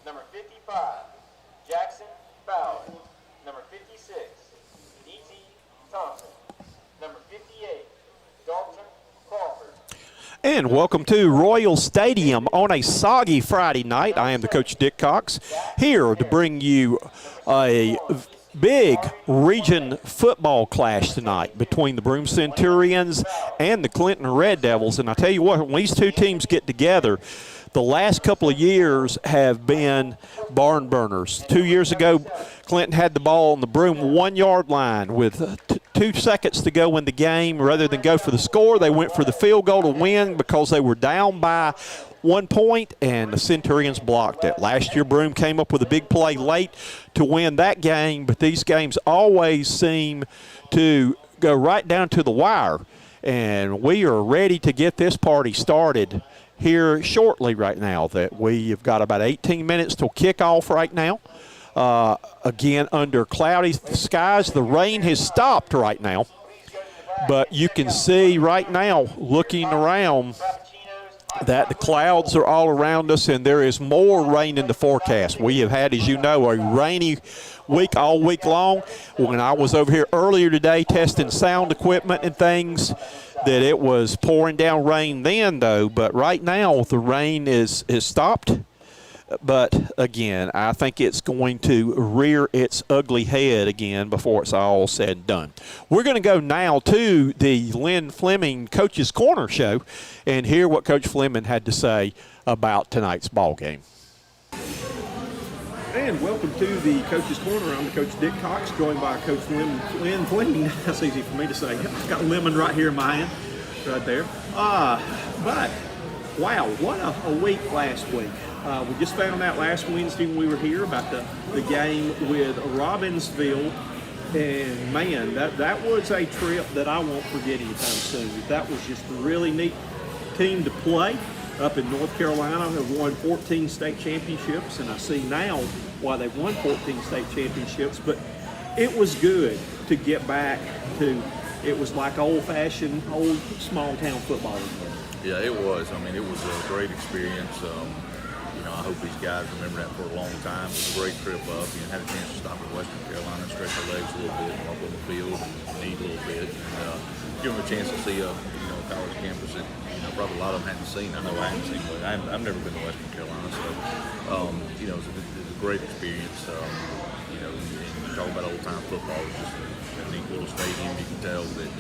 Number 55, Jackson Bauer. Number 56, E.T. Thompson. Number 58, Dalton Crawford. And welcome to Royal Stadium on a soggy Friday night. I am the coach, Dick Cox, here to bring you a big region football clash tonight between the Broome Centurions and the Clinton Red Devils. And I tell you what, when these two teams get together, the last couple of years have been barn burners. 2 years ago, Clinton had the ball on the Broome 1 yard line with 2 seconds to go in the game. Rather than go for the score, they went for the field goal to win because they were down by 1 point, and the Centurions blocked it. Last year, Broome came up with a big play late to win that game, but these games always seem to go right down to the wire. And we are ready to get this party started here shortly right now. That we have got about 18 minutes till kickoff right now. Again, under cloudy skies. The rain has stopped right now, but you can see right now, looking around, that the clouds are all around us, and there is more rain in the forecast. We have had, as you know, a rainy week all week long. When I was over here earlier today testing sound equipment and things, that it was pouring down rain then, though. But right now, the rain is stopped. But, again, I think it's going to rear its ugly head again before it's all said and done. We're going to go now to the Lynn Fleming Coach's Corner show and hear what Coach Fleming had to say about tonight's ball game. And welcome to the Coach's Corner. I'm the Coach Dick Cox, joined by Coach Lynn Fleming. That's easy for me to say. I've got lemon right here in my hand, right there. But, wow, what a week last week. We just found out last Wednesday when we were here about the game with Robbinsville, and man, that was a trip that I won't forget anytime soon. That was just a really neat team to play up in North Carolina. They've won 14 state championships, and I see now why they've won 14 state championships, but it was good to get back to, it was like old-fashioned, old small-town football again. Yeah, it was. I mean, it was a great experience. I hope these guys remember that for a long time. It was a great trip up. Had a chance to stop at Western Carolina and stretch our legs a little bit, walk on the field, and eat a little bit, and give them a chance to see a college campus that probably a lot of them hadn't seen. I know I haven't seen, but I've never been to Western Carolina, so it was a great experience. And you talk about old time football, it's just a neat little stadium. You can tell that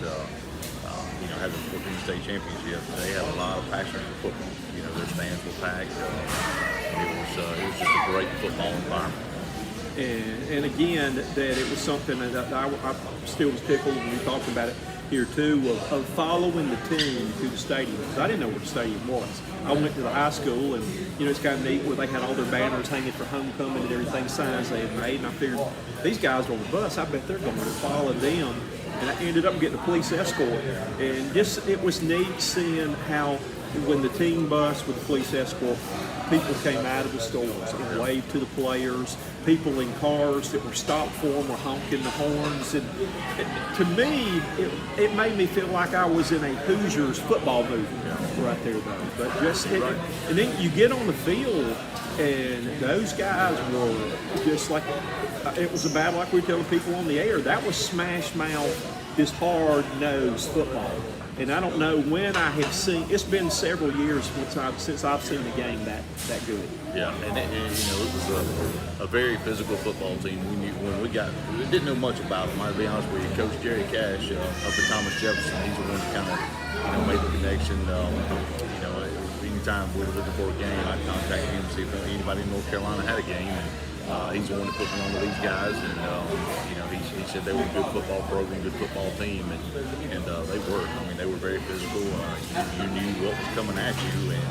having 14 state championships, they have a lot of passion for football. Their stands were packed. It was just a great football environment. And again, that it was something that I still was tickled when we talked about it here too, of following the team to the stadium, because I didn't know where the stadium was. I went to the high school, and it's kind of neat where they had all their banners hanging for homecoming and everything, signs they had made, and I figured these guys on the bus, I bet they're going to follow them. And I ended up getting a police escort, and it was neat seeing how when the team bus with the police escort, people came out of the stores and waved to the players. People in cars that were stopped for them were honking the horns. And to me, it made me feel like I was in a Hoosiers football movie right there, though. But and then you get on the field, and those guys were just like, it was a battle like we were telling people on the air. That was smash mouth, this hard-nosed football. And I don't know when I have seen, it's been several years since I've seen a game that good. Yeah, and it was a very physical football team. We didn't know much about them. I'll be honest with you. Coach Jerry Cash up at Thomas Jefferson, he's the one that kind of made the connection. Anytime we were looking for a game, I'd contact him to see if anybody in North Carolina had a game. And he's the one that put me on to these guys, and he said they were a good football program, good football team, and they were. I mean, they were very physical. You knew what was coming at you, and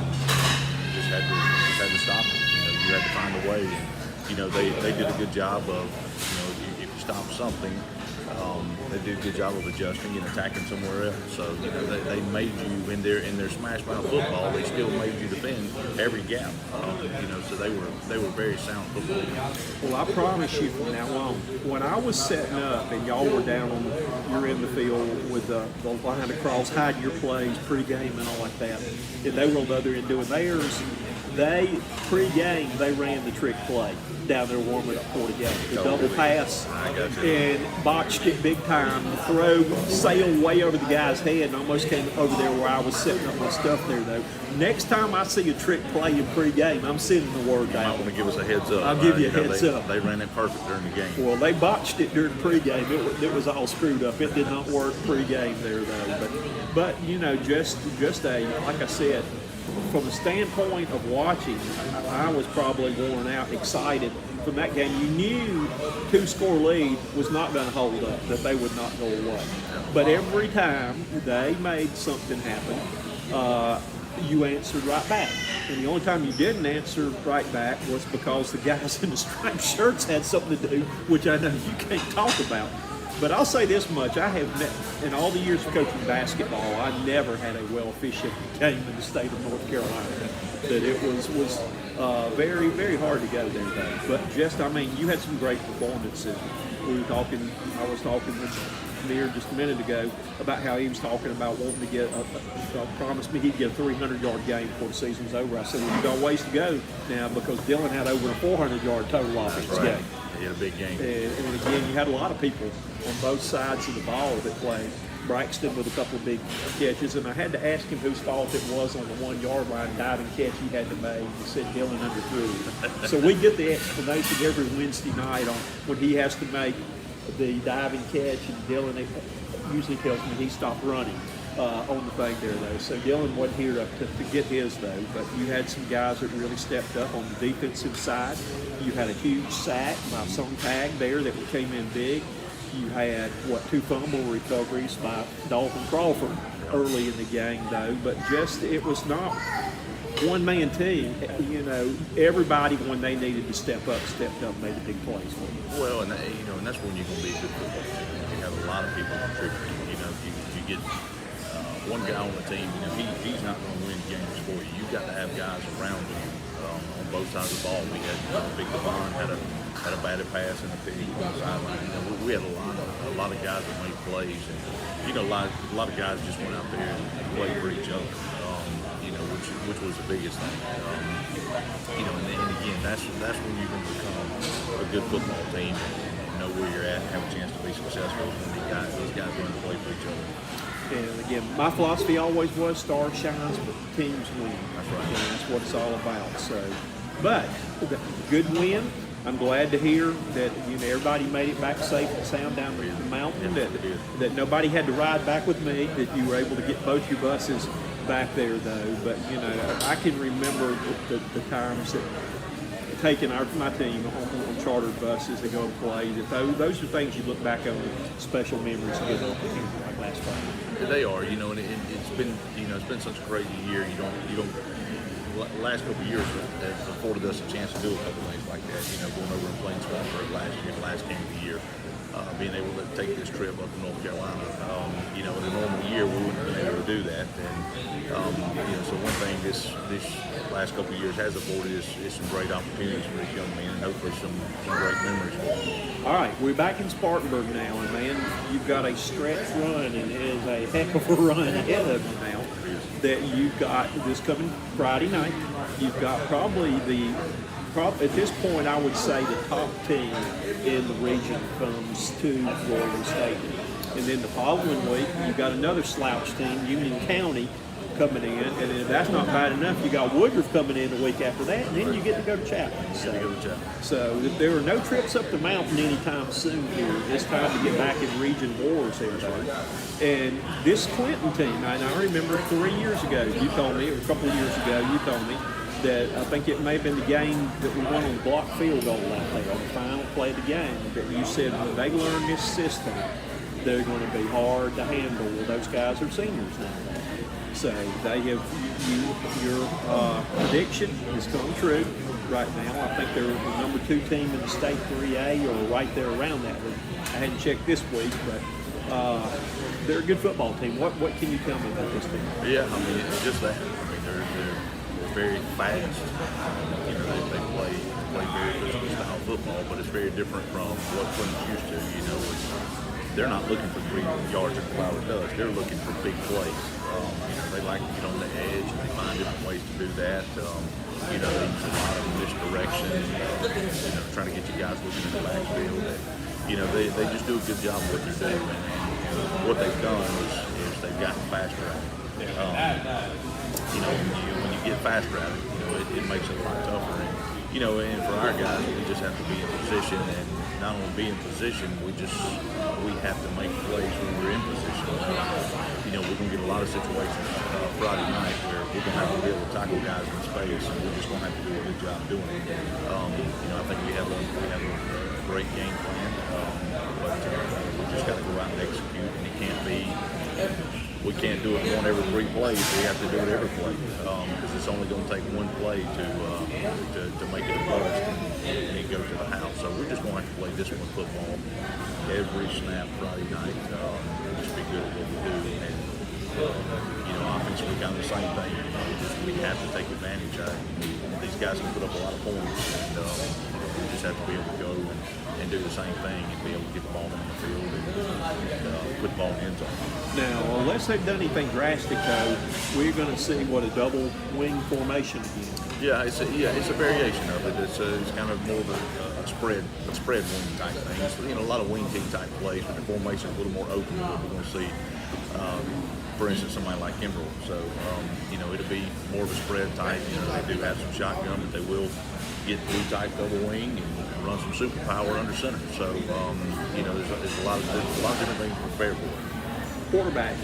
you just had to stop it. You had to find a way. And they did a good job of if you stop something, they did a good job of adjusting and attacking somewhere else. So they made you in their smash mouth football. They still made you defend every gap. So they were very sound football. Well, I promise you from now on, when I was setting up and y'all were down you're in the field with the line across, hiding your plays, pregame and all like that, and they were on the other end doing theirs, They pre-game they ran the trick play down there warming up for the game. The double pass and botched it big time. The throw sailed way over the guy's head and almost came over there where I was setting up my stuff there though. Next time I see a trick play in pre-game, I'm sending the word You might out. want to give us a heads up. I'll give you a heads up. They ran it perfect during the game. Well, they botched it during pre-game. It was all screwed up. It did not work pre-game there though. But you know, just a like I said, from the standpoint of watching, I was probably worn out, excited from that game. You knew 2-score lead was not going to hold up, that they would not go away. But every time they made something happen, you answered right back. And the only time you didn't answer right back was because the guys in the striped shirts had something to do, which I know you can't talk about. But I'll say this much, I have, in all the years of coaching basketball, I never had a well-officiated game in the state of North Carolina. That it was very, very hard to go there, though. But just, I mean, you had some great performances. I was talking with Amir just a minute ago about how he was talking about wanting to get, promised me he'd get a 300-yard game before the season's over. I said, well, you've got a ways to go now because Dylan had over a 400-yard total offense game. He had a big game. And again, you had a lot of people on both sides of the ball that played. Braxton with a couple of big catches, and I had to ask him whose fault it was on the 1-yard line diving catch he had to make. He said Dylan underthrew. So we get the explanation every Wednesday night on when he has to make the diving catch, and Dylan usually tells me he stopped running on the thing there, though. So Dylan wasn't here to get his, though. But you had some guys that really stepped up on the defensive side. You had a huge sack by Sontag there that came in big. You had, 2 fumble recoveries by Dalton Crawford early in the game, though. But just, it was not one-man team. You know, everybody, when they needed to step up, stepped up, made a big plays for them. Well, and that's when you're going to be a good football team. You have a lot of people contributing. You know, if you get one guy on the team, you know, he's not going to win games for you. You've got to have guys around you on both sides of the ball. We had Big Devon had a batted pass in the pig on the sideline. You know, we had a lot of guys that made plays, and you know, a lot of guys just went out there and played for each other. You know, which was the biggest thing. You know, and again, that's when you can become a good football team and know where you're at, and have a chance to be successful. When these guys learn to play for each other. And again, my philosophy always was stars shines, but teams win. That's right. And that's what it's all about. So, but good win. I'm glad to hear that everybody made it back safe and sound down the mountain. That nobody had to ride back with me. That you were able to get both your buses back there, though. But I can remember the times that taking my team on chartered buses to go and play. Those are things you look back on with special memories of like last Friday. They are, and it's been such a crazy year. You don't. Last couple of years has afforded us a chance to do a couple of things like that. Going over and playing Spartanburg last game of the year, being able to take this trip up to North Carolina. In a normal year we wouldn't have been able to do that. And so one thing this last couple of years has afforded is some great opportunities for this young man, and hopefully some great memories for him. All right, we're back in Spartanburg now, and man, you've got a stretch run, and it is a heck of a run ahead of you now. That you've got this coming Friday night. You've got probably at this point, I would say the top team in the region comes to Royal State. And then the following week, you've got another slouch team, Union County, coming in. And if that's not bad enough, you got Woodruff coming in the week after that, and then you get to go to Chapman. So there are no trips up the mountain anytime soon here. It's time to get back in region wars here. And this Clinton team, and I remember 3 years ago, you told me, or a couple of years ago, you told me that I think it may have been the game that we won on the block field goal out there on the final play of the game, that you said when they learn this system, they're going to be hard to handle. Well, those guys are seniors now. So they have, your prediction has come true right now. I think they're the number 2 team in the state 3A, or right there around that. I hadn't checked this week, but they're a good football team. What can you tell me about this team? Yeah, I mean, it's just that. I mean, they're very fast. They play very physical style football, but it's very different from what Clinton's used to. They're not looking for 3 yards of flower dust. They're looking for big plays. They like to get on the edge, and they find different ways to do that. They use a lot of misdirection, trying to get you guys looking in the backfield. They just do a good job of what they're doing. And what they've done is they've gotten faster at it. When you get faster at it, it makes it a lot tougher. And for our guys, we just have to be in position, and not only be in position, we have to make plays when we're in position. We're going to get a lot of situations Friday night where we're going to have to be able to tackle guys in space, and we're just going to have to do a good job doing it. I think we have a great game plan, but we just got to go out and execute, and we can't do it one every 3 plays. We have to do it every play because it's only going to take one play to make it a bust and go to the house. So we're just going to have to play disciplined football every snap Friday night. Just be good at what we do. And offensively, kind of the same thing. We have to take advantage of it. These guys can put up a lot of points, and we just have to be able to go and do the same thing and be able to get the ball on the field and put the ball in the end zone. Now, unless they've done anything drastic, though, we're going to see what a double wing formation again. Yeah, it's a variation of it. It's kind of more of a spread wing type thing. So, a lot of wing T type plays, but the formation is a little more open than what we're going to see. For instance, somebody like Kimbrell. So, it'll be more of a spread type. They do have some shotgun, but they will get blue type double wing and run some super power under center. So, there's a lot of different things to prepare for. Quarterback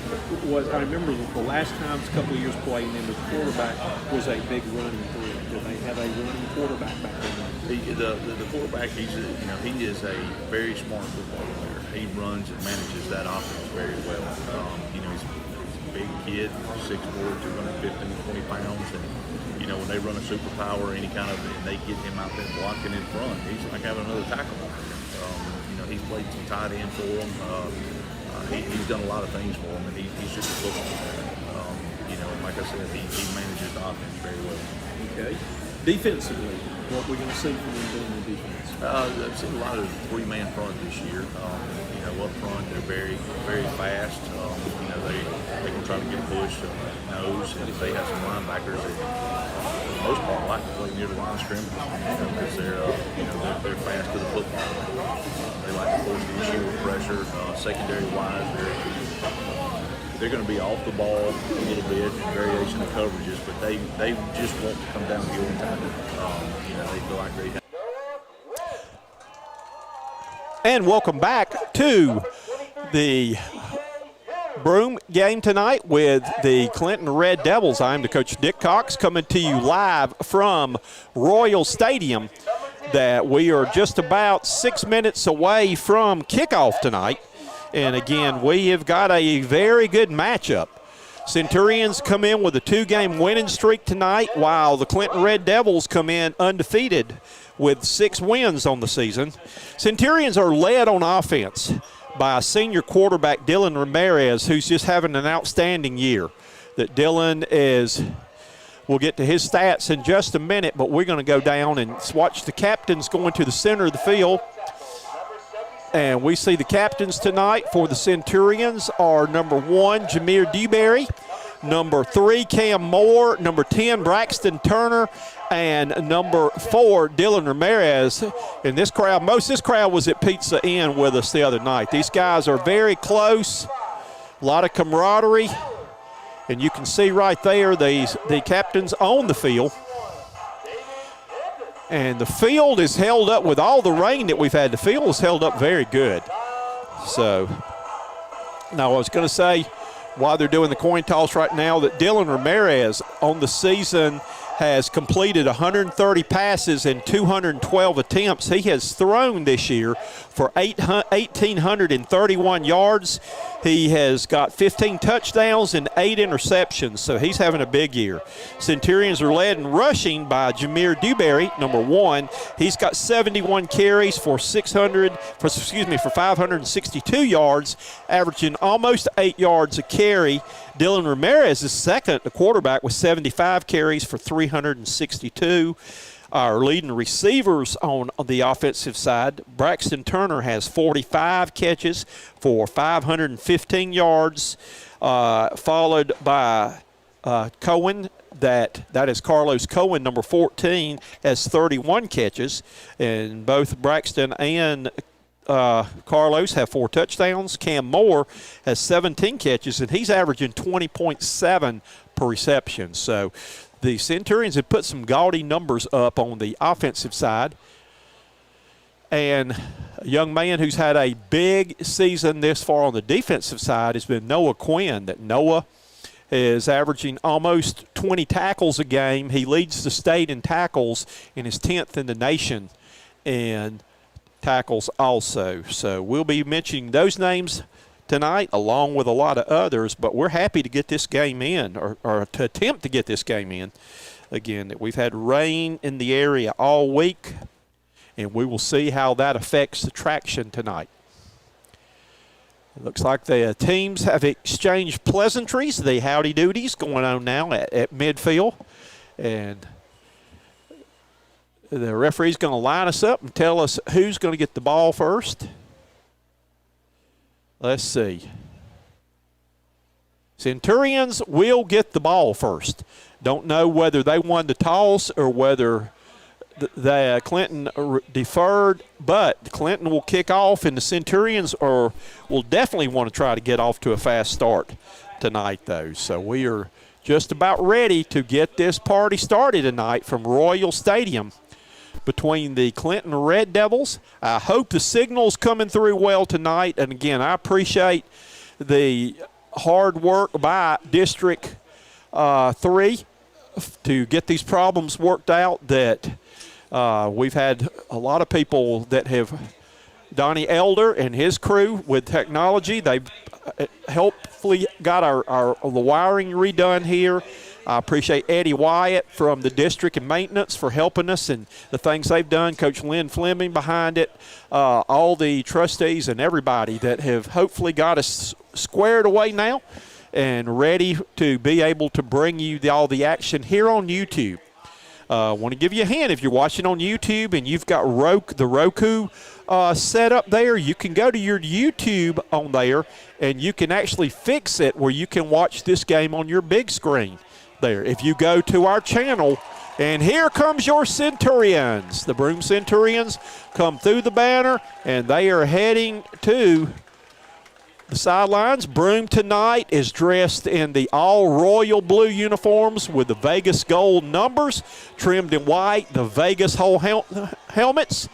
I remember the last time a couple of years playing them, the quarterback was a big running threat. Did they have a running quarterback back then? The quarterback, he is a very smart football player. He runs and manages that offense very well. He's a big kid, 6'4", 215, 20 pounds, and when they run a super power, and they get him out there blocking in front, he's like having another tackle. He's played some tight end for him. He's done a lot of things for him, and he's just a football player. Like I said, he manages the offense very well. Okay. Defensively, what we're going to see from them doing the defense? I've seen a lot of 3-man front this year. Up front, they're very, very fast. They can try to get a push nose, and if they have some linebackers that, for the most part, like to play near the line of scrimmage because they're fast to the football. They like to push the issue with pressure. Secondary-wise, they're going to be off the ball a little bit, variation of coverages, but they just want to come down the field and tackle. They feel like they have. And welcome back to the Broome game tonight with the Clinton Red Devils. I'm the coach, Dick Cox, coming to you live from Royal Stadium. That we are just about 6 minutes away from kickoff tonight. And again, we have got a very good matchup. Centurions come in with a 2-game winning streak tonight, while the Clinton Red Devils come in undefeated with 6 wins on the season. Centurions are led on offense by senior quarterback Dylan Ramirez, who's just having an outstanding year. That Dylan we'll get to his stats in just a minute, but we're going to go down and watch the captains going to the center of the field. And we see the captains tonight for the Centurions are number 1, Jameer Dewberry, number 3, Cam Moore, number 10, Braxton Turner, and number 4, Dylan Ramirez. And this crowd, most of this crowd was at Pizza Inn with us the other night. These guys are very close, a lot of camaraderie. And you can see right there the captains on the field. And the field is held up with all the rain that we've had. The field is held up very good. So, now I was going to say, while they're doing the coin toss right now, that Dylan Ramirez on the season has completed 130 passes and 212 attempts. He has thrown this year for 1,831 yards. He has got 15 touchdowns and 8 interceptions, so he's having a big year. Centurions are led in rushing by Jameer Dewberry, number 1. He's got 71 carries for 562 yards, averaging almost 8 yards a carry. Dylan Ramirez is second, the quarterback, with 75 carries for 362. our leading receivers on the offensive side. Braxton Turner has 45 catches for 515 yards, followed by Cohen. That is Carlos Cohen, number 14, has 31 catches, and both Braxton and Carlos have 4 touchdowns. Cam Moore has 17 catches, and he's averaging 20.7 per reception. So the Centurions have put some gaudy numbers up on the offensive side. And a young man who's had a big season this far on the defensive side has been Noah Quinn. That Noah is averaging almost 20 tackles a game. He leads the state in tackles and is 10th in the nation in tackles also. So we'll be mentioning those names tonight along with a lot of others, but we're happy to get this game in, or to attempt to get this game in. Again, that we've had rain in the area all week, and we will see how that affects the traction tonight. It looks like the teams have exchanged pleasantries, the howdy-doodies going on now at midfield. And the referee's going to line us up and tell us who's going to get the ball first. Let's see. Centurions will get the ball first. Don't know whether they won the toss or whether the Clinton deferred, but Clinton will kick off, and the Centurions will definitely want to try to get off to a fast start tonight, though. So we are just about ready to get this party started tonight from Royal Stadium between the Clinton Red Devils. I hope the signal's coming through well tonight, and again, I appreciate the hard work by District 3 to get these problems worked out. That we've had a lot of people that have, Donnie Elder and his crew with technology, they've helpfully got the wiring redone here. I appreciate Eddie Wyatt from the district and maintenance for helping us and the things they've done. Coach Lynn Fleming behind it, all the trustees and everybody that have hopefully got us squared away now and ready to be able to bring you all the action here on YouTube. I want to give you a hint. If you're watching on YouTube and you've got the Roku set up there, you can go to your YouTube on there and you can actually fix it where you can watch this game on your big screen there. If you go to our channel, and here comes your Centurions. The Broome Centurions come through the banner, and they are heading to the sidelines. Broome tonight is dressed in the all-royal blue uniforms with the Vegas gold numbers, trimmed in white, the Vegas whole helmets.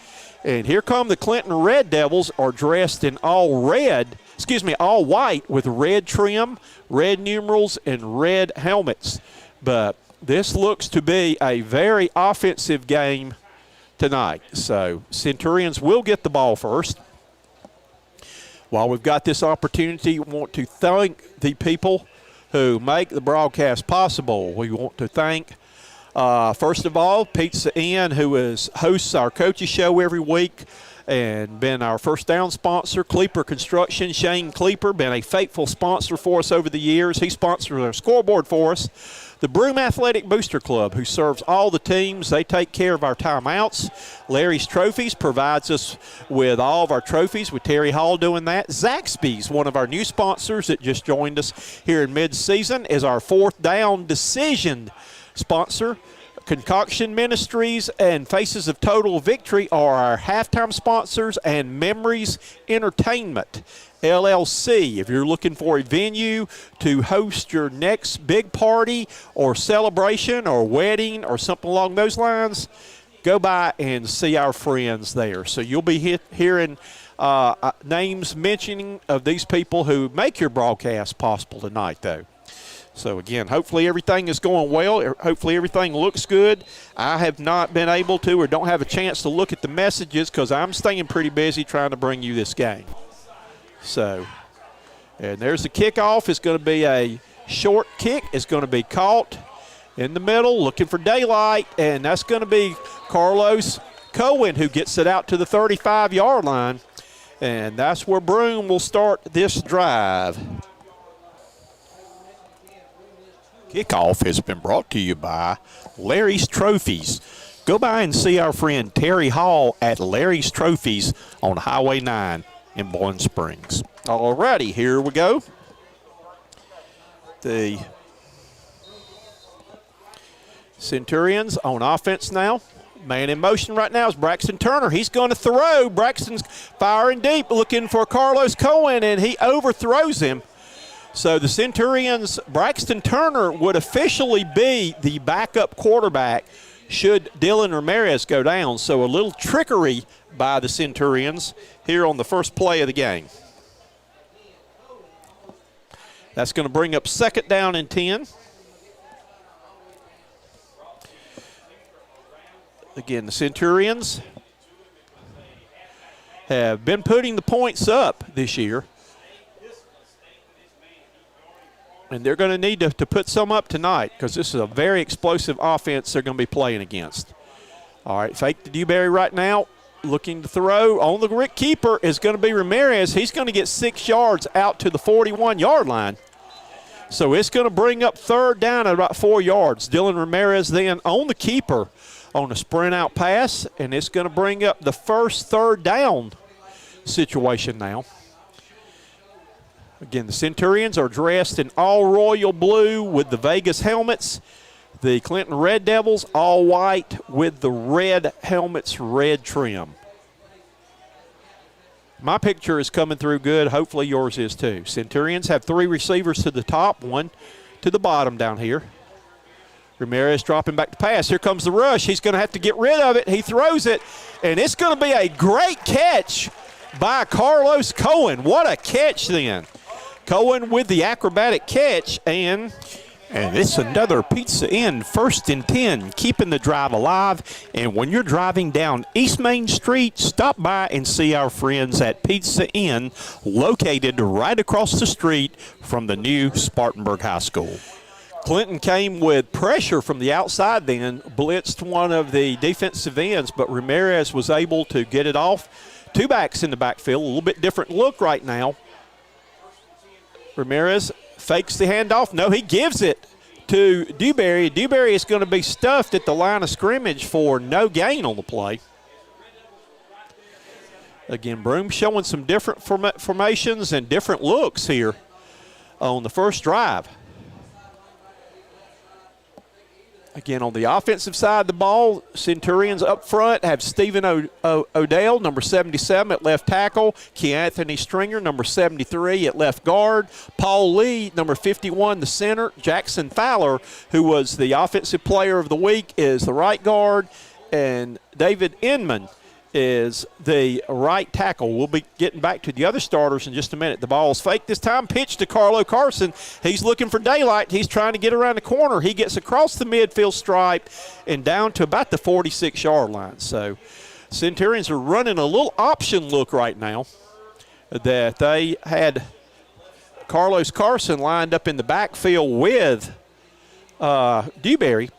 And here come the Clinton Red Devils, are dressed in all white with red trim, red numerals, and red helmets. But this looks to be a very offensive game tonight. So Centurions will get the ball first. While we've got this opportunity, we want to thank the people who make the broadcast possible. We want to thank, first of all, Pizza Inn, who hosts our coaches show every week and been our first down sponsor. Kleeper Construction, Shane Kleeper, been a faithful sponsor for us over the years. He sponsors our scoreboard for us. The Broome Athletic Booster Club, who serves all the teams. They take care of our timeouts. Larry's Trophies provides us with all of our trophies, with Terry Hall doing that. Zaxby's, one of our new sponsors that just joined us here in mid-season, is our fourth down decision sponsor. Concoction Ministries and Faces of Total Victory are our halftime sponsors, and Memories Entertainment LLC. If you're looking for a venue to host your next big party or celebration or wedding or something along those lines, go by and see our friends there. So you'll be hearing names mentioning of these people who make your broadcast possible tonight, though. So, again, hopefully everything is going well. Hopefully everything looks good. I have not been able to or don't have a chance to look at the messages because I'm staying pretty busy trying to bring you this game. So, and there's the kickoff. It's going to be a short kick. It's going to be caught in the middle, looking for daylight, and that's going to be Carlos Cohen who gets it out to the 35-yard line. And that's where Broome will start this drive. Kickoff has been brought to you by Larry's Trophies. go by and see our friend Terry Hall at Larry's Trophies on Highway 9 in Boiling Springs. All righty, here we go. The Centurions on offense now. Man in motion right now is Braxton Turner. He's going to throw. Braxton's firing deep, looking for Carlos Cohen, and he overthrows him. So the Centurions, Braxton Turner would officially be the backup quarterback should Dylan Ramirez go down. So a little trickery by the Centurions here on the first play of the game. That's going to bring up 2nd down and 10. Again, the Centurions have been putting the points up this year. And they're going to need to put some up tonight because this is a very explosive offense they're going to be playing against. All right, fake to Dewberry right now. Looking to throw on the keeper is going to be Ramirez. He's going to get 6 yards out to the 41-yard line. So it's going to bring up 3rd down at about 4 yards. Dylan Ramirez then on the keeper on a sprint out pass, and it's going to bring up the first 3rd down situation now. Again, the Centurions are dressed in all royal blue with the Vegas helmets. The Clinton Red Devils all white with the red helmets, red trim. My picture is coming through good. Hopefully yours is too. Centurions have 3 receivers to the top, 1 to the bottom down here. Ramirez dropping back to pass. Here comes the rush. He's going to have to get rid of it. He throws it, and it's going to be a great catch by Carlos Cohen. What a catch then. Cohen with the acrobatic catch, and it's another Pizza Inn 1st and 10, keeping the drive alive. And when you're driving down East Main Street, stop by and see our friends at Pizza Inn, located right across the street from the new Spartanburg High School. Clinton came with pressure from the outside then, blitzed one of the defensive ends, but Ramirez was able to get it off. 2 backs in the backfield, a little bit different look right now. Ramirez fakes the handoff. No, he gives it to Dewberry. Dewberry is going to be stuffed at the line of scrimmage for no gain on the play. Again, Broome showing some different formations and different looks here on the first drive. Again, on the offensive side of the ball, Centurions up front have Stephen Odell, number 77 at left tackle, Keanthony Stringer, number 73 at left guard, Paul Lee, number 51, the center, Jackson Fowler, who was the offensive player of the week, is the right guard, and David Inman is the right tackle. We'll be getting back to the other starters in just a minute. The ball's fake this time, pitch to Carlo Carson. He's looking for daylight. He's trying to get around the corner. He gets across the midfield stripe and down to about the 46-yard line. So Centurions are running a little option look right now that they had Carlos Carson lined up in the backfield with Dewberry.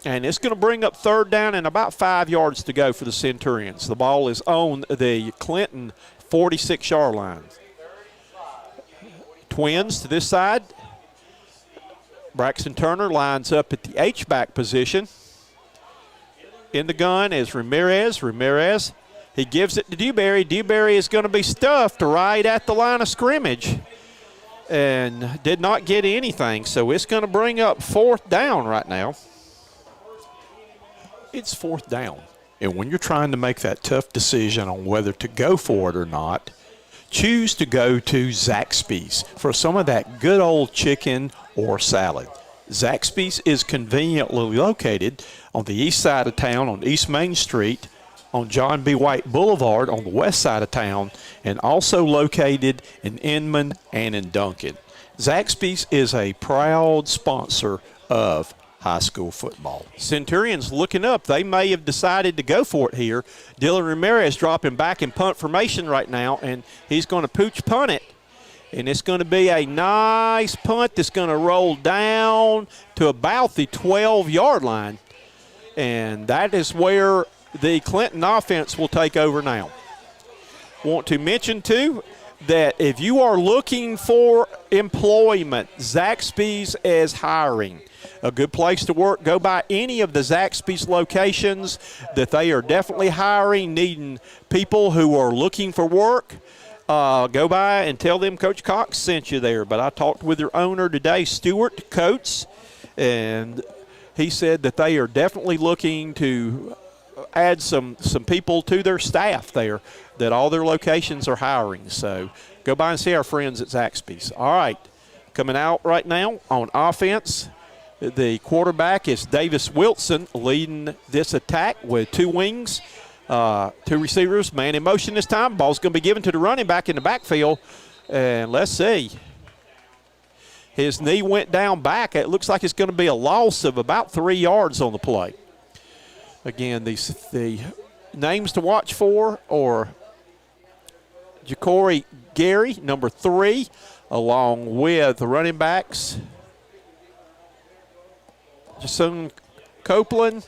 And it's going to bring up 3rd down and about 5 yards to go for the Centurions. The ball is on the Clinton 46-yard line. Twins to this side. Braxton Turner lines up at the H-back position. In the gun is Ramirez. Ramirez, he gives it to Dewberry. Dewberry is going to be stuffed right at the line of scrimmage and did not get anything. So it's going to bring up 4th down right now. It's 4th down. And when you're trying to make that tough decision on whether to go for it or not, choose to go to Zaxby's for some of that good old chicken or salad. Zaxby's is conveniently located on the east side of town on East Main Street, on John B. White Boulevard on the west side of town, and also located in Inman and in Duncan. Zaxby's is a proud sponsor of high school football. Centurions looking up. They may have decided to go for it here. Dylan Ramirez dropping back in punt formation right now, and he's going to pooch punt it. And it's going to be a nice punt that's going to roll down to about the 12-yard line. And that is where the Clinton offense will take over now. Want to mention, too, that if you are looking for employment, Zaxby's is hiring. a good place to work. Go by any of the Zaxby's locations that they are definitely hiring, needing people who are looking for work. Go by and tell them Coach Cox sent you there. But I talked with their owner today, Stuart Coates, and he said that they are definitely looking to add some people to their staff there, that all their locations are hiring. So go by and see our friends at Zaxby's. All right, coming out right now on offense, the quarterback is Davis Wilson, leading this attack with 2 wings, 2 receivers, man in motion this time. Ball's going to be given to the running back in the backfield. And let's see. His knee went down back. It looks like it's going to be a loss of about 3 yards on the play. Again, the names to watch for are Ja'Cory Gary, number 3, along with the running backs Jason Copeland,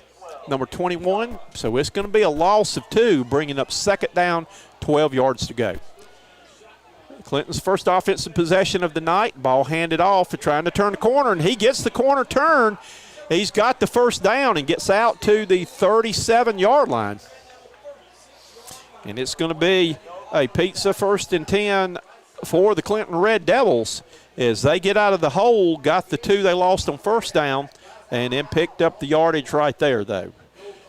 number 21. So it's going to be a loss of 2, bringing up second down, 12 yards to go. Clinton's first offensive possession of the night. Ball handed off and trying to turn the corner, and he gets the corner turn. He's got the first down and gets out to the 37-yard line. And it's going to be a pizza 1st and 10 for the Clinton Red Devils as they get out of the hole, got the 2 they lost on first down, and then picked up the yardage right there, though.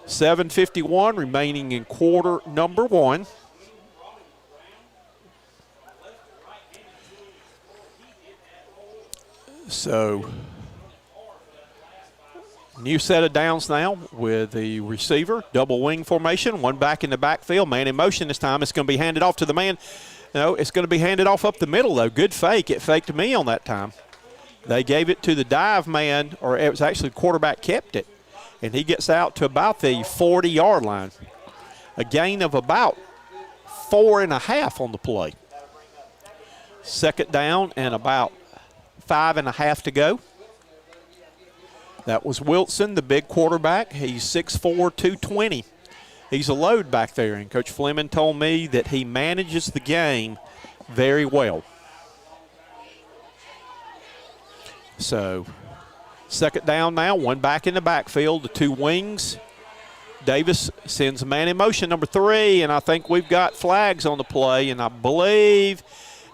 7:51 remaining in quarter number 1. So, new set of downs now with the receiver, double wing formation, 1 back in the backfield, man in motion this time. It's going to be handed off to the man. No, it's going to be handed off up the middle, though. Good fake. It faked me on that time. They gave it to the dive man, or it was actually the quarterback kept it, and he gets out to about the 40-yard line. A gain of about 4.5 on the play. Second down and about 5.5 to go. That was Wilson, the big quarterback. He's 6'4", 220. He's a load back there, and Coach Fleming told me that he manages the game very well. So, second down now, 1 back in the backfield, the 2 wings. Davis sends a man in motion, number 3, and I think we've got flags on the play, and I believe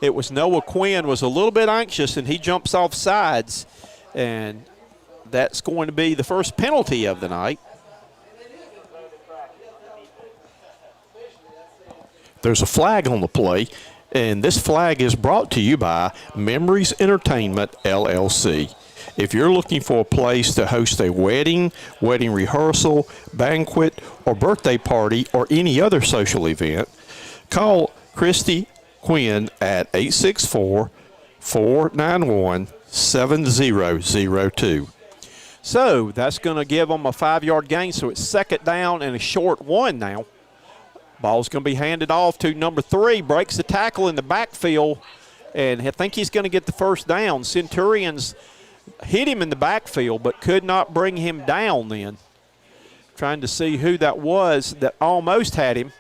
it was Noah Quinn was a little bit anxious, and he jumps off sides, and that's going to be the first penalty of the night. There's a flag on the play, and this flag is brought to you by Memories Entertainment, LLC. If you're looking for a place to host a wedding rehearsal, banquet, or birthday party, or any other social event, call Christy Quinn at 864-491-7002. So that's going to give them a 5-yard gain, so it's second down and a short 1 now. Ball's going to be handed off to number 3, breaks the tackle in the backfield, and I think he's going to get the first down. Centurions hit him in the backfield but could not bring him down then. Trying to see who that was that almost had him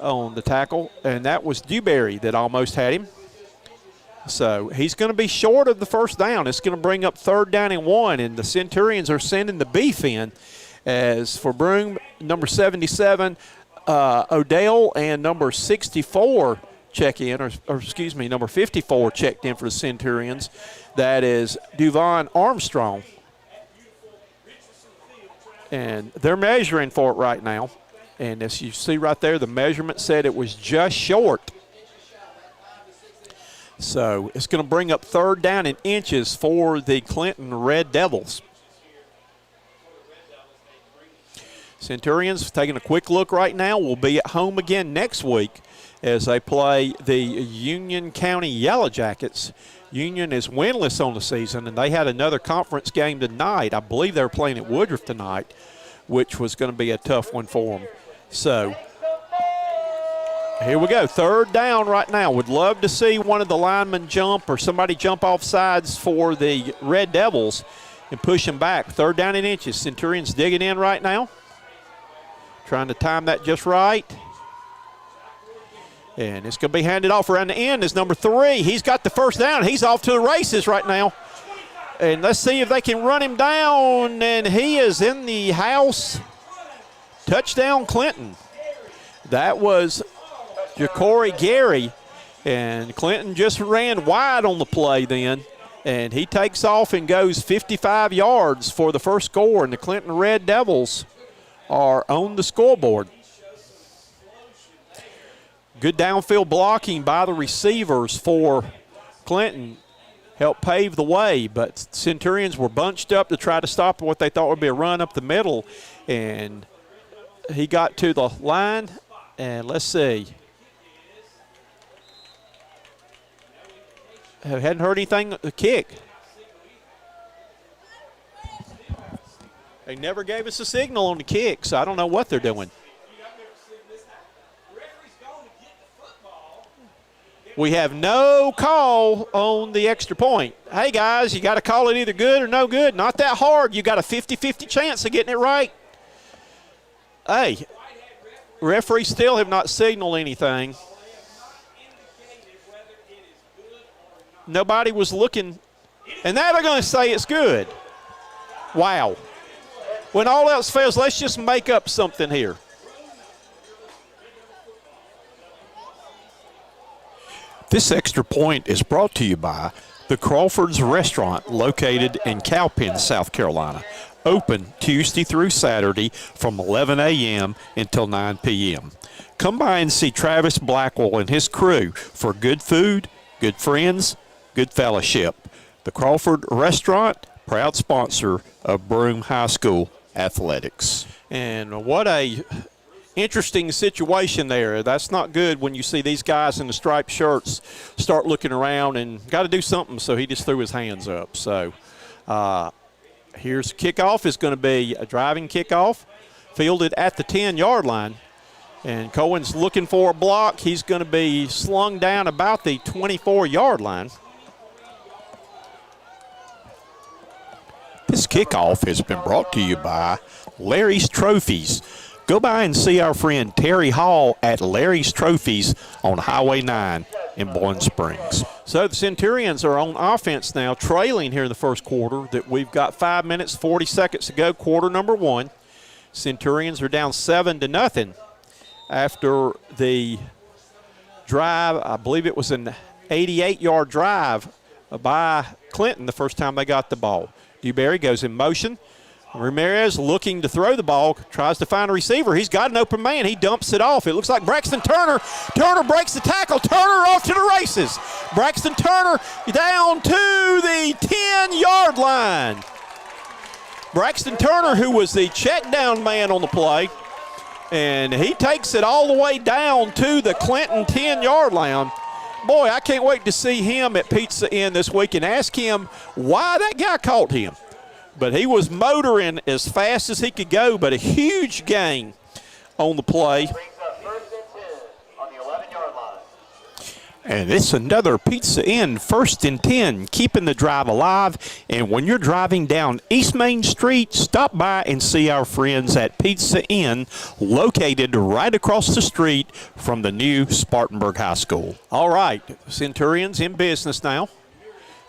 on the tackle, and that was Dewberry that almost had him. So he's going to be short of the first down. It's going to bring up 3rd down and 1, and the Centurions are sending the beef in. As for Broome, number 77, Odell, and number 64 check in, or excuse me, number 54 checked in for the Centurions. That is Duvon Armstrong. And they're measuring for it right now. And as you see right there, the measurement said it was just short. So it's going to bring up 3rd down in inches for the Clinton Red Devils. Centurions taking a quick look right now. Will be at home again next week as they play the Union County Yellow Jackets. Union is winless on the season, and they had another conference game tonight. I believe they were playing at Woodruff tonight, which was going to be a tough one for them. So here we go, 3rd down right now. Would love to see one of the linemen jump or somebody jump off sides for the Red Devils and push them back. 3rd down in inches. Centurions digging in right now. Trying to time that just right. And it's going to be handed off around the end as number 3. He's got the first down. He's off to the races right now. And let's see if they can run him down. And he is in the house. Touchdown, Clinton. That was Ja'Cory Gary. And Clinton just ran wide on the play then. And he takes off and goes 55 yards for the first score. And the Clinton Red Devils are on the scoreboard. Good downfield blocking by the receivers for Clinton helped pave the way, but Centurions were bunched up to try to stop what they thought would be a run up the middle, and he got to the line, and let's see. Hadn't heard anything, a kick. They never gave us a signal on the kick, so I don't know what they're doing. We have no call on the extra point. Hey, guys, you got to call it either good or no good. Not that hard. You got a 50-50 chance of getting it right. Hey, referees still have not signaled anything. Nobody was looking. And now they're going to say it's good. Wow. When all else fails, let's just make up something here. This extra point is brought to you by the Crawford's Restaurant located in Cowpen, South Carolina. Open Tuesday through Saturday from 11 a.m. until 9 p.m. Come by and see Travis Blackwell and his crew for good food, good friends, good fellowship. The Crawford Restaurant, proud sponsor of Broome High School athletics. And what a interesting situation there. That's not good when you see these guys in the striped shirts start looking around and got to do something, so he just threw his hands up. So here's kickoff. It's going to be a driving kickoff fielded at the 10-yard line. And Cohen's looking for a block. He's going to be slung down about the 24-yard line. This kickoff has been brought to you by Larry's Trophies. Go by and see our friend Terry Hall at Larry's Trophies on Highway 9 in Boyne Springs. So the Centurions are on offense now, trailing here in the first quarter. That we've got 5 minutes, 40 seconds to go, quarter number one. Centurions are down 7-0 after the drive. I believe it was an 88-yard drive by Clinton the first time they got the ball. Dewberry goes in motion. Ramirez looking to throw the ball, tries to find a receiver. He's got an open man. He dumps it off. It looks like Braxton Turner. Turner breaks the tackle. Turner off to the races. Braxton Turner down to the 10-yard line. Braxton Turner, who was the check down man on the play, and he takes it all the way down to the Clinton 10-yard line. Boy, I can't wait to see him at Pizza Inn this week and ask him why that guy caught him. But he was motoring as fast as he could go, but a huge gain on the play. Brings up 1st and 10 on the 11-yard line. And it's another Pizza Inn 1st and 10, keeping the drive alive. And when you're driving down East Main Street, stop by and see our friends at Pizza Inn, located right across the street from the new Spartanburg High School. All right, Centurions in business now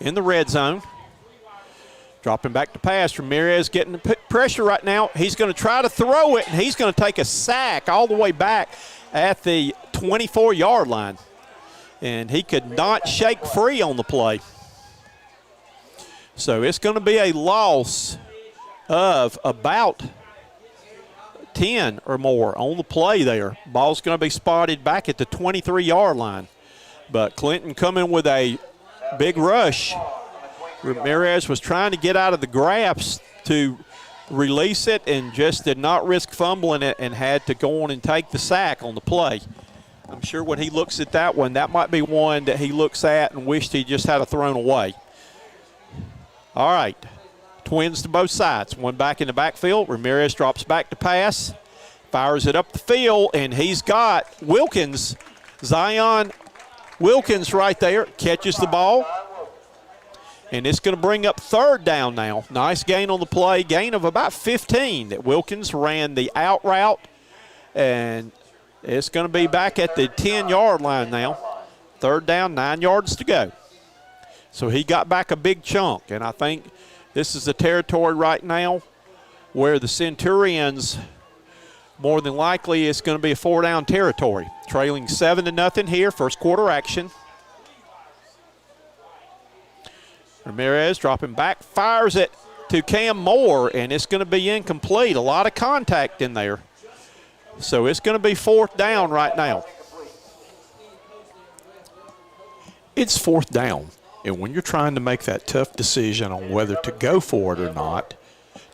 in the red zone. Dropping back to pass. Ramirez getting pressure right now. He's going to try to throw it, and he's going to take a sack all the way back at the 24-yard line. And he could not shake free on the play. So it's going to be a loss of about 10 or more on the play there. Ball's going to be spotted back at the 23-yard line. But Clinton coming with a big rush. Ramirez was trying to get out of the grasp to release it and just did not risk fumbling it and had to go on and take the sack on the play. I'm sure when he looks at that one, that might be one that he looks at and wished he just had it thrown away. All right, twins to both sides. One back in the backfield. Ramirez drops back to pass, fires it up the field, and he's got Wilkins, Zion Wilkins right there, catches the ball. And it's going to bring up 3rd down now. Nice gain on the play, gain of about 15. That Wilkins ran the out route, and it's going to be back at the 10-yard line now. 3rd down, 9 yards to go. So he got back a big chunk, and I think this is the territory right now where the Centurions, more than likely, it's going to be a 4-down territory. Trailing 7-0 here, first quarter action. Ramirez dropping back, fires it to Cam Moore, and it's going to be incomplete. A lot of contact in there. So it's going to be 4th down right now. It's 4th down. And when you're trying to make that tough decision on whether to go for it or not,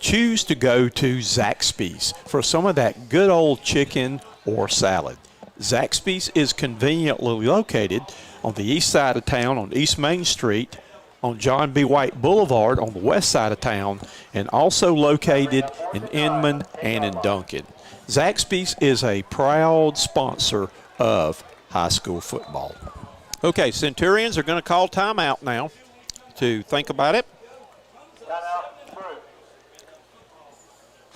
choose to go to Zaxby's for some of that good old chicken or salad. Zaxby's is conveniently located on the east side of town on East Main Street, on John B. White Boulevard on the west side of town, and also located in Inman and in Duncan. Zaxby's is a proud sponsor of high school football. Okay, Centurions are going to call timeout now to think about it. Timeout, Broome.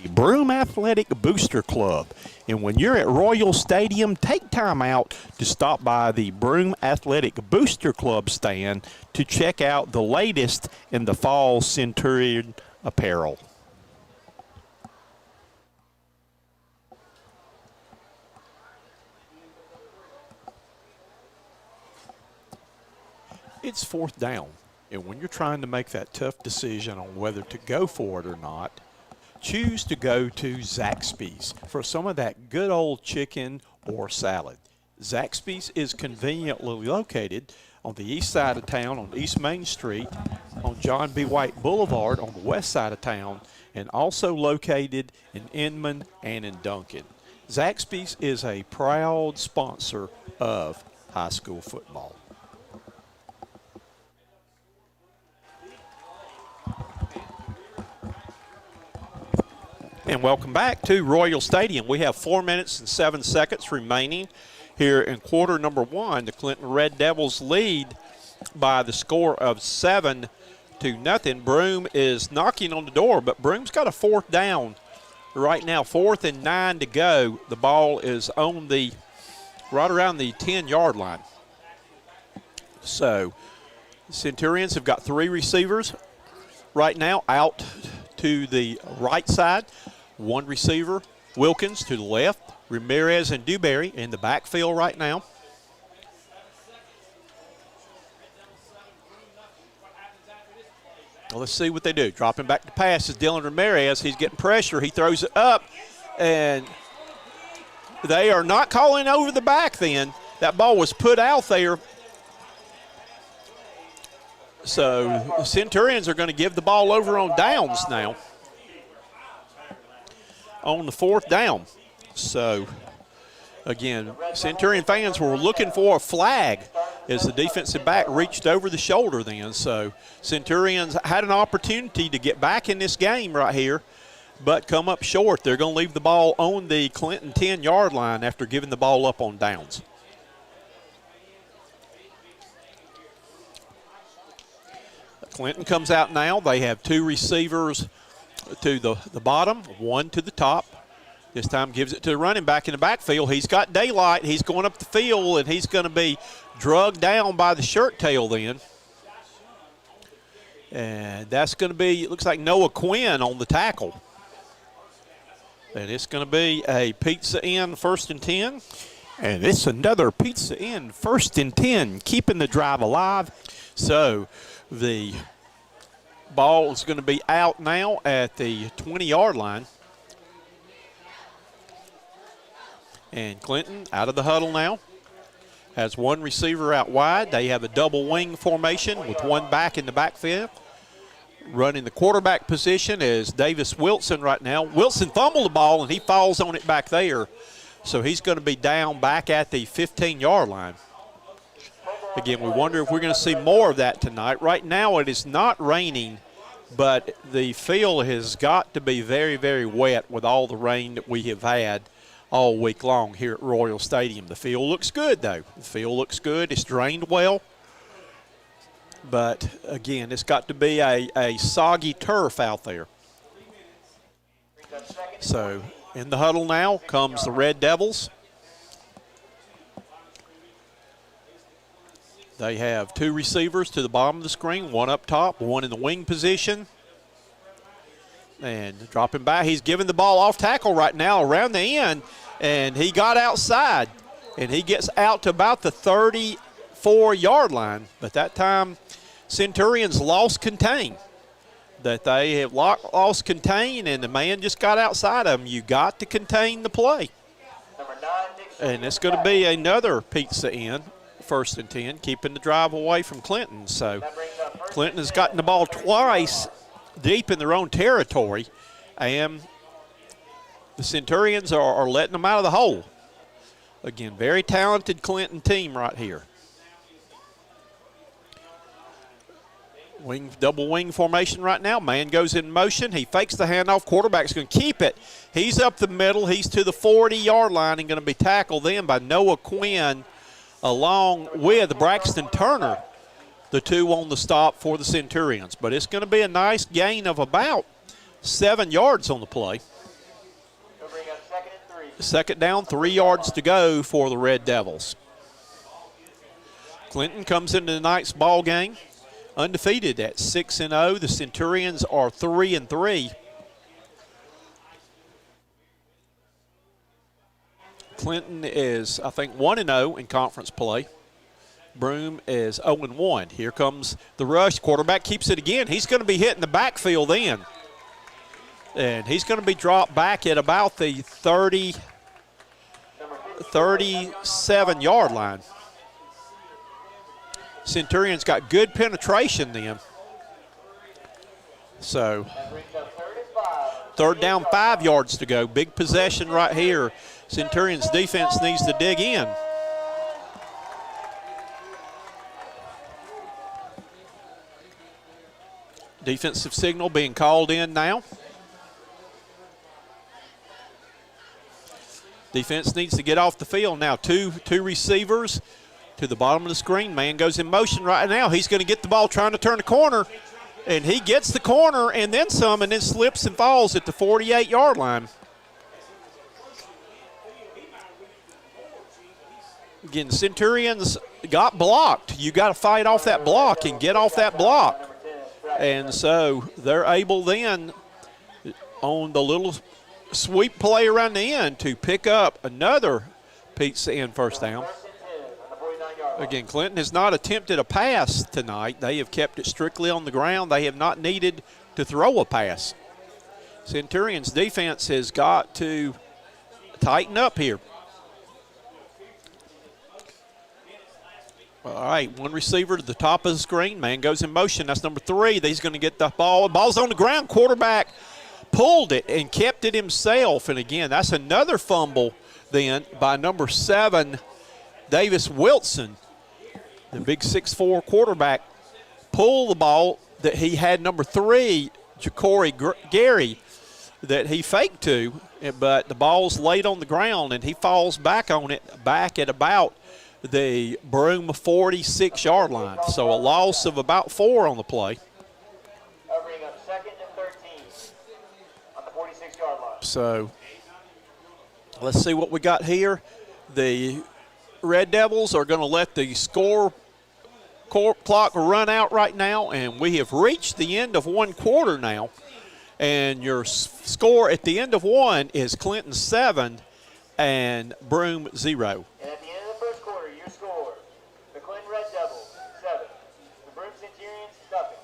The Broome Athletic Booster Club. And when you're at Royal Stadium, take time out to stop by the Broome Athletic Booster Club stand to check out the latest in the fall Centurion apparel. It's 4th down, and when you're trying to make that tough decision on whether to go for it or not, choose to go to Zaxby's for some of that good old chicken or salad. Zaxby's is conveniently located on the east side of town on East Main Street, on John B. White Boulevard on the west side of town, and also located in Inman and in Duncan. Zaxby's is a proud sponsor of high school football. And welcome back to Royal Stadium. We have 4 minutes and 7 seconds remaining here in quarter number 1. The Clinton Red Devils lead by the score of 7-0. Broome is knocking on the door, but Broome's got a 4th down right now. 4th and 9 to go. The ball is on the right around the 10-yard line. So the Centurions have got 3 receivers right now out to the right side. 1 receiver, Wilkins, to the left. Ramirez and Dewberry in the backfield right now. Well, let's see what they do. Dropping back to pass is Dylan Ramirez. He's getting pressure. He throws it up, and they are not calling over the back then. That ball was put out there. So the Centurions are going to give the ball over on downs now, on the 4th down. So, again, Centurion fans were looking for a flag as the defensive back reached over the shoulder then. So, Centurions had an opportunity to get back in this game right here, but come up short. They're going to leave the ball on the Clinton 10-yard line after giving the ball up on downs. Clinton comes out now. They have 2 receivers to the bottom, 1 to the top. This time gives it to the running back in the backfield. He's got daylight. He's going up the field, and he's going to be drugged down by the shirt tail then. And that's going to be, it looks like Noah Quinn on the tackle. And it's going to be a Pizza Inn 1st and 10. And it's another Pizza Inn 1st and 10, keeping the drive alive. So the ball is going to be out now at the 20-yard line. And Clinton out of the huddle now. Has 1 receiver out wide. They have a double wing formation with 1 back in the backfield. Running the quarterback position is Davis Wilson right now. Wilson fumbled the ball, and he falls on it back there. So he's going to be down back at the 15-yard line. Again, we wonder if we're going to see more of that tonight. Right now it is not raining, but the field has got to be very, very wet with all the rain that we have had all week long here at Royal Stadium. The field looks good, though. The field looks good. It's drained well. But, again, it's got to be a soggy turf out there. So, in the huddle now comes the Red Devils. They have two receivers to the bottom of the screen, one up top, one in the wing position. And dropping back, he's giving the ball off tackle right now around the end, and he got outside. And he gets out to about the 34-yard line. But that time, Centurions lost contain. That they have lost contain, and the man just got outside of him. You got to contain the play. And it's going to be another pizza in, 1st and 10, keeping the drive away from Clinton. So Clinton has gotten the ball twice deep in their own territory, and the Centurions are letting them out of the hole. Again, very talented Clinton team right here. Double wing formation right now. Man goes in motion. He fakes the handoff. Quarterback's going to keep it. He's up the middle. He's to the 40-yard line and going to be tackled then by Noah Quinn along with Braxton Turner, the two on the stop for the Centurions. But it's going to be a nice gain of about 7 yards on the play. Second down, 3 yards to go for the Red Devils. Clinton comes into tonight's ball game undefeated at 6-0. The Centurions are 3-3. Clinton is, I think, 1-0 in conference play. Broome is 0-1. Here comes the rush. Quarterback keeps it again. He's going to be hitting the backfield then. And he's going to be dropped back at about the 37-yard line. Centurions got good penetration then. So, third down, 5 yards to go. Big possession right here. Centurions defense needs to dig in. Defensive signal being called in now. Defense needs to get off the field now. Two receivers to the bottom of the screen. Man goes in motion right now. He's going to get the ball trying to turn the corner. And he gets the corner and then some, and then slips and falls at the 48-yard line. Again, Centurions got blocked. You got to fight off that block and get off that block. And so they're able then on the little sweep play around the end to pick up another pizza in first down. Again, Clinton has not attempted a pass tonight. They have kept it strictly on the ground. They have not needed to throw a pass. Centurions defense has got to tighten up here. All right, one receiver to the top of the screen. Man goes in motion. That's number 3. He's going to get the ball. Ball's on the ground. Quarterback pulled it and kept it himself. And again, that's another fumble then by number 7, Davis Wilson. The big 6'4" quarterback pulled the ball that he had number 3, Ja'Cory Gary, that he faked to, but the ball's laid on the ground and he falls back on it back at about the Broome 46-yard line. So a loss of about 4 on the play. Covering up 2nd and 13 on the 46-yard line. So let's see what we got here. The Red Devils are going to let the score clock run out right now, and we have reached the end of one quarter now. And your score at the end of one is Clinton 7 and Broome 0. And at the end of the first quarter, your score, the Clinton Red Devils 7, the Broome Centurions nothing.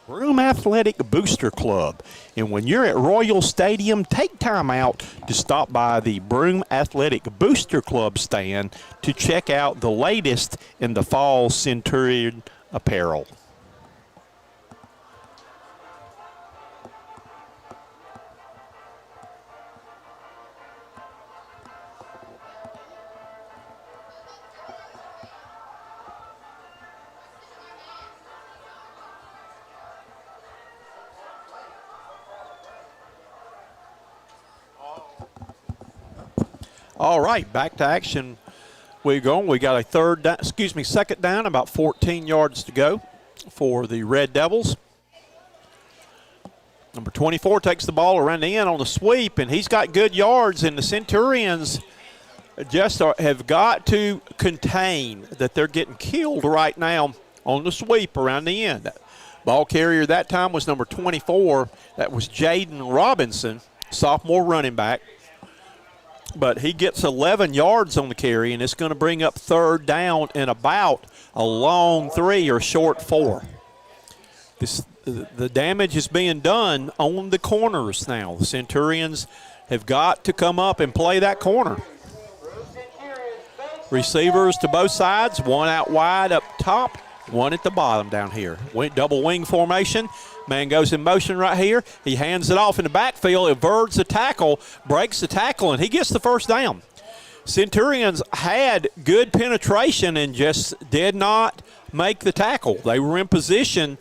Broome Athletic Booster Club. And when you're at Royal Stadium, take time out to stop by the Broome Athletic Booster Club stand to check out the latest in the fall Centurion apparel. All right, back to action we go. We got a second down, about 14 yards to go for the Red Devils. Number 24 takes the ball around the end on the sweep, and he's got good yards, and the Centurions just have got to contain that they're getting killed right now on the sweep around the end. Ball carrier that time was number 24. That was Jaden Robinson, sophomore running back. But he gets 11 yards on the carry, and it's going to bring up third down and about a long 3 or short 4. The damage is being done on the corners now. The Centurions have got to come up and play that corner. Receivers to both sides, one out wide up top, one at the bottom down here. Double wing formation. Man goes in motion right here. He hands it off in the backfield, averts the tackle, breaks the tackle, and he gets the first down. Centurions had good penetration and just did not make the tackle. They were in position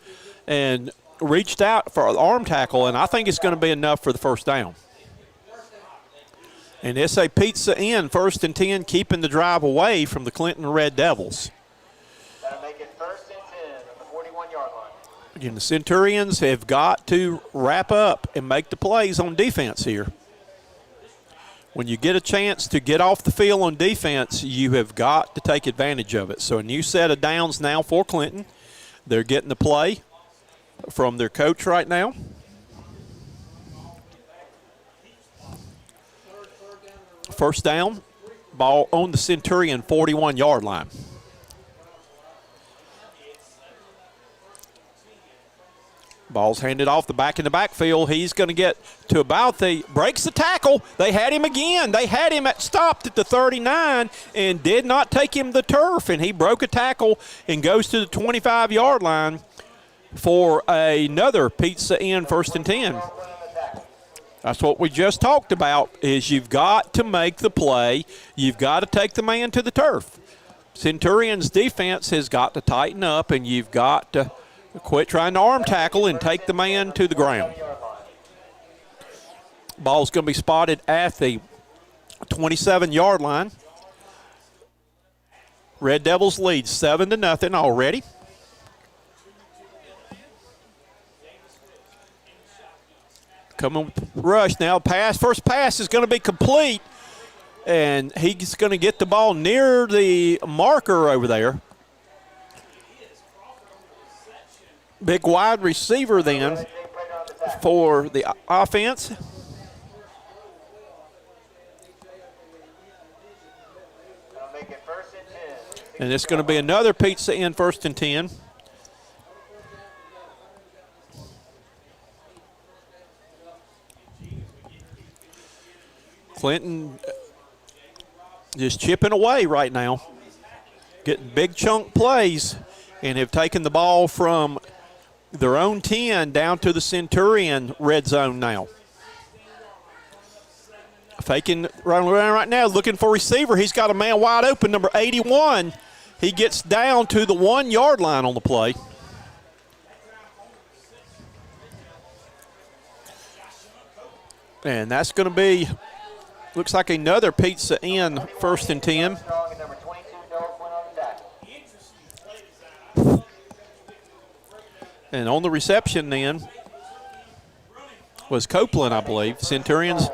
and reached out for an arm tackle, and I think it's going to be enough for the first down. And it's a pizza in, 1st and 10, keeping the drive away from the Clinton Red Devils. That'll make it 1st and 10 on the 41-yard line. Again, the Centurions have got to wrap up and make the plays on defense here. When you get a chance to get off the field on defense, you have got to take advantage of it. So a new set of downs now for Clinton. They're getting the play from their coach right now. First down, ball on the Centurion 41-yard line. Ball's handed off the back in the backfield. He's going to get to about breaks the tackle. They had him again. They had him stopped at the 39 and did not take him to the turf, and he broke a tackle and goes to the 25-yard line for another pizza in, 1st and 10. That's what we just talked about, is you've got to make the play. You've got to take the man to the turf. Centurions' defense has got to tighten up, and you've got to quit trying to arm tackle and take the man to the ground. Ball's going to be spotted at the 27-yard line. Red Devils lead 7-0 already. Coming with rush now. First pass is going to be complete, and he's going to get the ball near the marker over there. Big wide receiver then for the offense. And it's going to be another pizza in, 1st and 10. Clinton just chipping away right now, getting big chunk plays, and have taken the ball from their own 10 down to the Centurion red zone now. Faking running around right now, looking for receiver. He's got a man wide open, number 81. He gets down to the 1-yard line on the play. And that's going to be, looks like another pizza in, 1st and 10. And on the reception then was Copeland, I believe. Centurions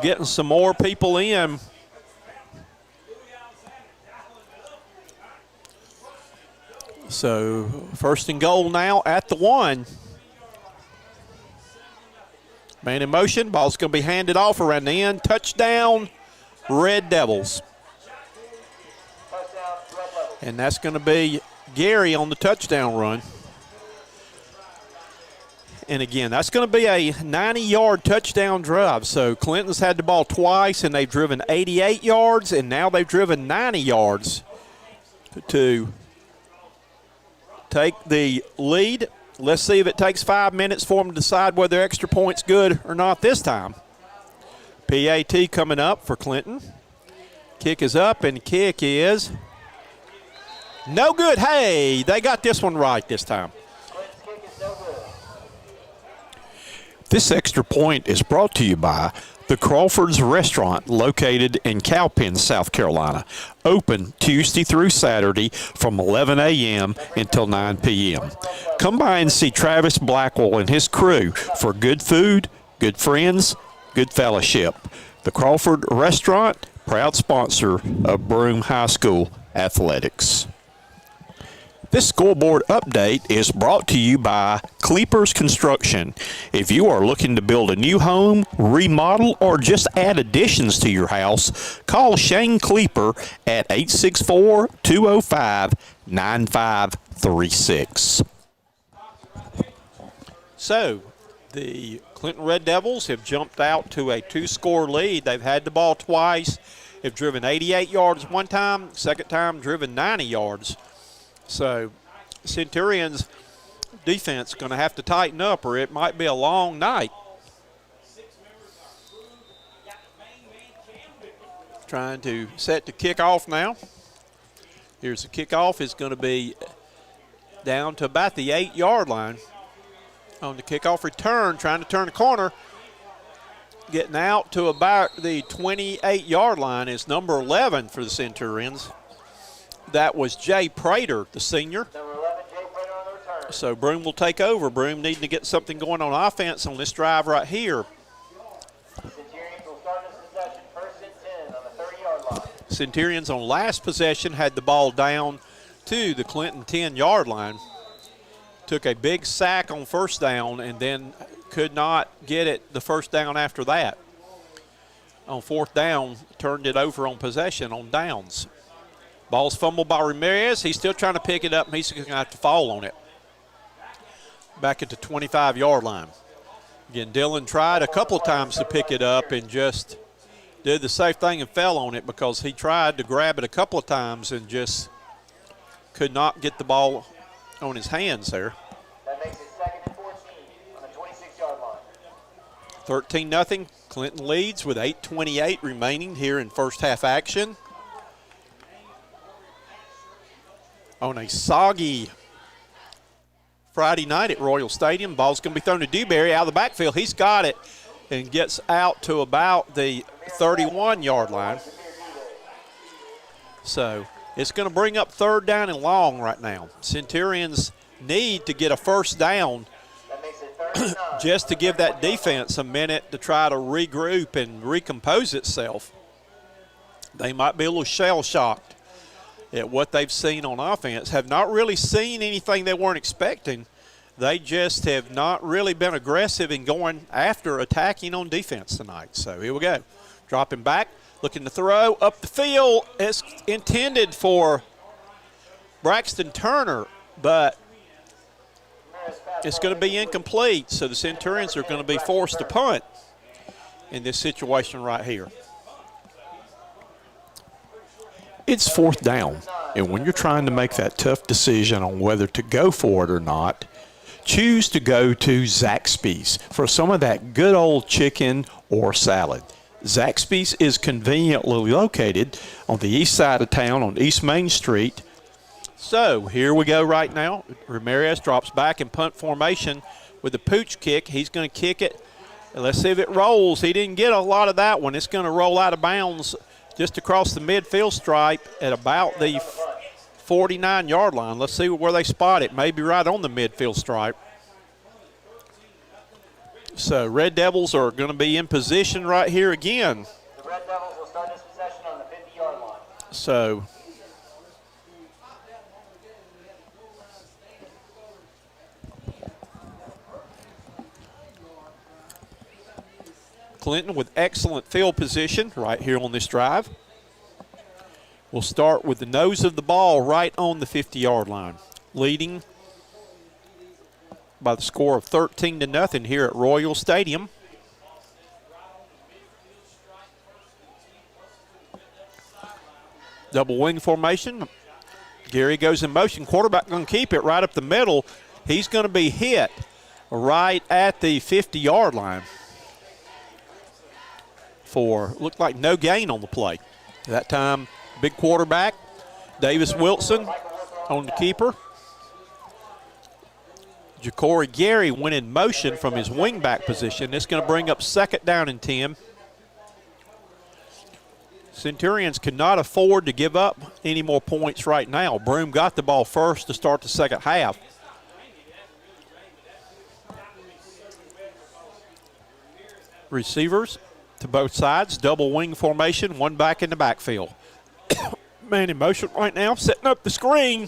getting some more people in. So 1st and goal now at the 1. Man in motion. Ball's going to be handed off around the end. Touchdown, Red Devils. And that's going to be Gary on the touchdown run. And again, that's going to be a 90-yard touchdown drive. So Clinton's had the ball twice, and they've driven 88 yards, and now they've driven 90 yards to take the lead. Let's see if it takes 5 minutes for them to decide whether extra point's good or not this time. PAT coming up for Clinton. Kick is up, and kick is no good. Hey, they got this one right this time. This extra extra point is brought to you by the Crawford's Restaurant located in Cowpen, South Carolina. Open Tuesday through Saturday from 11 a.m. until 9 p.m. Come by and see Travis Blackwell and his crew for good food, good friends, good fellowship. The Crawford Restaurant, proud sponsor of Broome High School athletics. This scoreboard update is brought to you by Cleepers Construction. If you are looking to build a new home, remodel, or just add additions to your house, call Shane Cleeper at 864-205-9536. So, the Clinton Red Devils have jumped out to a 2-score lead. They've had the ball twice. They've driven 88 yards one time, second time driven 90 yards. So, Centurions defense going to have to tighten up or it might be a long night. Trying to set the kickoff now. Here's the kickoff. It's going to be down to about the 8-yard line. On the kickoff return, trying to turn the corner. Getting out to about the 28-yard line is number 11 for the Centurions. That was Jay Prater, the senior. Number 11, Jay Prater on the return. So Broome will take over. Broome needing to get something going on offense on this drive right here. Centurions will start this possession first and 10 on the 30-yard line. Centurions on last possession had the ball down to the Clinton 10-yard line. Took a big sack on first down and then could not get it the first down after that. On fourth down, turned it over on possession on downs. Ball's fumbled by Ramirez. He's still trying to pick it up, and he's going to have to fall on it. Back at the 25-yard line. Again, Dillon tried a couple of times to pick it up and just did the safe thing and fell on it because he tried to grab it a couple of times and just could not get the ball on his hands there. That makes it second and 14 on the 26-yard line. 13-0. Clinton leads with 8:28 remaining here in first half action. On a soggy Friday night at Royal Stadium, ball's going to be thrown to Dewberry out of the backfield. He's got it and gets out to about the 31-yard line. So it's going to bring up third down and long right now. Centurions need to get a first down That makes it 39. just to give that defense a minute to try to regroup and recompose itself. They might be a little shell-shocked at what they've seen on offense, have not really seen anything they weren't expecting. They just have not really been aggressive in going after attacking on defense tonight. So here we go. Dropping back, looking to throw up the field. It's intended for Braxton Turner, but it's going to be incomplete. So the Centurions are going to be forced to punt in this situation right here. It's fourth down, and when you're trying to make that tough decision on whether to go for it or not, choose to go to Zaxby's for some of that good old chicken or salad. Zaxby's is conveniently located on the east side of town on East Main Street. So here we go right now. Ramirez drops back in punt formation with a pooch kick. He's going to kick it. Let's see if it rolls. He didn't get a lot of that one. It's going to roll out of bounds just across the midfield stripe at about the 49-yard line. Let's see where they spot it. Maybe right on the midfield stripe. So Red Devils are going to be in position right here again. The Red Devils will start this possession on the 50-yard line. So Clinton with excellent field position right here on this drive. We'll start with the nose of the ball right on the 50-yard line, leading by the score of 13-0 here at Royal Stadium. Double wing formation. Gary goes in motion. Quarterback going to keep it right up the middle. He's going to be hit right at the 50-yard line for looked like no gain on the play. That time, big quarterback, Davis Wilson on the keeper. Ja'Cory Gary went in motion from his wingback position. It's going to bring up 2nd down and 10. Centurions cannot afford to give up any more points right now. Broome got the ball first to start the second half. Receivers to both sides, double wing formation, one back in the backfield. Man in motion right now, setting up the screen.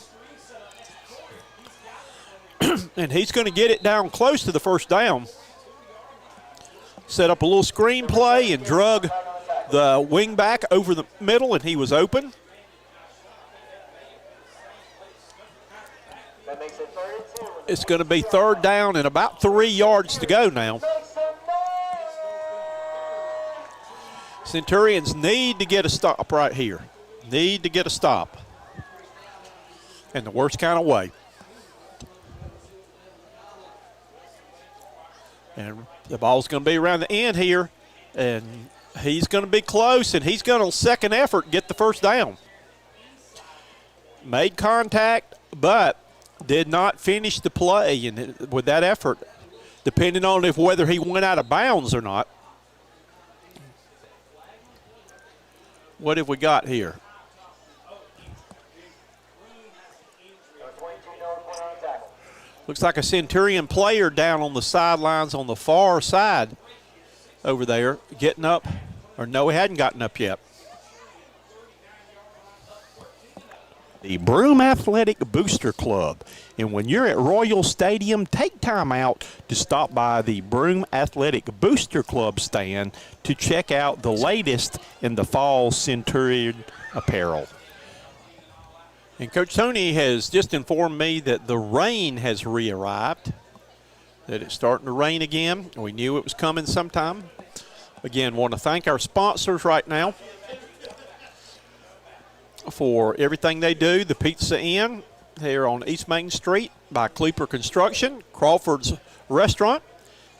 And he's going to get it down close to the first down. Set up a little screen play and drug the wing back over the middle, and he was open. That makes it 3rd and 2. It's going to be 3rd down and about 3 yards to go now. Centurions need to get a stop right here. Need to get a stop. In the worst kind of way. And the ball's going to be around the end here. And he's going to be close, and he's going to second effort get the first down. Made contact, but did not finish the play. And with that effort, depending on whether he went out of bounds or not. What have we got here? Looks like a Centurion player down on the sidelines on the far side over there, getting up. Or no, he hadn't gotten up yet. The Broome Athletic Booster Club. And when you're at Royal Stadium, take time out to stop by the Broome Athletic Booster Club stand to check out the latest in the fall Centurion apparel. And Coach Tony has just informed me that the rain has re-arrived, that it's starting to rain again. We knew it was coming sometime. Again, want to thank our sponsors right now for everything they do. The Pizza Inn here on East Main Street by Kleeper Construction, Crawford's Restaurant.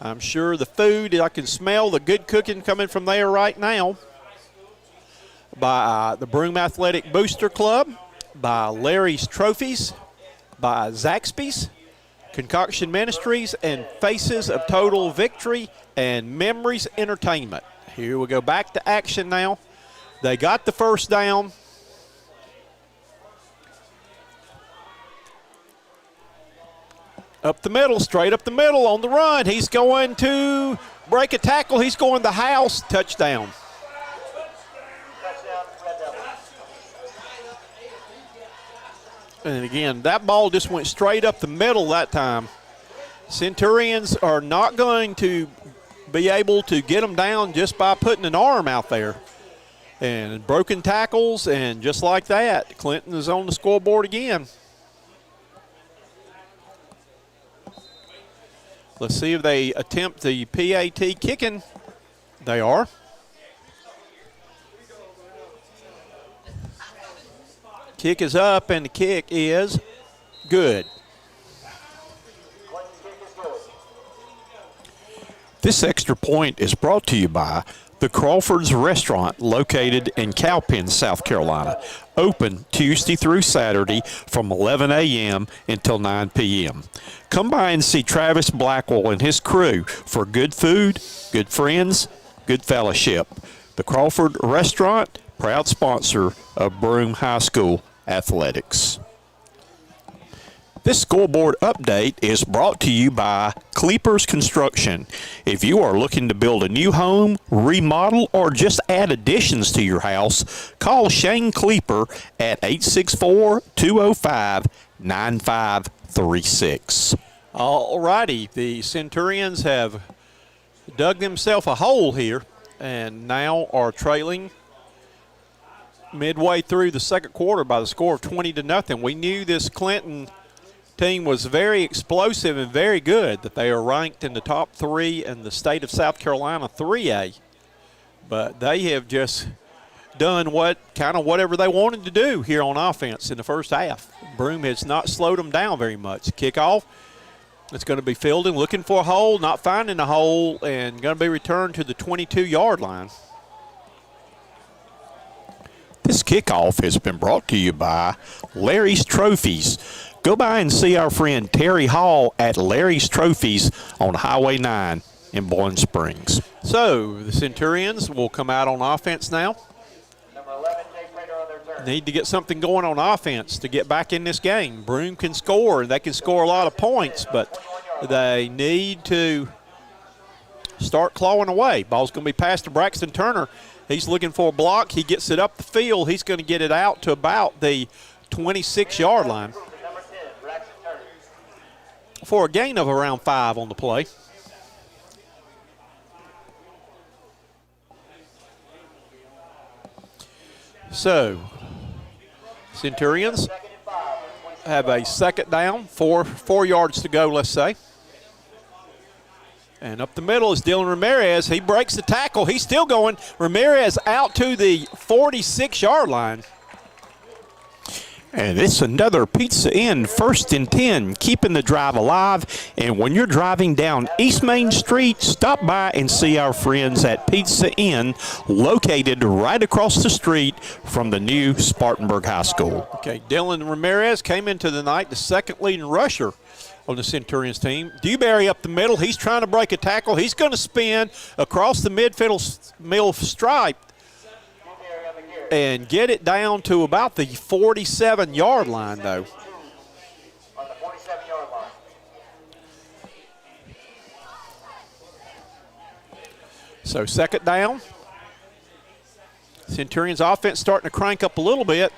I'm sure the food, I can smell the good cooking coming from there right now. By the Broome Athletic Booster Club, by Larry's Trophies, by Zaxby's, Concoction Ministries, and Faces of Total Victory and Memories Entertainment. Here we go back to action now. They got the first down. Up the middle, straight up the middle on the run. He's going to break a tackle. He's going the house. Touchdown. And again, that ball just went straight up the middle that time. Centurions are not going to be able to get them down just by putting an arm out there. And broken tackles, and just like that, Clinton is on the scoreboard again. Let's see if they attempt the PAT kicking. They are. Kick is up, and the kick is good. This extra point is brought to you by the Crawford's Restaurant located in Cowpen, South Carolina. Open Tuesday through Saturday from 11 a.m. until 9 p.m. Come by and see Travis Blackwell and his crew for good food, good friends, good fellowship. The Crawford Restaurant, proud sponsor of Broome High School athletics. This scoreboard update is brought to you by Kleeper's Construction. If you are looking to build a new home, remodel, or just add additions to your house, call Shane Kleeper at 864-205-9536. All righty, the Centurions have dug themselves a hole here and now are trailing midway through the second quarter by the score of 20-0. We knew this Clinton team was very explosive and very good, that they are ranked in the top 3 in the state of South Carolina 3A. But they have just done whatever they wanted to do here on offense in the first half. Broome has not slowed them down very much. Kickoff, it's going to be fielding, looking for a hole, not finding a hole, and going to be returned to the 22-yard line. This kickoff has been brought to you by Larry's Trophies. go by and see our friend Terry Hall at Larry's Trophies on Highway 9 in Boyne Springs. So the Centurions will come out on offense now. Number 11, Jake Prater on their turn. Need to get something going on offense to get back in this game. Broome can score. They can score a lot of points, but they need to start clawing away. Ball's going to be passed to Braxton Turner. He's looking for a block. He gets it up the field. He's going to get it out to about the 26-yard line Number 10, Braxton Turner. for a gain of around 5 on the play. So, Centurions Second and 5. have a second down, 4 yards to go, let's say. And up the middle is Dylan Ramirez. He breaks the tackle. He's still going. Ramirez out to the 46-yard line. And it's another Pizza Inn 1st and 10, keeping the drive alive. And when you're driving down East Main Street, stop by and see our friends at Pizza Inn, located right across the street from the new Spartanburg High School. Okay, Dylan Ramirez came into the night the second leading rusher on the Centurions team. Dewberry up the middle. He's trying to break a tackle. He's going to spin across the middle stripe and get it down to about the 47-yard line, though. On the 47-yard line. So second down. Centurions offense starting to crank up a little bit.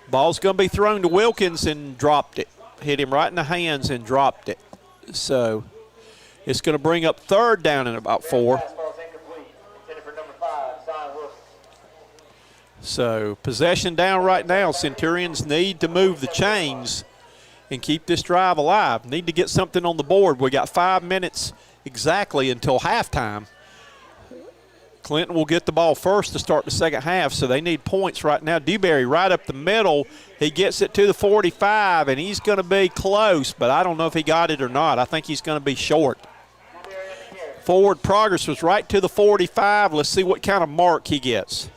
Ball's going to be thrown to Wilkins and dropped it. Hit him right in the hands and dropped it. So it's going to bring up third down in about 4. Pass ball is incomplete. Intended for number 5, Zion Wilkins. So possession down right now. Centurions need to move the chains and keep this drive alive. Need to get something on the board. We got 5 minutes exactly until halftime. Clinton will get the ball first to start the second half, so they need points right now. Dewberry right up the middle. He gets it to the 45, and he's going to be close, but I don't know if he got it or not. I think he's going to be short. Forward progress was right to the 45. Let's see what kind of mark he gets.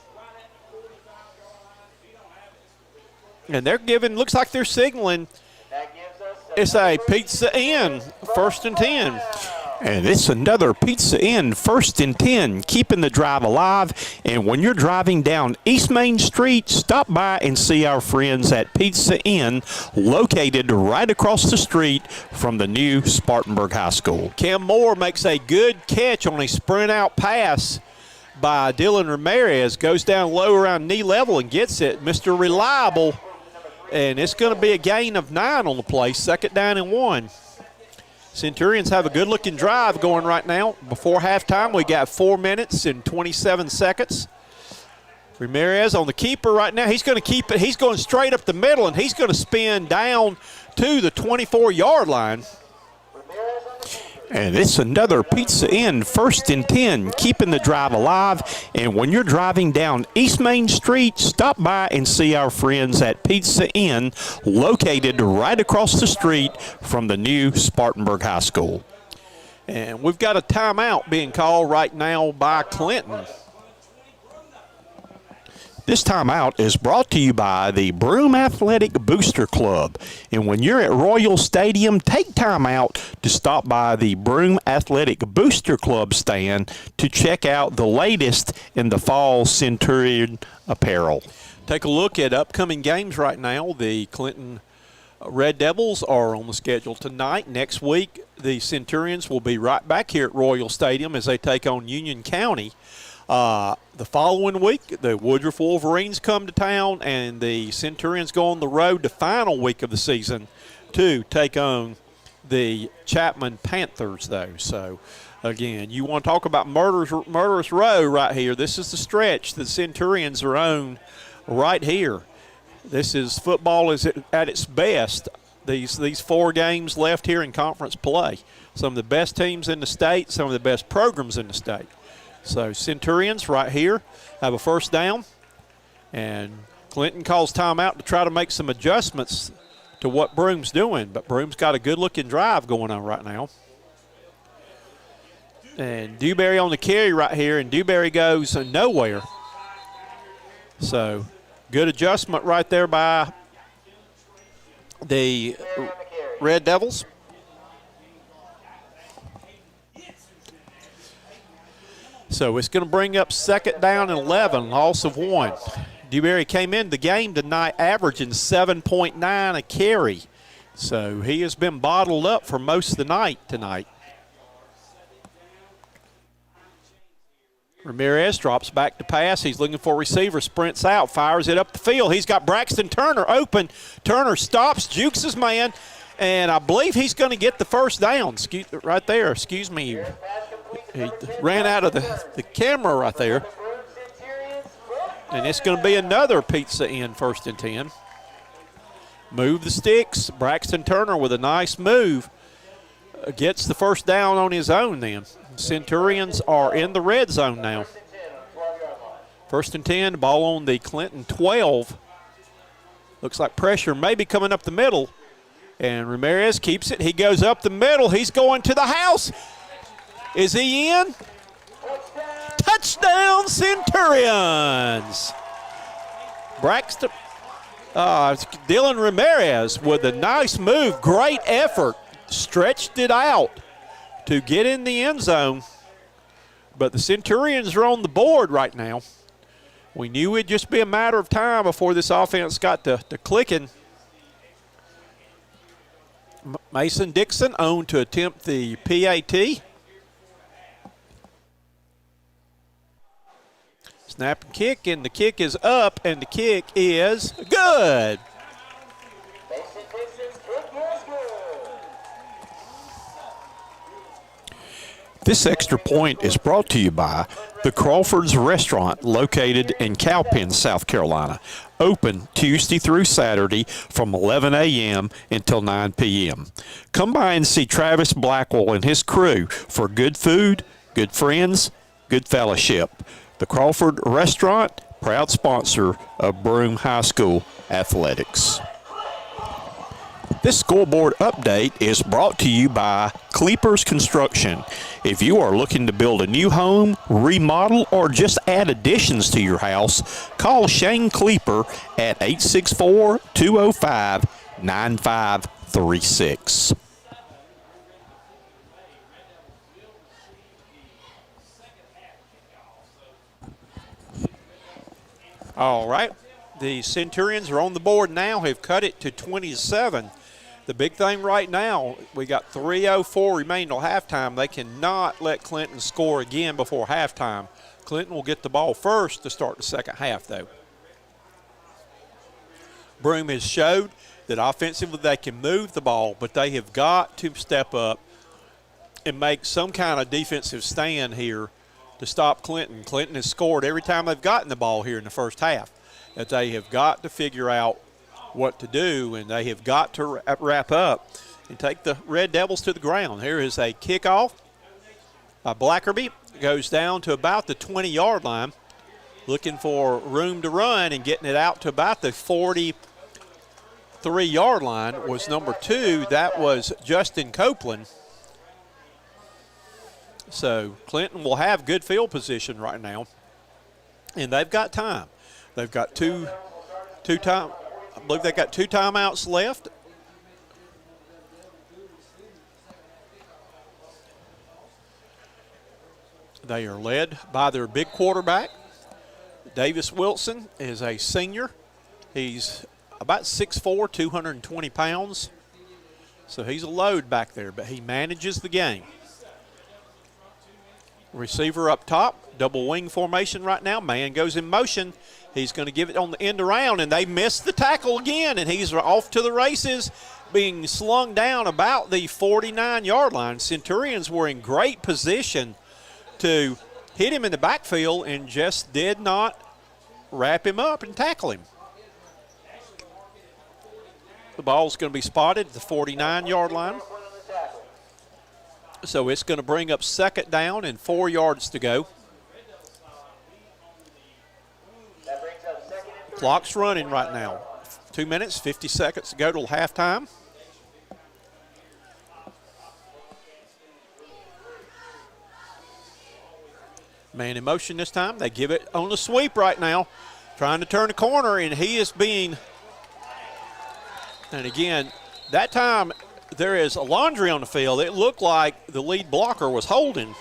And they're giving, looks like they're signaling That gives us it's a Pizza Inn, 1st and 10. And it's another Pizza Inn 1st and 10, keeping the drive alive. And when you're driving down East Main Street, stop by and see our friends at Pizza Inn, located right across the street from the new Spartanburg High School. Cam Moore makes a good catch on a sprint out pass by Dylan Ramirez. Goes down low around knee level and gets it. Mr. Reliable. And it's going to be a gain of 9 on the play. Second down and 1. Centurions have a good-looking drive going right now. Before halftime, we got 4 minutes and 27 seconds. Ramirez on the keeper right now. He's going to keep it. He's going straight up the middle, and he's going to spin down to the 24-yard line. And it's another Pizza Inn 1st and 10, keeping the drive alive. And when you're driving down East Main Street, stop by and see our friends at Pizza Inn, located right across the street from the new Spartanburg High School. And we've got a timeout being called right now by Clinton. This timeout is brought to you by the Broome Athletic Booster Club. And when you're at Royal Stadium, take time out to stop by the Broome Athletic Booster Club stand to check out the latest in the fall Centurion apparel. Take a look at upcoming games right now. The Clinton Red Devils are on the schedule tonight. Next week, the Centurions will be right back here at Royal Stadium as they take on Union County. The following week, the Woodruff Wolverines come to town, and the Centurions go on the road the final week of the season to take on the Chapman Panthers, though. So, again, you want to talk about murderous row right here. This is the stretch the Centurions are on right here. This is football is at its best. These 4 games left here in conference play. Some of the best teams in the state, some of the best programs in the state. So Centurions right here have a first down, and Clinton calls timeout to try to make some adjustments to what Broome's doing, but Broome's got a good-looking drive going on right now. And Dewberry on the carry right here, and Dewberry goes nowhere. So good adjustment right there by the Red Devils. So it's going to bring up 2nd down and 11, loss of 1. Dewberry came in the game tonight averaging 7.9 a carry. So he has been bottled up for most of the night tonight. Ramirez drops back to pass. He's looking for a receiver, sprints out, fires it up the field. He's got Braxton Turner open. Turner stops, jukes his man, and I believe he's going to get the first down. Right there, excuse me. He ran out of the camera right there. And it's going to be another pizza in 1st and 10. Move the sticks. Braxton Turner with a nice move gets the first down on his own then. Centurions are in the red zone now. 1st and 10, ball on the Clinton 12. Looks like pressure maybe coming up the middle. And Ramirez keeps it. He goes up the middle. He's going to the house. Is he in? Touchdown, Centurions. Braxton, Dylan Ramirez with a nice move. Great effort. Stretched it out to get in the end zone. But the Centurions are on the board right now. We knew it'd just be a matter of time before this offense got to clicking. Mason Dixon on to attempt the PAT. Snap and kick, and the kick is up, and the kick is good. This extra point is brought to you by the Crawford's Restaurant located in Cowpen, South Carolina. Open Tuesday through Saturday from 11 a.m. until 9 p.m. Come by and see Travis Blackwell and his crew for good food, good friends, good fellowship. The Crawford Restaurant, proud sponsor of Broome High School athletics. This scoreboard update is brought to you by Cleepers Construction. If you are looking to build a new home, remodel, or just add additions to your house, call Shane Cleeper at 864-205-9536. All right, the Centurions are on the board now, have cut it to 27. The big thing right now, we got 3:04 remaining till halftime. They cannot let Clinton score again before halftime. Clinton will get the ball first to start the second half, though. Broome has showed that offensively they can move the ball, but they have got to step up and make some kind of defensive stand here to stop Clinton. Clinton has scored every time they've gotten the ball here in the first half. That they have got to figure out what to do, and they have got to wrap up and take the Red Devils to the ground. Here is a kickoff by Blackerby. Goes down to about the 20-yard line, looking for room to run and getting it out to about the 43-yard line was number 2. That was Justin Copeland. So Clinton will have good field position right now, and they've got time. They've got two time. I believe they've got 2 timeouts left. They are led by their big quarterback. Davis Wilson is a senior. He's about 6'4", 220 pounds. So he's a load back there, but he manages the game. Receiver up top, double wing formation right now. Man goes in motion. He's going to give it on the end around, and they miss the tackle again, and he's off to the races, being slung down about the 49-yard line. Centurions were in great position to hit him in the backfield and just did not wrap him up and tackle him. The ball's going to be spotted at the 49-yard line. So it's going to bring up 2nd down and 4 yards to go. Clock's running right now. 2 minutes, 50 seconds to go till halftime. Man in motion this time. They give it on the sweep right now. Trying to turn the corner, and he is being, and again, that time there is a laundry on the field. It looked like the lead blocker was holding.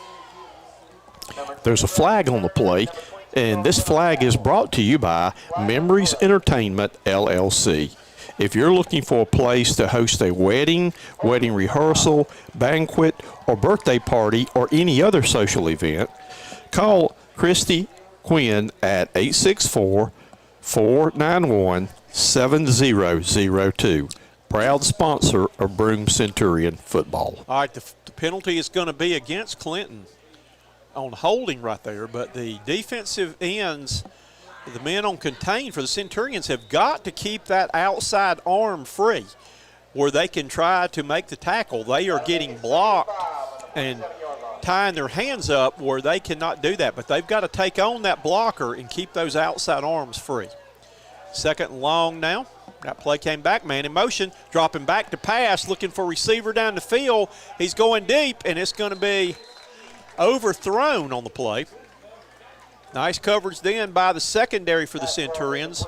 There's a flag on the play, and this flag is brought to you by Memories Entertainment, LLC. If you're looking for a place to host a wedding, wedding rehearsal, banquet, or birthday party, or any other social event, call Christy Quinn at 864-491-7002. Proud sponsor of Broome Centurion football. All right, the penalty is going to be against Clinton on holding right there, but the defensive ends, the men on contain for the Centurions, have got to keep that outside arm free where they can try to make the tackle. They are getting blocked and tying their hands up where they cannot do that, but they've got to take on that blocker and keep those outside arms free. Second and long now. That play came back, man in motion, dropping back to pass, looking for receiver down the field. He's going deep, and it's going to be overthrown on the play. Nice coverage then by the secondary for the Centurions.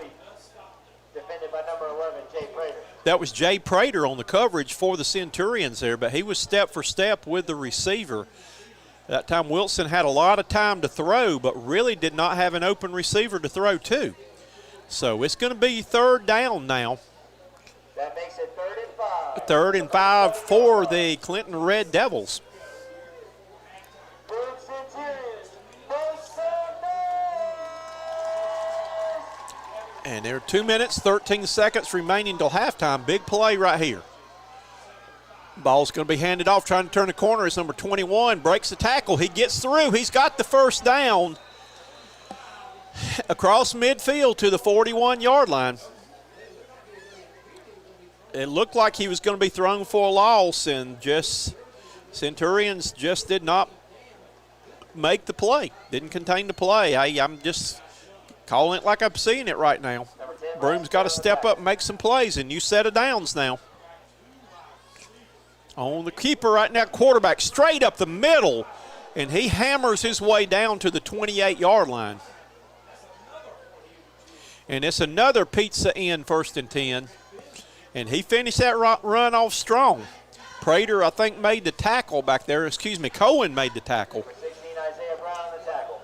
Defended by number 11, Jay Prater. That was Jay Prater on the coverage for the Centurions there, but he was step for step with the receiver. That time Wilson had a lot of time to throw, but really did not have an open receiver to throw to. So it's going to be third down now. That makes it 3rd and 5. 3rd and 5 for the Clinton Red Devils. Broome Centurions, first And there are 2 minutes, 13 seconds remaining till halftime. Big play right here. Ball's going to be handed off, trying to turn the corner. It's number 21, breaks the tackle. He gets through. He's got the first down across midfield to the 41-yard line. It looked like he was going to be thrown for a loss, and Centurions just did not make the play, didn't contain the play. I'm just calling it like I'm seeing it right now. Broome's got to step up and make some plays, and new set of downs now. On the keeper right now, quarterback straight up the middle, and he hammers his way down to the 28-yard line. And it's another pizza in 1st and 10. And he finished that run off strong. Prater, I think, made the tackle back there. Cohen made the tackle. 16, Isaiah Brown, the tackle.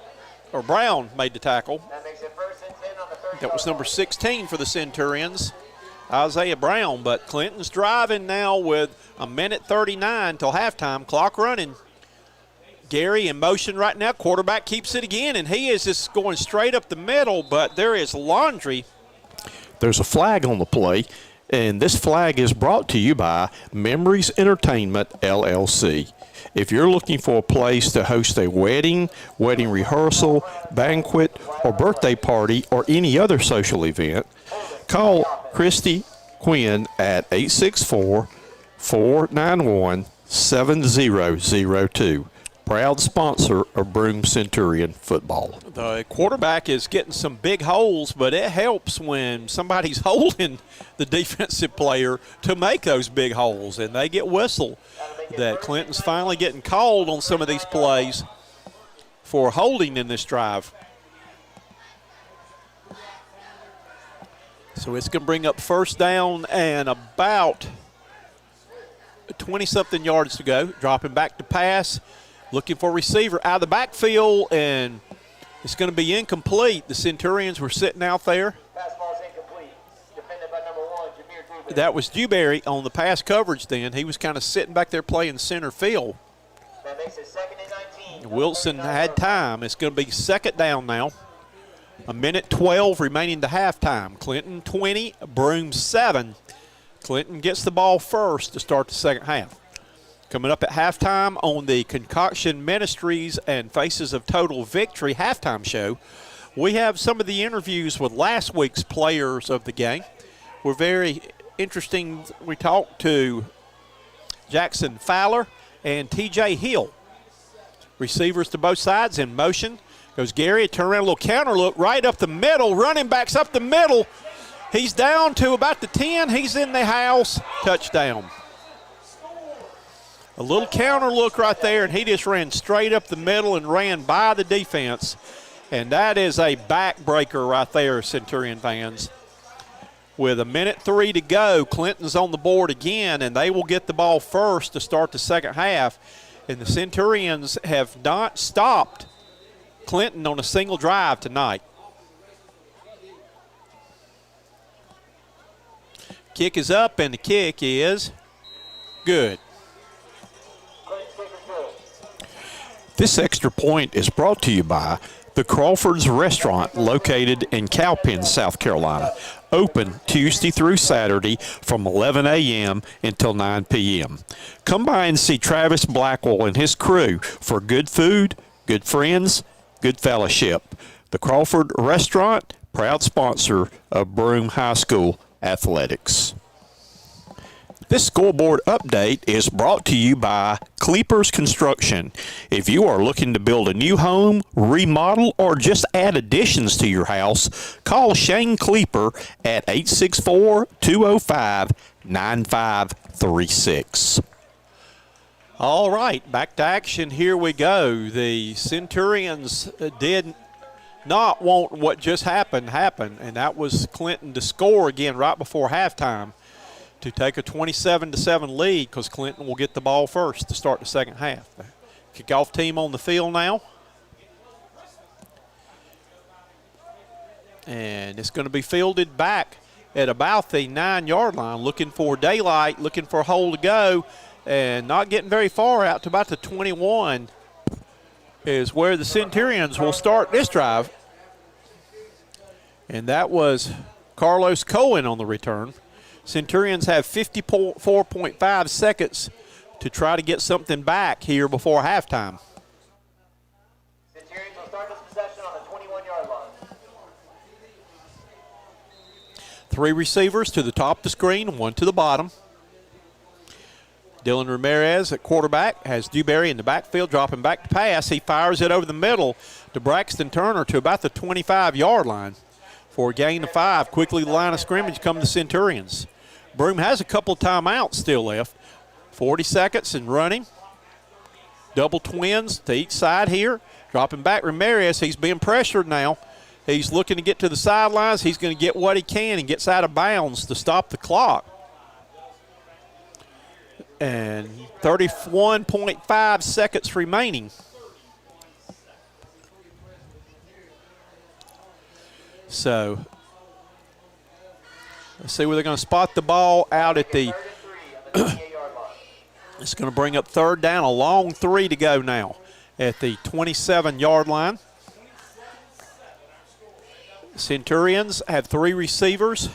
Or Brown made the tackle. That makes it 1st and 10 on the 30. That was number 16 for the Centurions, Isaiah Brown. But Clinton's driving now with a minute 39 till halftime. Clock running. Gary in motion right now. Quarterback keeps it again, and he is just going straight up the middle, but there is laundry. There's a flag on the play, and this flag is brought to you by Memories Entertainment, LLC. If you're looking for a place to host a wedding, wedding rehearsal, banquet, or birthday party, or any other social event, call Christy Quinn at 864-491-7002. Proud sponsor of Broome Centurion football. The quarterback is getting some big holes, but it helps when somebody's holding the defensive player to make those big holes, and they get whistled. That Clinton's finally getting called on some of these plays for holding in this drive. So it's going to bring up first down and about 20-something yards to go. Dropping back to pass. Looking for receiver out of the backfield, and it's going to be incomplete. The Centurions were sitting out there. Pass ball's incomplete. Defended by number 1, Jameer Dewberry. That was Dewberry on the pass coverage then. He was kind of sitting back there playing center field. That makes it 2nd and 19. Wilson had time. It's going to be second down now. A minute 12 remaining to halftime. Clinton 20, Broome 7. Clinton gets the ball first to start the second half. Coming up at halftime on the Concoction Ministries and Faces of Total Victory halftime show, we have some of the interviews with last week's players of the game. We're very interesting. We talked to Jackson Fowler and T.J. Hill. Receivers to both sides in motion. Goes Gary, turn around, a little counter look right up the middle. Running backs up the middle. He's down to about the 10. He's in the house. Touchdown. A little counter look right there, and he just ran straight up the middle and ran by the defense. And that is a backbreaker right there, Centurion fans. With 1:03 to go, Clinton's on the board again, and they will get the ball first to start the second half. And the Centurions have not stopped Clinton on a single drive tonight. Kick is up, and the kick is good. This extra point is brought to you by the Crawford's Restaurant located in Cowpen, South Carolina. Open Tuesday through Saturday from 11 a.m. until 9 p.m. Come by and see Travis Blackwell and his crew for good food, good friends, good fellowship. The Crawford Restaurant, proud sponsor of Broome High School athletics. This scoreboard update is brought to you by Cleepers Construction. If you are looking to build a new home, remodel, or just add additions to your house, call Shane Cleeper at 864-205-9536. All right, back to action. Here we go. The Centurions did not want what just happened, and that was Clinton to score again right before halftime to take a 27-7 lead, because Clinton will get the ball first to start the second half. The kickoff team on the field now. And it's going to be fielded back at about the 9-yard line, looking for daylight, looking for a hole to go, and not getting very far out to about the 21 is where the Centurions will start this drive. And that was Carlos Cohen on the return. Centurions have 54.5 seconds to try to get something back here before halftime. Centurions will start this possession on the 21-yard line. 3 receivers to the top of the screen and 1 to the bottom. Dylan Ramirez at quarterback has Dewberry in the backfield, dropping back to pass. He fires it over the middle to Braxton Turner to about the 25-yard line for a gain of 5. Quickly the line of scrimmage come the Centurions. Broome has a couple timeouts still left. 40 seconds and running. Double twins to each side here. Dropping back Ramirez. He's being pressured now. He's looking to get to the sidelines. He's going to get what he can and gets out of bounds to stop the clock. And 31.5 seconds remaining. So let's see where they're going to spot the ball out at the it's going to bring up third down, a long 3 to go now at the 27-yard line. Centurions have 3 receivers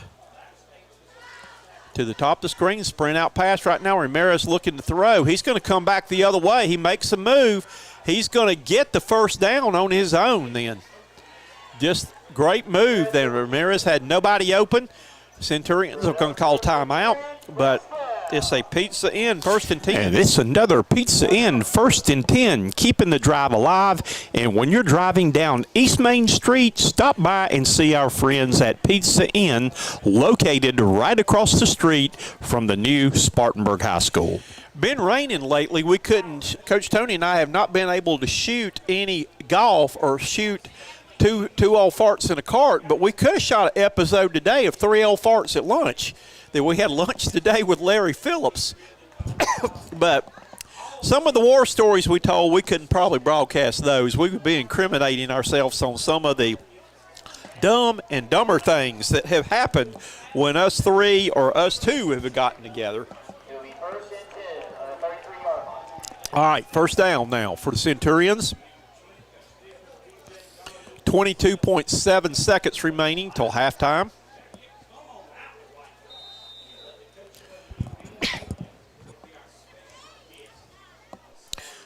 to the top of the screen. Sprint out pass right now. Ramirez looking to throw. He's going to come back the other way. He makes a move. He's going to get the first down on his own then. Just great move there. Ramirez had nobody open. Centurions are going to call timeout, but it's a pizza in, 1st and 10. And it's another pizza in, 1st and 10, keeping the drive alive. And when you're driving down East Main Street, stop by and see our friends at Pizza Inn, located right across the street from the new Spartanburg High School. Been raining lately. We couldn't, Coach Tony and I have not been able to shoot any golf or shoot two old farts in a cart, but we could have shot an episode today of 3 old farts at lunch. That we had lunch today with Larry Phillips. But some of the war stories we told, we couldn't probably broadcast those. We would be incriminating ourselves on some of the dumb and dumber things that have happened when us 3 or us 2 have gotten together. It'll be 1st and 10 on the 33-yard line. All right, first down now for the Centurions. 22.7 seconds remaining till halftime.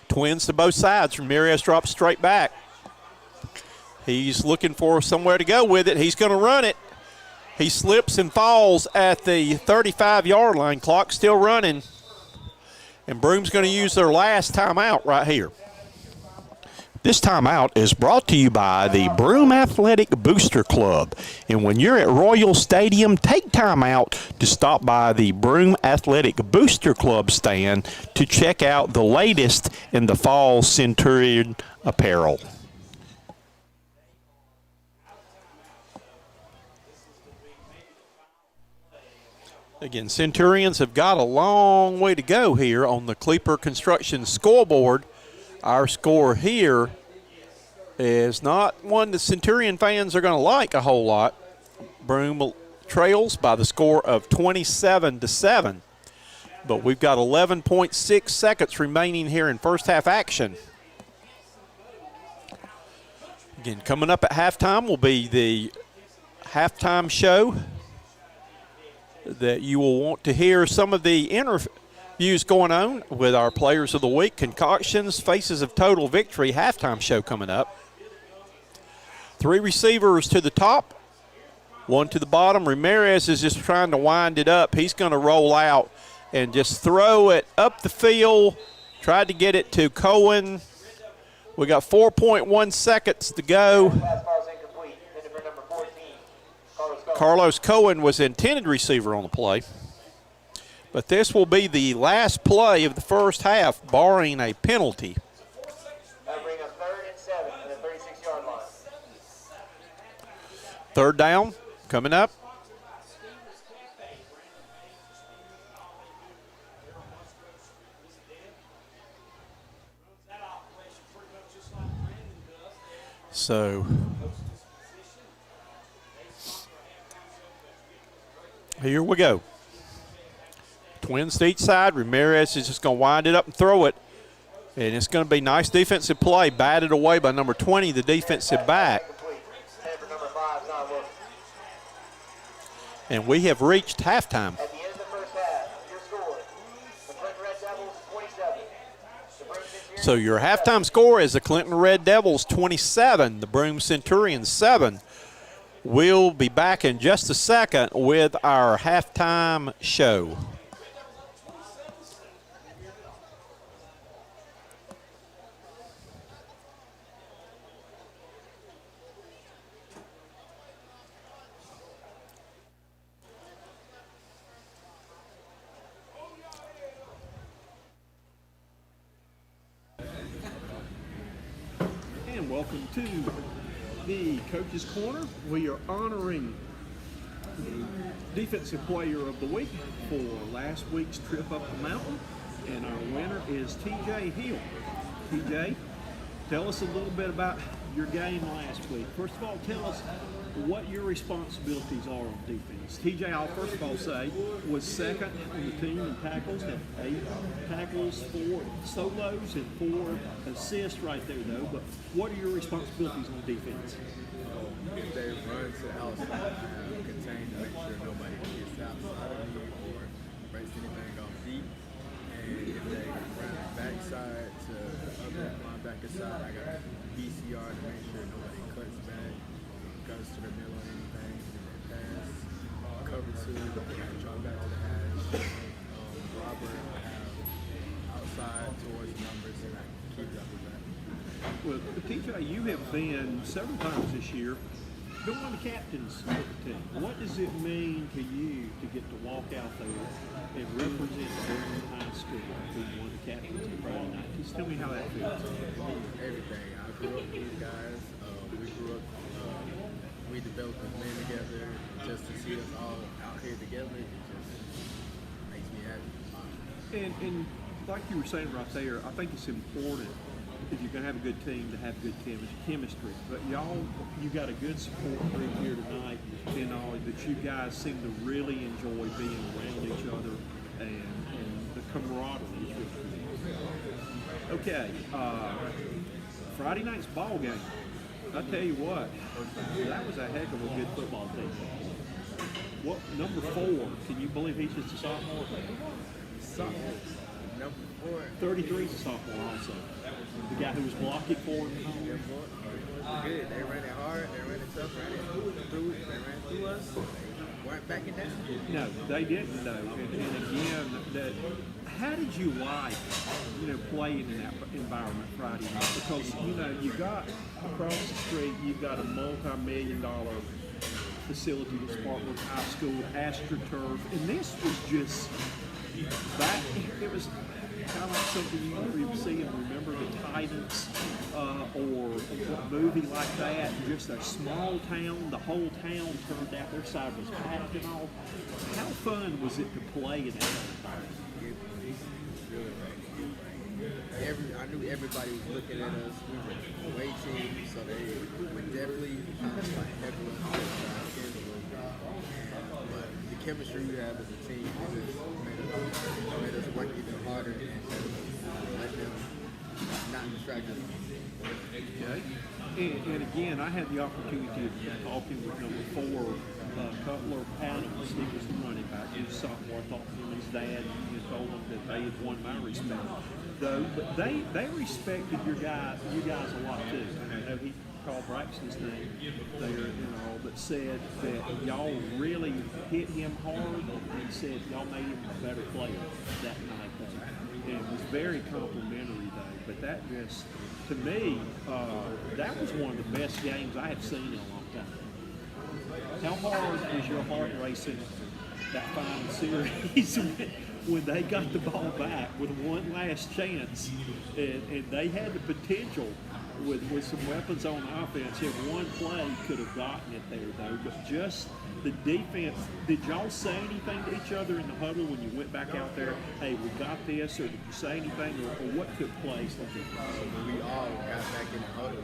Twins to both sides. Ramirez drops straight back. He's looking for somewhere to go with it. He's going to run it. He slips and falls at the 35-yard line. Clock still running. And Broome's going to use their last timeout right here. This timeout is brought to you by the Broome Athletic Booster Club. And when you're at Royal Stadium, take time out to stop by the Broome Athletic Booster Club stand to check out the latest in the fall Centurion apparel. Again, Centurions have got a long way to go here on the Kleeper Construction scoreboard. Our score here is not one the Centurion fans are going to like a whole lot. Broome trails by the score of 27-7. But we've got 11.6 seconds remaining here in first half action. Again, coming up at halftime will be the halftime show that you will want to hear some of the interviews going on with our players of the week, concoctions, faces of total victory, halftime show coming up. 3 receivers to the top, 1 to the bottom. Ramirez is just trying to wind it up. He's going to roll out and just throw it up the field. Tried to get it to Cohen. We got 4.1 seconds to go. Pass ball's incomplete. Intended for number 14, Carlos Cohen was the intended receiver on the play. But this will be the last play of the first half, barring a penalty. That'll bring up 3rd and 7 at the 36-yard line. Third down coming up. So here we go. Twins to each side. Ramirez is just going to wind it up and throw it. And it's going to be nice defensive play. Batted away by number 20, the defensive back. Intended for number 5, John Wilson. And we have reached halftime. At the end of the first half, your score, the Clinton Red Devils 27. The Broome Centurions So your halftime score is the Clinton Red Devils 27, the Broome Centurions 7. We'll be back in just a second with our halftime show. And welcome to the Coach's Corner. We are honoring the Defensive Player of the Week for last week's trip up the mountain. And our winner is TJ Hill. TJ, tell us a little bit about your game last week. First of all, tell us what your responsibilities are on defense. TJ, I'll first of all say, was second on the team in tackles, had 8 tackles, 4 solos, and 4 assists right there, though. But what are your responsibilities on defense? If they run to the outside, contain to make sure nobody gets outside of me or breaks anything off deep. And if they run backside to the other linebacker side, I got BCR to make sure nobody cuts back, goes to the middle or anything, and they pass. Cover 2, drop back to the hash. Robert, I have outside towards numbers, and I keep up with that. Well, TJ, you have been several times this year, been one of the captains of the team. What does it mean to you to get to walk out there and represent Broome High School being one of the captains on Friday night? Just tell me how that feels. Everything. I grew up with these guys. We grew up, we developed as men together. Just to see us all out here together, it just makes me happy. And like you were saying right there, I think it's important if you're going to have a good team to have good chemistry. But you got a good support group here tonight, and all that you guys seem to really enjoy being around each other, and the camaraderie is really good. Okay, Friday night's ball game. I tell you what, that was a heck of a good football team. What, number 4? Can you believe he's just a sophomore? Sophomore. Number 4. 33 is a sophomore also. The guy who was blocking for him. Good. They ran it hard. They ran it tough. They ran through us. They weren't backing down. No, they didn't though. And again, how did you like, playing in that environment Friday night? Because you got across the street, you've got a multi-million-dollar facility at Spartanburg High School, AstroTurf, and this was just back. It was kind of like something you would see and remember the Titans or a movie like that. Just a small town. The whole town turned out. Their side was packed and all. How fun was it to play in that? I knew everybody was looking at us. We were away team, so they were definitely like heavily on our skin a little bit. But the chemistry we have as a team just made us work even harder and let them not distract us. Okay. And again, I had the opportunity of talking with number 4, Cutler Adams. He was the running back. He was sophomore. I talked to him and his dad and told them that they had won my respect. Though, but they respected you guys a lot too. And I know he called Braxton's name there and all, but said that y'all really hit him hard and said y'all made him a better player that night. And it was very complimentary though. But that just, to me, that was one of the best games I have seen in a long time. How hard was your heart racing that final series when they got the ball back with one last chance, and they had the potential with some weapons on offense? If one play could have gotten it there, though, but just the defense. Did y'all say anything to each other in the huddle when you went back out there? Hey, we got this, or did you say anything, or what took place? We all got back in the huddle.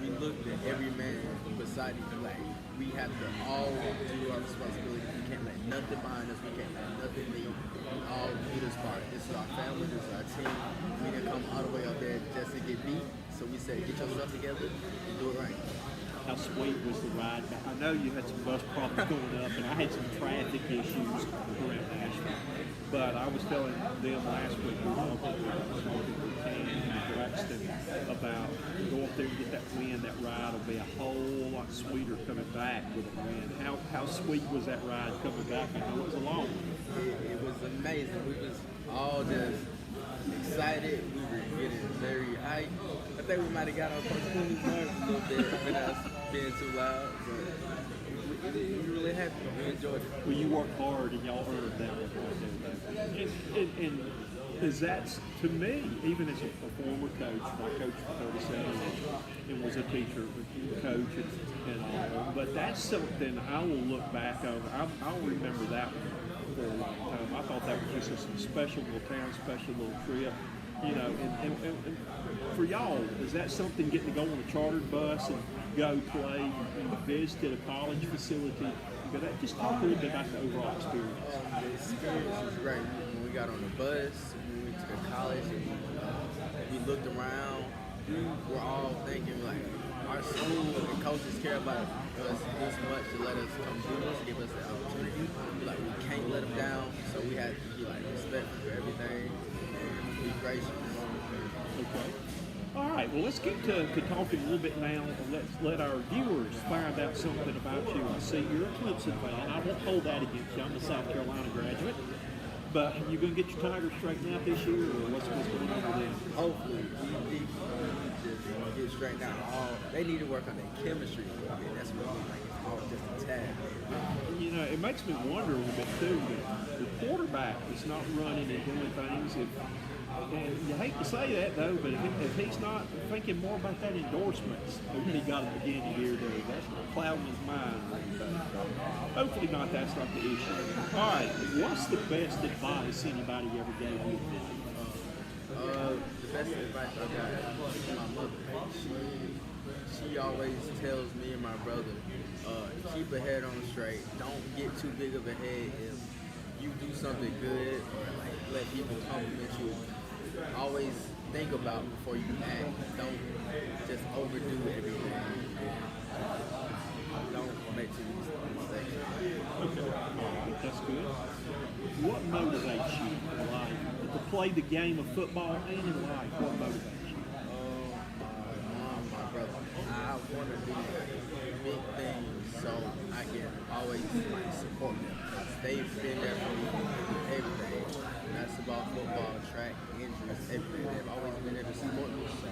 We looked at every man beside each other. Like, we have to all do our responsibility. We can't let nothing behind us. We can't let nothing leave. We all do this part. This is our family. This is our team. We didn't come all the way up there just to get beat. So we said, get yourself together and do it right. How sweet was the ride back? I know you had some bus problems going up, and I had some traffic issues around Nashville. But I was telling them last week, we were talking with Cam and Braxton about go up there and get that win. That ride will be a whole lot sweeter coming back with a win. How sweet was that ride coming back? I know it was a long one. It was amazing. We was all just excited. We were getting very hyped. I think we might have got on Coach Cooley's nerves a little bit with us being too loud, but we really happy. We enjoyed it. Well, you worked hard and y'all earned that one right there. And is that, to me, even as a former coach, I coached for 37 years and was a teacher, coach, and all, but that's something I will look back on. I'll remember that one for a long time. I thought that was just a special little town, special little trip. You know, and for y'all, is that something, getting to go on a chartered bus and go play and visit a college facility? Just talk a little bit about the overall experience. The experience was great. When we got on the bus, we went to the college, and we looked around. We were all thinking, like, our school and coaches care about us this much to let us come do this, give us the opportunity. Like, we can't let them down, so we had to be, like, respectful for everything. Be gracious. Okay. All right. Well, let's get to talking a little bit now. Let's let our viewers find out something about you. I see you're a Clemson fan. I won't hold that against you. I'm a South Carolina graduate. But you going to get your Tigers straightened out this year, or what's going on with them? Hopefully, we just get straightened out. They need to work on their chemistry a little bit. That's what we like. It's all just a tad. You know, it makes me wonder a little bit too. The quarterback is not running and doing things. And you hate to say that though, but if he's not thinking more about that endorsements that he got at the beginning of the year, that's clouding his mind. Hopefully not. That's not the issue. All right, what's the best advice anybody ever gave you? The best advice I got from my mother. She always tells me and my brother, keep a head on straight. Don't get too big of a head if you do something good or like let people compliment you. Always think about before you act. Don't just overdo everything. Don't make too many mistakes. Okay, all right, that's good. What motivates you in life? To play the game of football and in life, what motivates you? My brother. I want to do big things so I can always support them. They've been there for me with everything. Basketball, football, track, injuries, everything. They've always been there to support me. So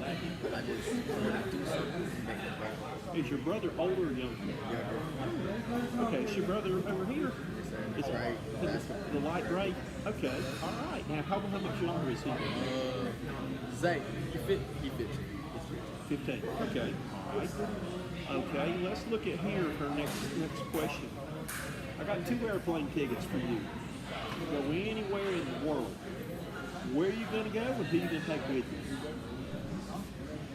I just want to do something to make it better. Is your brother older or younger? Okay, is your brother over here? Yes, sir. Is it Right. the light gray? Okay, all right. Now, how much younger is he? Zay, he 15. 15. Okay. All right. Okay. Let's look at here for our next question. I got 2 airplane tickets for you. You can go anywhere in the world. Where are you going to go, and who you going to take with you?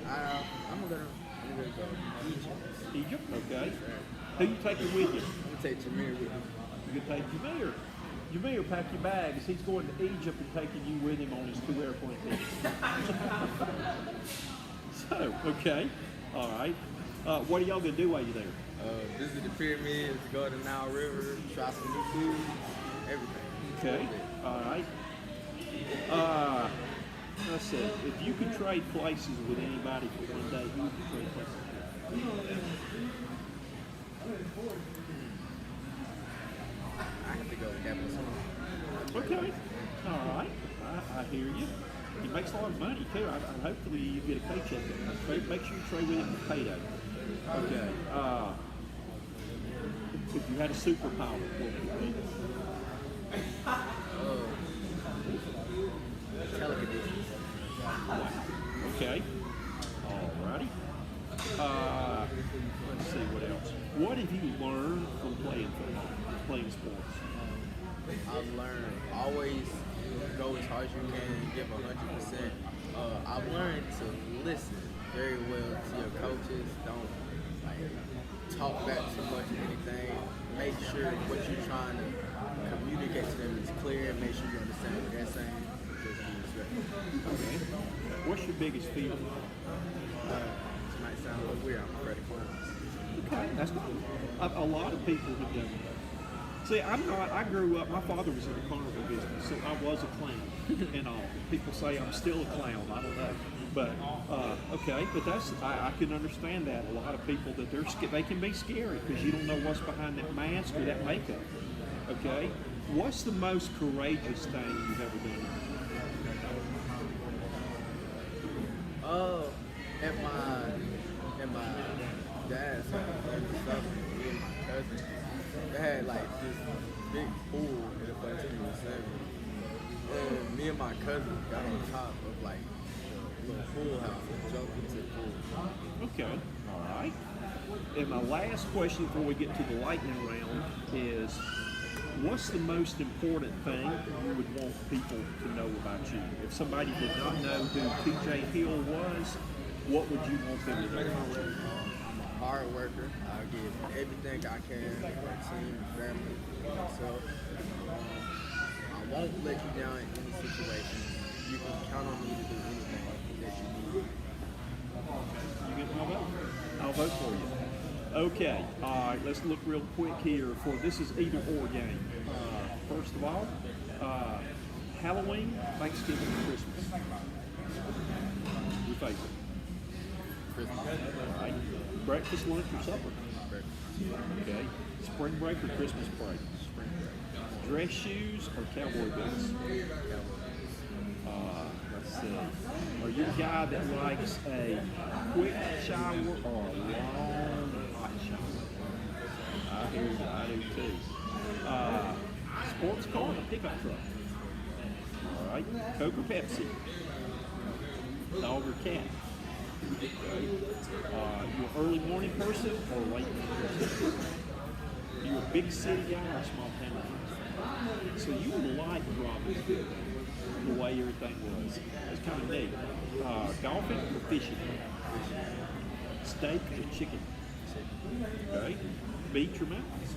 I'm gonna go Egypt. Egypt. Okay. Who you taking with you? I'm gonna take Jameer with me. You can take Jameer. Jameer, pack your bags. He's going to Egypt and taking you with him on his 2 airplane tickets. So, okay. All right. What are y'all going to do while you're there? Visit the pyramids, go to the Nile River, try some new food, everything. Okay. All right. Let's see. If you could trade places with anybody for one day, who would you trade places with? I have to go with Captain. Okay. All right. I hear you. He makes a lot of money too. Hopefully you get a paycheck. Make sure you trade with him for payday. Okay. If you had a superpower, what would it be? Telekinesis. Okay. Alrighty. Let's see what else. What have you learned from playing football, playing sports? I've learned always go as hard as you can and give 100%. I've learned to listen very well to your coaches. Don't talk back too much of anything. Make sure what you're trying to communicate to them is clear and make sure you understand what they're saying. Just be respectful. Okay. What's your biggest fear? This might sound a little weird. I'm afraid of clowns. Okay, that's good. A lot of people have done that. See, I'm not. I grew up. My father was in the carnival business, so I was a clown and all. People say I'm still a clown. I don't know, but okay. But that's I can understand that. A lot of people that they can be scary because you don't know what's behind that mask or that makeup. Okay, what's the most courageous thing you've ever done? At my dad's house and stuff, me and my cousin, they had this big pool in the front of the seven. And me and my cousin got on top of the little pool house and jumped into the pool. Okay, all right. And my last question before we get to the lightning round is, what's the most important thing you would want people to know about you? If somebody did not know who TJ Hill was, what would you want them to know about you? I'm a hard worker. I give everything I can for my team, family, and myself. I won't let you down in any situation. You can count on me to do anything that you need. You get my vote? I'll vote for you. Okay, all right, let's look real quick here for this is either or game. First of all, Halloween, Thanksgiving, and Christmas. Your favorite? Christmas. All right. Breakfast, lunch, or supper? Okay. Spring break or Christmas break? Spring break. Dress shoes or cowboy boots? Let's see. Are you a guy that likes a quick shower or a long hot shower? I hear you. I do too. Sports car or pickup truck? All right. Coke or Pepsi? Dog or cat? You an early morning person or a late morning person? You a big city guy or a small town guy? So you like Robbinsville, the way everything was. It's kind of neat. Golfing or fishing? Steak or chicken? Okay. Beach or mountains?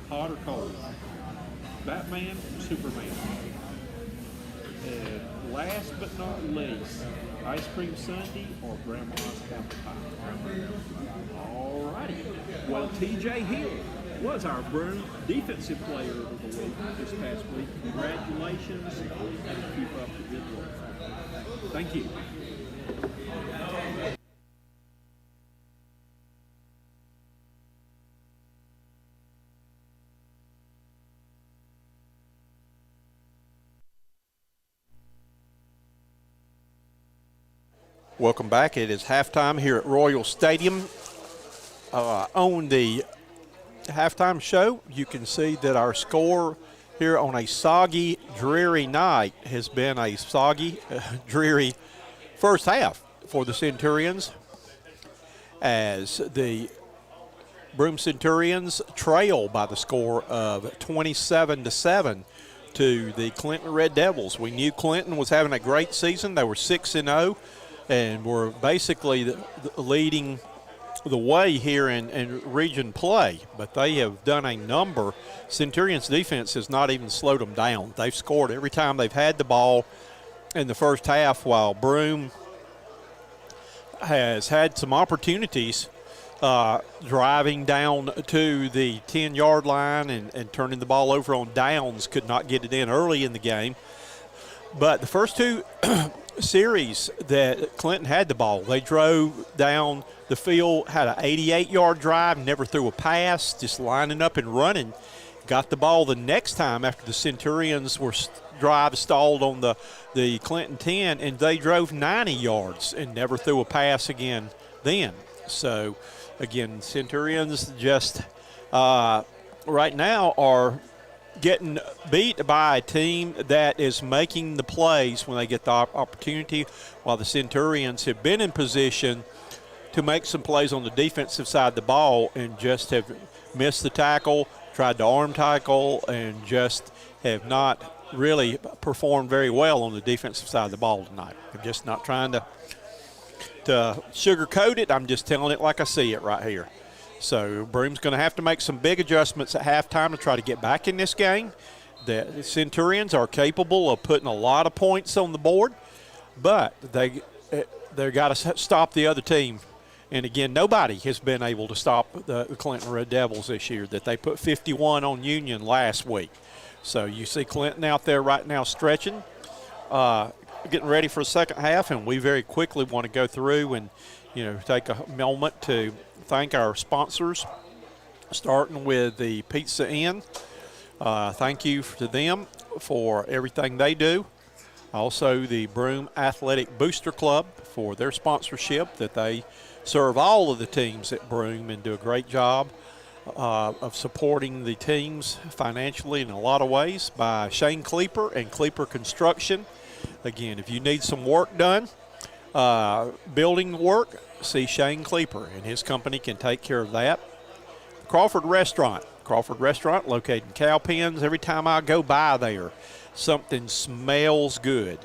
Hot or cold? Batman or Superman? And last but not least, ice cream sundae or grandma's apple pie? All righty. Well, TJ Hill was our Broome Defensive Player of the Week this past week. Congratulations and keep up the good work. Thank you. Welcome back. It is halftime here at Royal Stadium. On the halftime show, you can see that our score here on a soggy, dreary night has been a soggy, dreary first half. for the Centurions as the Broome Centurions trail by the score of 27-7 to the Clinton Red Devils. We knew Clinton was having a great season. They were 6-0 and were basically the leading the way here in region play, but they have done a number. Centurions defense has not even slowed them down. They've scored every time they've had the ball in the first half, while Broome has had some opportunities driving down to the 10-yard line and turning the ball over on downs, could not get it in early in the game. But the first two series that Clinton had the ball, they drove down the field, had an 88-yard drive, never threw a pass, just lining up and running. Got the ball the next time after the Centurions were drive stalled on the Clinton 10, and they drove 90 yards and never threw a pass again then. So, again, Centurions just right now are getting beat by a team that is making the plays when they get the opportunity, while the Centurions have been in position to make some plays on the defensive side of the ball and just have missed the tackle, tried to arm tackle, and just have not really performed very well on the defensive side of the ball tonight. I'm just not trying to sugarcoat it. I'm just telling it like I see it right here. So Broome's going to have to make some big adjustments at halftime to try to get back in this game. The Centurions are capable of putting a lot of points on the board, but they've got to stop the other team. And, again, nobody has been able to stop the Clinton Red Devils this year. That they put 51 on Union last week. So you see Clinton out there right now stretching, getting ready for the second half, and we very quickly want to go through and, take a moment to thank our sponsors, starting with the Pizza Inn. Thank you to them for everything they do. Also, the Broome Athletic Booster Club for their sponsorship, that they serve all of the teams at Broome and do a great job of supporting the teams financially in a lot of ways, by Shane Kleeper and Kleeper Construction. Again, if you need some work done, building work, see Shane Kleeper, and his company can take care of that. Crawford Restaurant located in Cowpens. Every time I go by there, something smells good.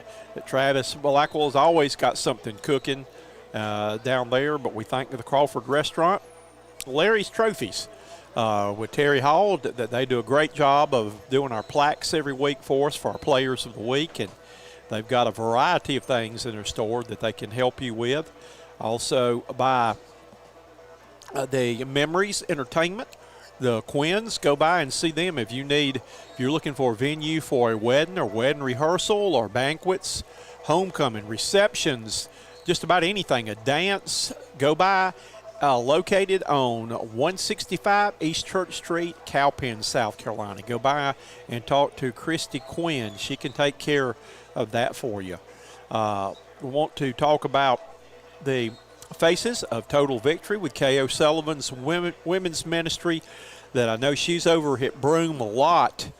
Travis Blackwell's always got something cooking down there, but we thank the Crawford Restaurant. Larry's Trophies with Terry Hall, that they do a great job of doing our plaques every week for us for our players of the week, and they've got a variety of things in their store that they can help you with. Also by the Memories Entertainment, the Quins, go by and see them if you're looking for a venue for a wedding or wedding rehearsal or banquets, homecoming, receptions, just about anything, a dance. Go by, located on 165 East Church Street, Cowpens, South Carolina. Go by and talk to Christy Quinn. She can take care of that for you. We want to talk about the Faces of Total Victory with Kay O'Sullivan's women's ministry, that I know she's over at Broome a lot,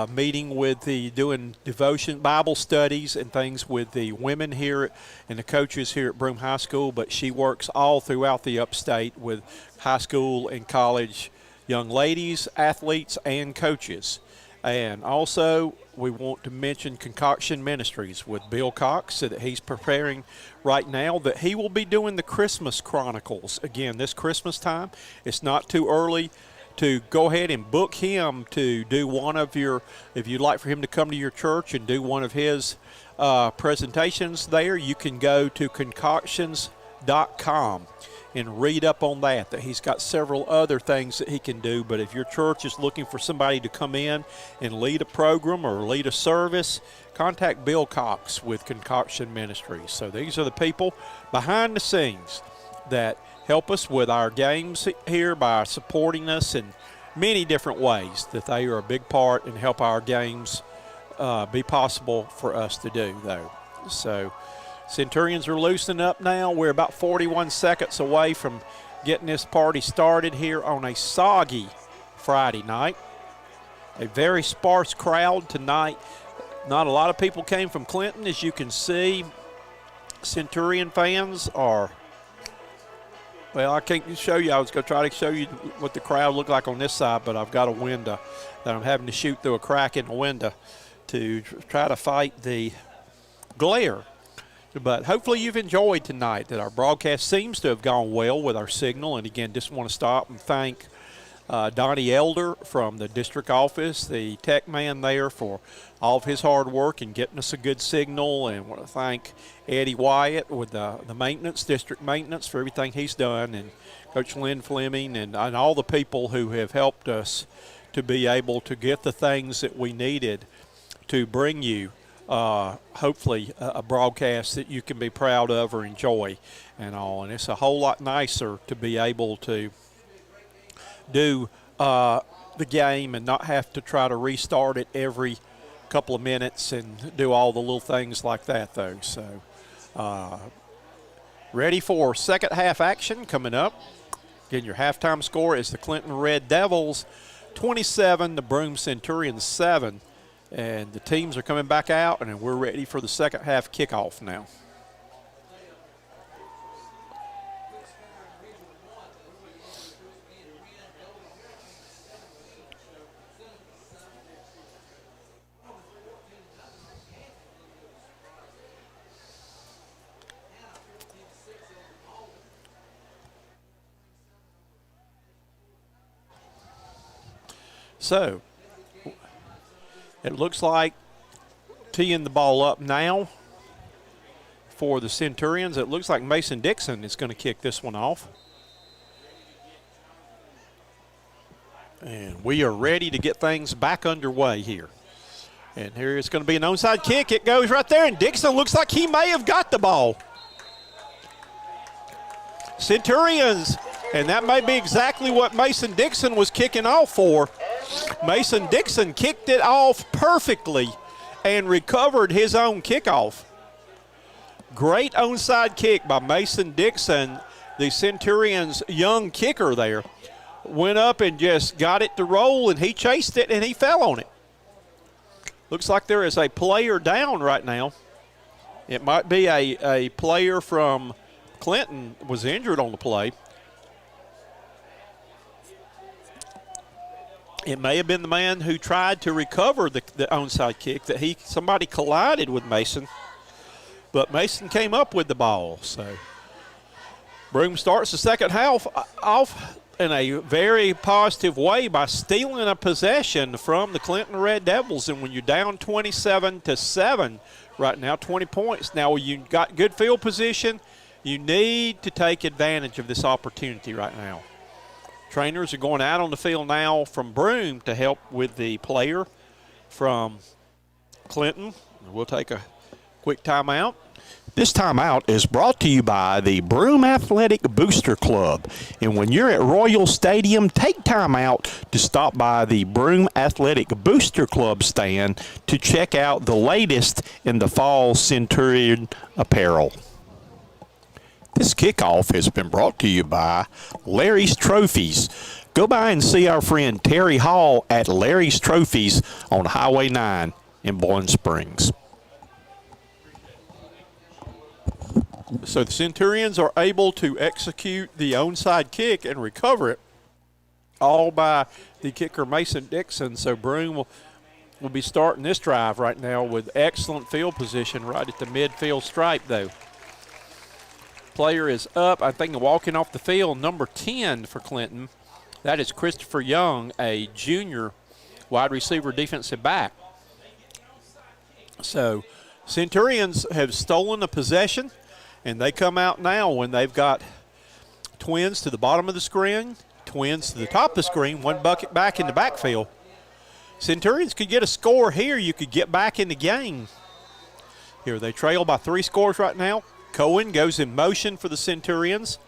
meeting with doing devotion, Bible studies and things with the women here and the coaches here at Broome High School, but she works all throughout the upstate with high school and college young ladies, athletes, and coaches. And also, we want to mention Concoction Ministries with Bill Cox, so that he's preparing right now that he will be doing the Christmas Chronicles again this Christmas time. It's not too early to go ahead and book him to do one of your, if you'd like for him to come to your church and do one of his presentations there, you can go to concoctions.com and read up on that he's got several other things that he can do. But if your church is looking for somebody to come in and lead a program or lead a service, contact Bill Cox with Concoction Ministries. So these are the people behind the scenes that help us with our games here by supporting us in many different ways, that they are a big part and help our games be possible for us to do, though. So Centurions are loosening up now. We're about 41 seconds away from getting this party started here on a soggy Friday night. A very sparse crowd tonight. Not a lot of people came from Clinton, as you can see. Centurion fans are, well, I can't show you. I was going to try to show you what the crowd looked like on this side, but I've got a window that I'm having to shoot through a crack in the window to try to fight the glare. But hopefully you've enjoyed tonight, that our broadcast seems to have gone well with our signal. And, again, just want to stop and thank Donnie Elder from the district office, the tech man there, for all of his hard work in getting us a good signal. And want to thank Eddie Wyatt with the maintenance, district maintenance, for everything he's done, and Coach Lynn Fleming and all the people who have helped us to be able to get the things that we needed to bring you hopefully a broadcast that you can be proud of or enjoy and all. And it's a whole lot nicer to be able to do the game and not have to try to restart it every couple of minutes and do all the little things like that, though. So ready for second half action coming up. Again, your halftime score is the Clinton Red Devils 27, the Broome Centurions 7. And the teams are coming back out, and we're ready for the second half kickoff now. So it looks like teeing the ball up now for the Centurions. It looks like Mason Dixon is going to kick this one off. And we are ready to get things back underway here. And here it's going to be an onside kick. It goes right there, and Dixon looks like he may have got the ball. Centurions, and that may be exactly what Mason Dixon was kicking off for. Mason Dixon kicked it off perfectly and recovered his own kickoff. Great onside kick by Mason Dixon, the Centurions' young kicker there. Went up and just got it to roll, and he chased it, and he fell on it. Looks like there is a player down right now. It might be a player from Clinton was injured on the play. It may have been the man who tried to recover the onside kick that somebody collided with Mason, but Mason came up with the ball. So Broome starts the second half off in a very positive way by stealing a possession from the Clinton Red Devils. And when you're down 27-7 right now, 20 points, now you got good field position, you need to take advantage of this opportunity right now. Trainers are going out on the field now from Broome to help with the player from Clinton. We'll take a quick timeout. This timeout is brought to you by the Broome Athletic Booster Club. And when you're at Royal Stadium, take time out to stop by the Broome Athletic Booster Club stand to check out the latest in the fall Centurion apparel. This kickoff has been brought to you by Larry's Trophies. Go by and see our friend Terry Hall at Larry's Trophies on Highway 9 in Boyne Springs. So the Centurions are able to execute the onside kick and recover it, all by the kicker Mason Dixon. So Broome will be starting this drive right now with excellent field position right at the midfield stripe, though. Player is up, I think, walking off the field, number 10 for Clinton. That is Christopher Young, a junior wide receiver defensive back. So Centurions have stolen a possession, and they come out now when they've got twins to the bottom of the screen, twins to the top of the screen, one bucket back in the backfield. Centurions could get a score here. You could get back in the game. Here they trail by 3 scores right now. Cohen goes in motion for the Centurions.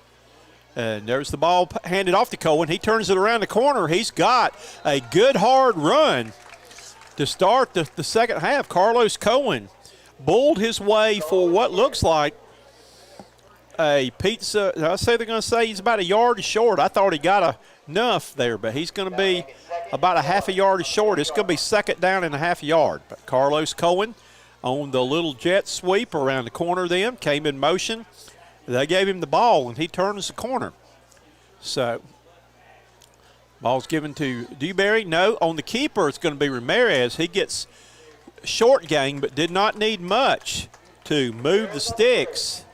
And there's the ball handed off to Cohen. He turns it around the corner. He's got a good hard run to start the second half. Carlos Cohen bulled his way for what looks like a pizza. I say they're going to say he's about a yard short. I thought he got enough there, but he's going to be about a half a yard short. It's going to be second down and a half yard. But Carlos Cohen on the little jet sweep around the corner then, came in motion. They gave him the ball, and he turns the corner. So, ball's given to Dewberry. No, on the keeper, it's going to be Ramirez. He gets short gain, but did not need much to move the sticks.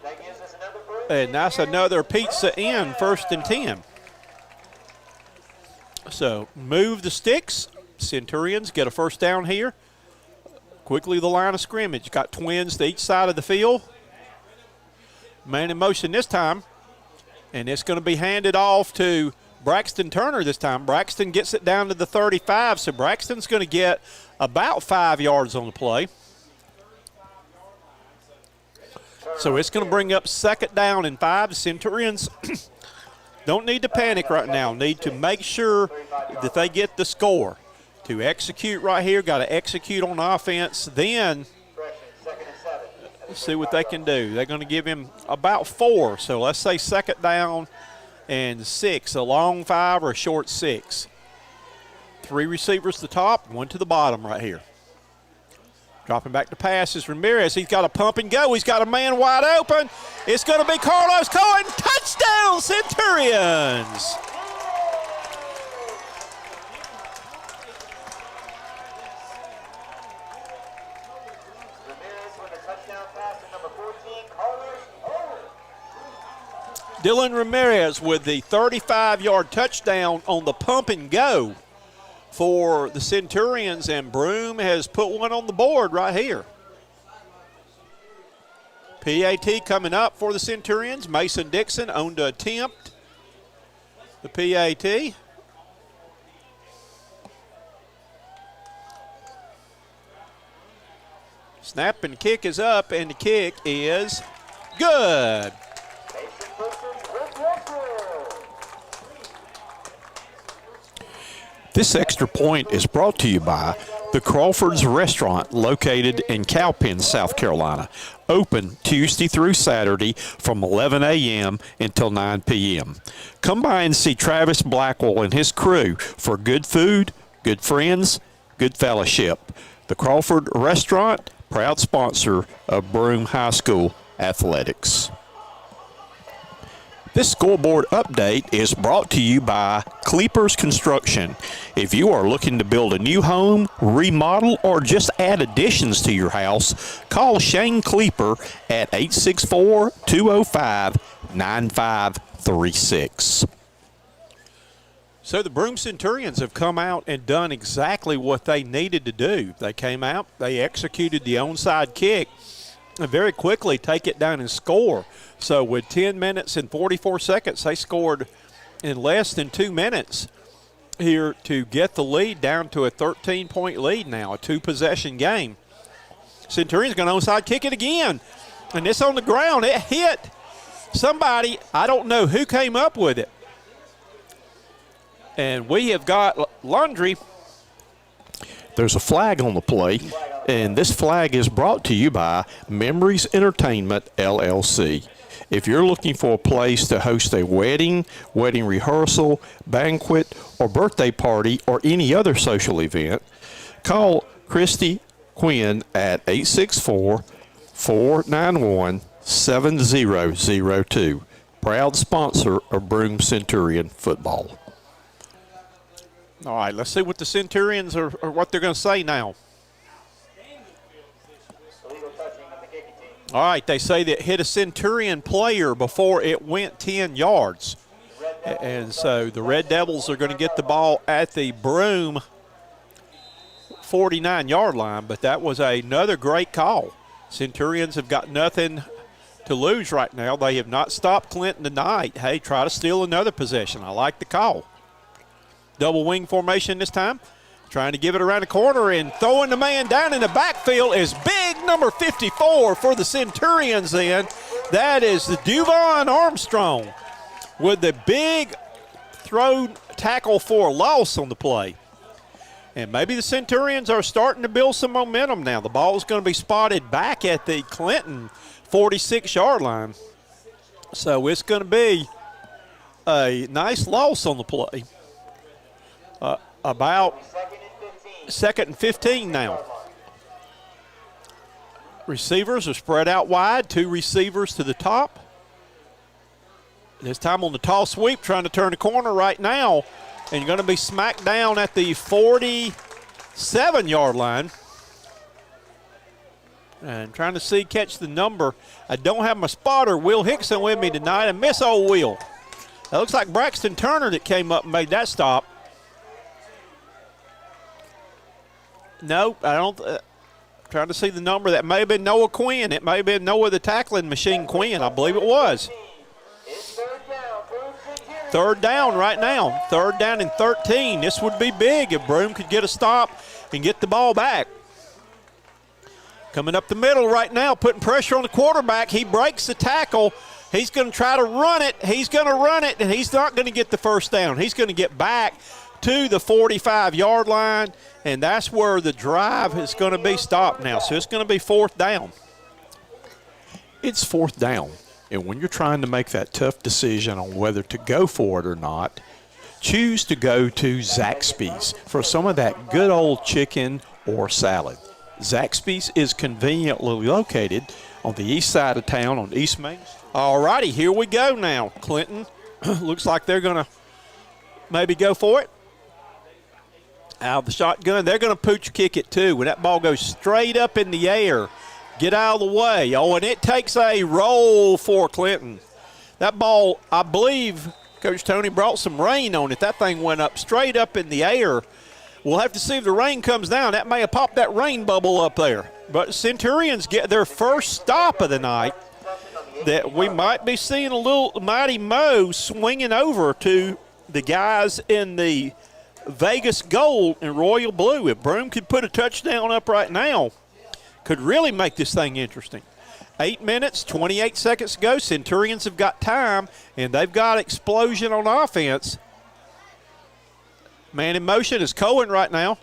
That gives us another Broome. And that's another pizza in, 1st and 10. So, move the sticks. Centurions get a first down here. Quickly the line of scrimmage. Got twins to each side of the field. Man in motion this time. And it's going to be handed off to Braxton Turner this time. Braxton gets it down to the 35, so Braxton's going to get about 5 yards on the play. So it's going to bring up 2nd down and 5. The Centurions don't need to panic right now. Need to make sure that they get the score. To execute right here, got to execute on offense. Then let's see what they can do. They're going to give him about 4. So let's say 2nd down and 6. A long 5 or a short 6. 3 receivers to the top, 1 to the bottom right here. Dropping back to pass is Ramirez. He's got a pump and go. He's got a man wide open. It's going to be Carlos Cohen. Touchdown, Centurions. Dylan Ramirez with the 35-yard touchdown on the pump and go for the Centurions, and Broome has put one on the board right here. PAT coming up for the Centurions. Mason Dixon on to attempt the PAT. Snap and kick is up, and the kick is good. This extra point is brought to you by the Crawford's Restaurant located in Cowpen, South Carolina. Open Tuesday through Saturday from 11 a.m. until 9 p.m. Come by and see Travis Blackwell and his crew for good food, good friends, good fellowship. The Crawford Restaurant, proud sponsor of Broome High School athletics. This scoreboard update is brought to you by Cleepers Construction. If you are looking to build a new home, remodel, or just add additions to your house, call Shane Cleeper at 864-205-9536. So the Broome Centurions have come out and done exactly what they needed to do. They came out, they executed the onside kick, and very quickly take it down and score. So with 10 minutes and 44 seconds, they scored in less than 2 minutes here to get the lead down to a 13-point lead now, a 2-possession game. Centurions going to onside kick it again. And it's on the ground. It hit somebody. I don't know who came up with it. And we have got laundry. There's a flag on the play, and this flag is brought to you by Memories Entertainment, LLC. If you're looking for a place to host a wedding, wedding rehearsal, banquet, or birthday party, or any other social event, call Christy Quinn at 864-491-7002. Proud sponsor of Broome Centurion football. All right, let's see what the Centurions are what they're going to say now. All right, they say that hit a Centurion player before it went 10 yards. And so the Red Devils are going to get the ball at the Broome 49-yard line, but that was another great call. Centurions have got nothing to lose right now. They have not stopped Clinton tonight. Hey, try to steal another possession. I like the call. Double wing formation this time. Trying to give it around the corner and throwing the man down in the backfield is big number 54 for the Centurions then. That is the Duvon Armstrong with the big throw tackle for a loss on the play. And maybe the Centurions are starting to build some momentum now. The ball is going to be spotted back at the Clinton 46-yard line. So it's going to be a nice loss on the play. About 2nd and 15 now. Receivers are spread out wide, 2 receivers to the top. This time on the tall sweep, trying to turn the corner right now, and you're going to be smacked down at the 47-yard line. And trying to catch the number. I don't have my spotter, Will Hickson, with me tonight, and miss old Will. That looks like Braxton Turner that came up and made that stop. Nope, I don't. Trying to see the number. That may have been Noah Quinn. It may have been Noah the tackling machine Quinn. I believe it was. Third down right now. Third down and 13. This would be big if Broome could get a stop and get the ball back. Coming up the middle right now, putting pressure on the quarterback. He breaks the tackle. He's going to try to run it. He's going to run it, and he's not going to get the first down. He's going to get back to the 45-yard line, and that's where the drive is going to be stopped now. So it's going to be 4th down. It's 4th down, and when you're trying to make that tough decision on whether to go for it or not, choose to go to Zaxby's for some of that good old chicken or salad. Zaxby's is conveniently located on the east side of town on East Main Street. All righty, here we go now. Clinton looks like they're going to maybe go for it. Out of the shotgun, they're going to pooch kick it too. When that ball goes straight up in the air, get out of the way. Oh, and it takes a roll for Clinton. That ball, I believe, Coach Tony brought some rain on it. That thing went up straight up in the air. We'll have to see if the rain comes down. That may have popped that rain bubble up there. But Centurions get their first stop of the night. That we might be seeing a little Mighty Mo swinging over to the guys in the Vegas gold and royal blue. If Broome could put a touchdown up right now, could really make this thing interesting. 8 minutes, 28 seconds to go. Centurions have got time, and they've got explosion on offense. Man in motion is Cohen right now.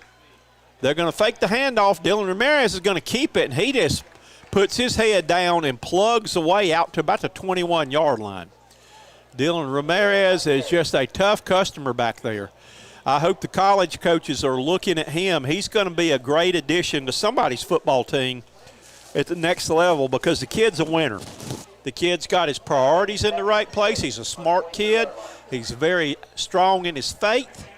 They're going to fake the handoff. Dylan Ramirez is going to keep it, and he just puts his head down and plugs away out to about the 21-yard line. Dylan Ramirez is just a tough customer back there. I hope the college coaches are looking at him. He's going to be a great addition to somebody's football team at the next level because the kid's a winner. The kid's got his priorities in the right place. He's a smart kid. He's very strong in his faith.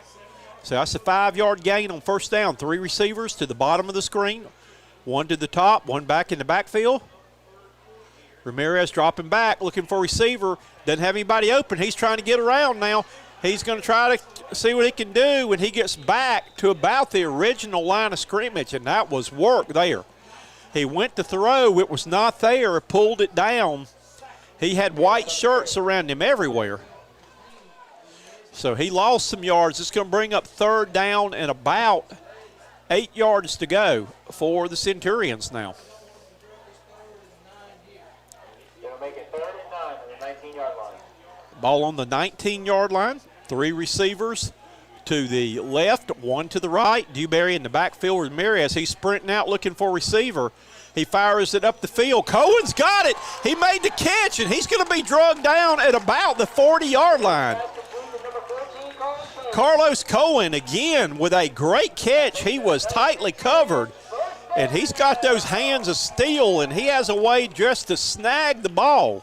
So that's a 5-yard gain on first down. 3 receivers to the bottom of the screen. 1 to the top, 1 back in the backfield. Ramirez dropping back, looking for a receiver. Doesn't have anybody open. He's trying to get around now. He's going to try to see what he can do when he gets back to about the original line of scrimmage, and that was work there. He went to throw. It was not there. Pulled it down. He had white shirts around him everywhere. So he lost some yards. It's going to bring up 3rd down and about 8 yards to go for the Centurions now. They'll make it 3rd and 9 on the 19-yard line. Ball on the 19-yard line. 3 receivers to the left, 1 to the right. Dewberry in the backfield. Ramirez, he's sprinting out looking for a receiver. He fires it up the field. Cohen's got it. He made the catch, and he's going to be drugged down at about the 40-yard line. Carlos Cohen, again, with a great catch. He was tightly covered, and he's got those hands of steel, and he has a way just to snag the ball.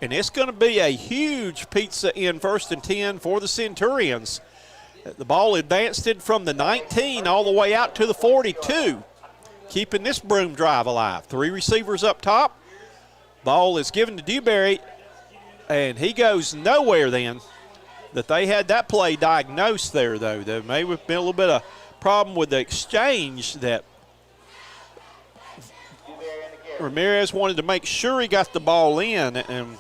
And it's going to be a huge pizza in 1st and 10 for the Centurions. The ball advanced it from the 19 all the way out to the 42, keeping this Broome drive alive. 3 receivers up top. Ball is given to Dewberry, and he goes nowhere then. That they had that play diagnosed there, though. There may have been a little bit of problem with the exchange that Ramirez wanted to make sure he got the ball in, and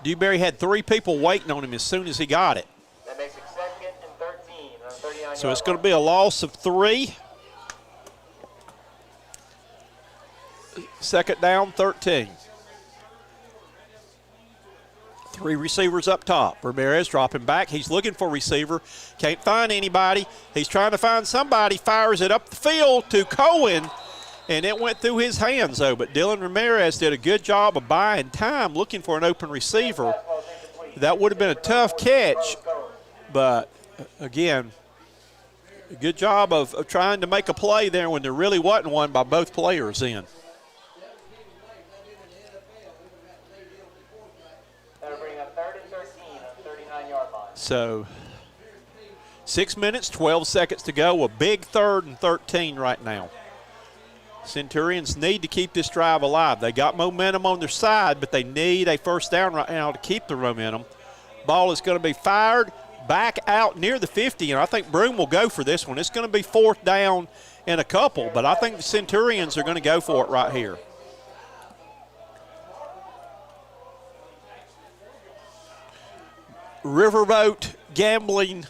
Dewberry had 3 people waiting on him as soon as he got it. That makes it 2nd and 13 on 39 So it's going to be a loss of 3. 2nd down, 13. 3 receivers up top. Ramirez dropping back. He's looking for a receiver. Can't find anybody. He's trying to find somebody. Fires it up the field to Cohen, and it went through his hands, though. But Dylan Ramirez did a good job of buying time looking for an open receiver. That would have been a tough catch, but, again, Good job of trying to make a play there when there really wasn't one by both players in. That'll bring up 3rd and 13 on the 39-yard line. So 6 minutes, 12 seconds to go. A big 3rd and 13 right now. Centurions need to keep this drive alive. They got momentum on their side, but they need a first down right now to keep the momentum. Ball is going to be fired back out near the 50, and I think Broome will go for this one. It's going to be 4th down in a couple, but I think the Centurions are going to go for it right here. Riverboat Gambling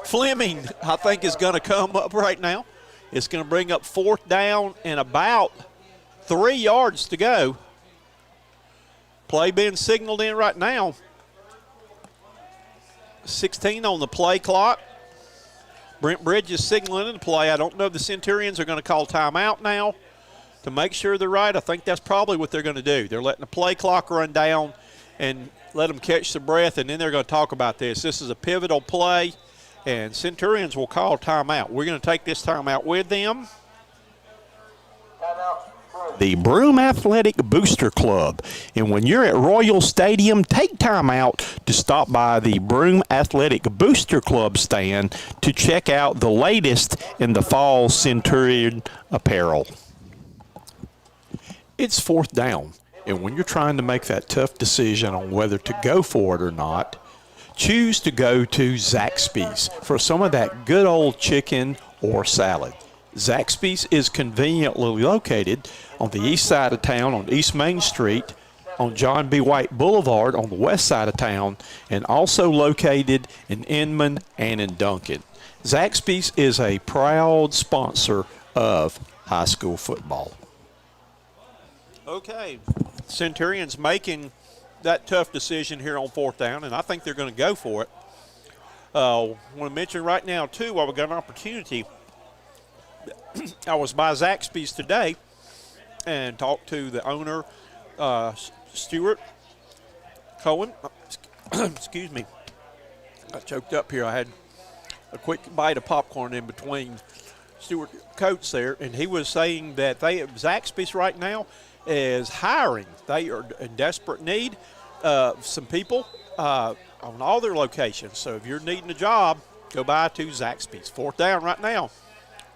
Fleming, I think, is going to come up right now. It's going to bring up 4th down and about 3 yards to go. Play being signaled in right now. 16 on the play clock. Brent Bridge is signaling in the play. I don't know if the Centurions are going to call timeout now to make sure they're right. I think that's probably what they're going to do. They're letting the play clock run down and let them catch their breath, and then they're going to talk about this. This is a pivotal play, and Centurions will call timeout. We're going to take this timeout with them. Timeout. The Broome Athletic Booster Club. And when you're at Royal Stadium, take time out to stop by the Broome Athletic Booster Club stand to check out the latest in the fall Centurion apparel. It's 4th down, and when you're trying to make that tough decision on whether to go for it or not, choose to go to Zaxby's for some of that good old chicken or salad. Zaxby's is conveniently located on the east side of town on East Main Street, on John B. White Boulevard on the west side of town, and also located in Inman and in Duncan. Zaxby's is a proud sponsor of high school football. Okay, Centurions making that tough decision here on 4th down, and I think they're going to go for it. I want to mention right now, too, while we got an opportunity, I was by Zaxby's today and talked to the owner, Stuart Cohen. Excuse me. I choked up here. I had a quick bite of popcorn in between Stuart Coates there, and he was saying that Zaxby's right now is hiring. They are in desperate need of some people on all their locations. So if you're needing a job, go by to Zaxby's. 4th down right now.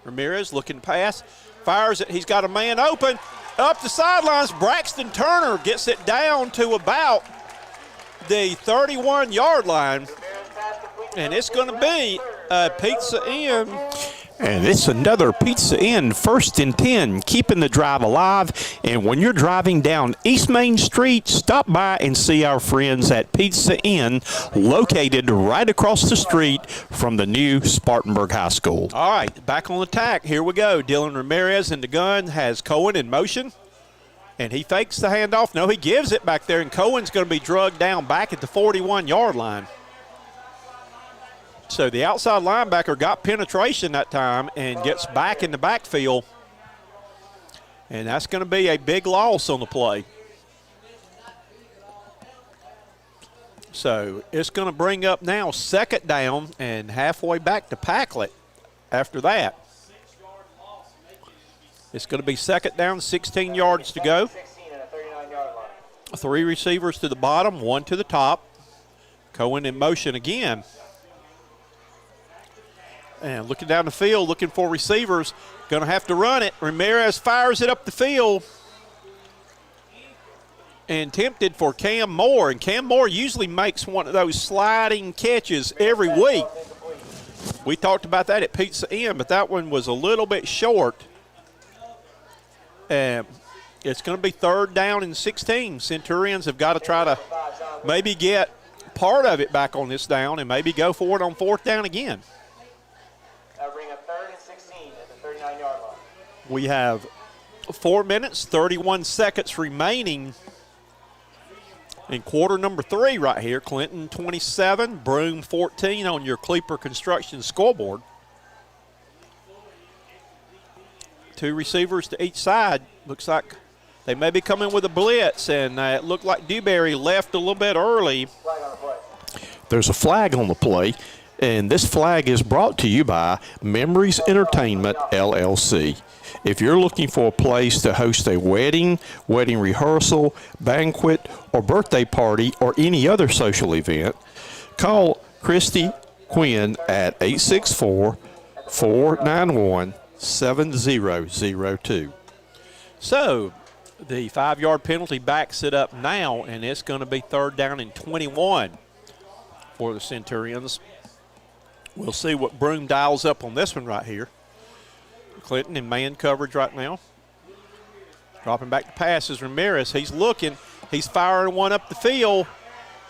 Ramirez looking to pass, fires it. He's got a man open up the sidelines. Braxton Turner gets it down to about the 31-yard line, and it's going to be a Pizza Inn. And it's another Pizza Inn 1st and 10, keeping the drive alive. And when you're driving down East Main Street, stop by and see our friends at Pizza Inn, located right across the street from the new Spartanburg High School. All right, back on attack. Here we go. Dylan Ramirez in the gun has Cohen in motion. And he fakes the handoff. No, he gives it back there, and Cohen's going to be drugged down back at the 41-yard line. So the outside linebacker got penetration that time and gets back in the backfield. And that's going to be a big loss on the play. So it's going to bring up now 2nd down and halfway back to Packlet after that. It's going to be 2nd down, 16 yards to go. 16 and a 39-yard line. 3 receivers to the bottom, 1 to the top. Cohen in motion again. And looking down the field, looking for receivers. Going to have to run it. Ramirez fires it up the field. And tempted for Cam Moore. And Cam Moore usually makes one of those sliding catches every week. We talked about that at Pizza Inn, but that one was a little bit short. And it's going to be 3rd down and 16. Centurions have got to try to maybe get part of it back on this down and maybe go for it on 4th down again. That'll bring up 3rd and 16 at the 39-yard line. We have 4 minutes, 31 seconds remaining in quarter number 3 right here. Clinton 27, Broome 14 on your Kleeper Construction scoreboard. 2 receivers to each side. Looks like they may be coming with a blitz, and it looked like Dewberry left a little bit early. Flag on the play. There's a flag on the play. And this flag is brought to you by Memories Entertainment, LLC. If you're looking for a place to host a wedding, wedding rehearsal, banquet, or birthday party, or any other social event, call Christy Quinn at 864-491-7002. So the 5-yard penalty backs it up now, and it's going to be 3rd down and 21 for the Centurions. We'll see what Broome dials up on this one right here. Clinton in man coverage right now. Dropping back to passes. Ramirez, he's looking. He's firing one up the field,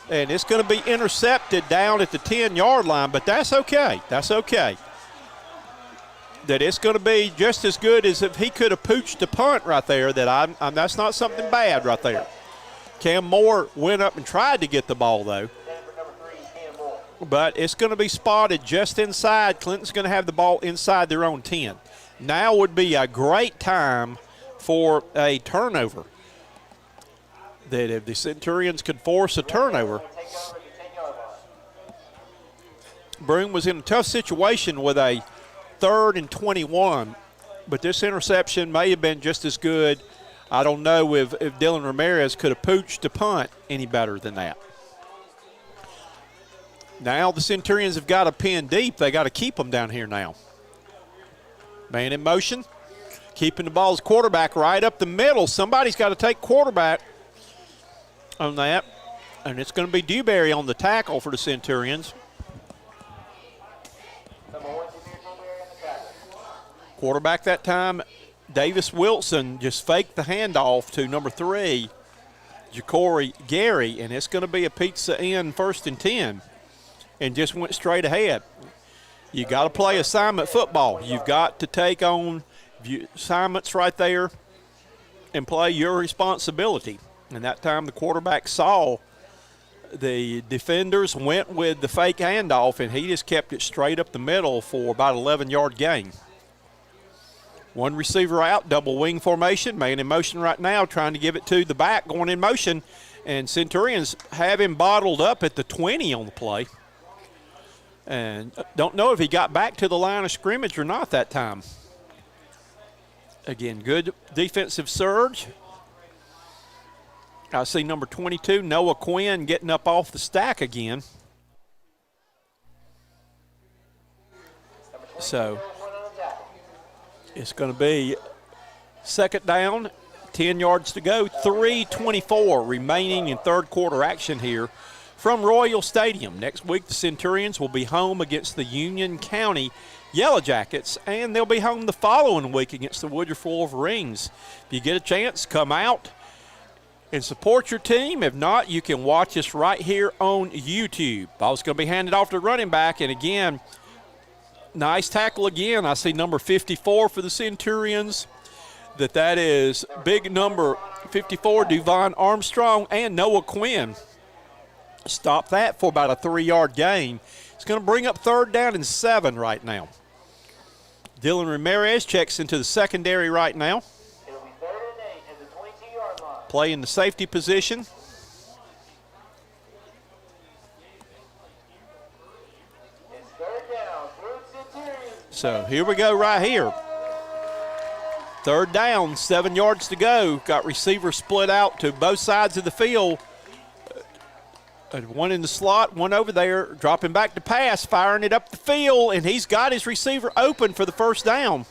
and it's going to be intercepted down at the 10-yard line, but that's okay. That's okay. That it's going to be just as good as if he could have pooched a punt right there. That's not something bad right there. Cam Moore went up and tried to get the ball, though. But it's going to be spotted just inside. Clinton's going to have the ball inside their own 10. Now would be a great time for a turnover. That if the Centurions could force a turnover. Broome was in a tough situation with a 3rd and 21, but this interception may have been just as good. I don't know if Dylan Ramirez could have pooched a punt any better than that. Now the Centurions have got a pin deep. They got to keep them down here now. Man in motion, keeping the ball's quarterback right up the middle. Somebody's got to take quarterback on that, and it's going to be Dewberry on the tackle for the Centurions. Quarterback that time, Davis Wilson just faked the handoff to number 3, Ja'Cory Gary, and it's going to be a pizza in 1st and 10. And just went straight ahead. You got to play assignment football. You've got to take on assignments right there and play your responsibility. And that time the quarterback saw the defenders, went with the fake handoff, and he just kept it straight up the middle for about 11-yard gain. One receiver out, double wing formation, man in motion right now, trying to give it to the back, going in motion. And Centurions have him bottled up at the 20 on the play. And don't know if he got back to the line of scrimmage or not that time. Again, good defensive surge. I see number 22, Noah Quinn, getting up off the stack again. So it's going to be 2nd down, 10 yards to go, 3:24 remaining in 3rd quarter action here from Royal Stadium. Next week, the Centurions will be home against the Union County Yellow Jackets, and they'll be home the following week against the Woodruff Wolverines. If you get a chance, come out and support your team. If not, you can watch us right here on YouTube. Ball's going to be handed off to running back, and again, nice tackle again. I see number 54 for the Centurions. That is big number 54, Devon Armstrong, and Noah Quinn. Stop that for about a 3-yard gain. It's going to bring up 3rd down and 7 right now. Dylan Ramirez checks into the secondary right now. It'll be 3rd and 8 at the 22-yard line. Play in the safety position. It's 3rd down. Broome Centurions. So here we go right here. 3rd down, 7 yards to go. Got receivers split out to both sides of the field. One in the slot, one over there, dropping back to pass, firing it up the field, and he's got his receiver open for the 1st down.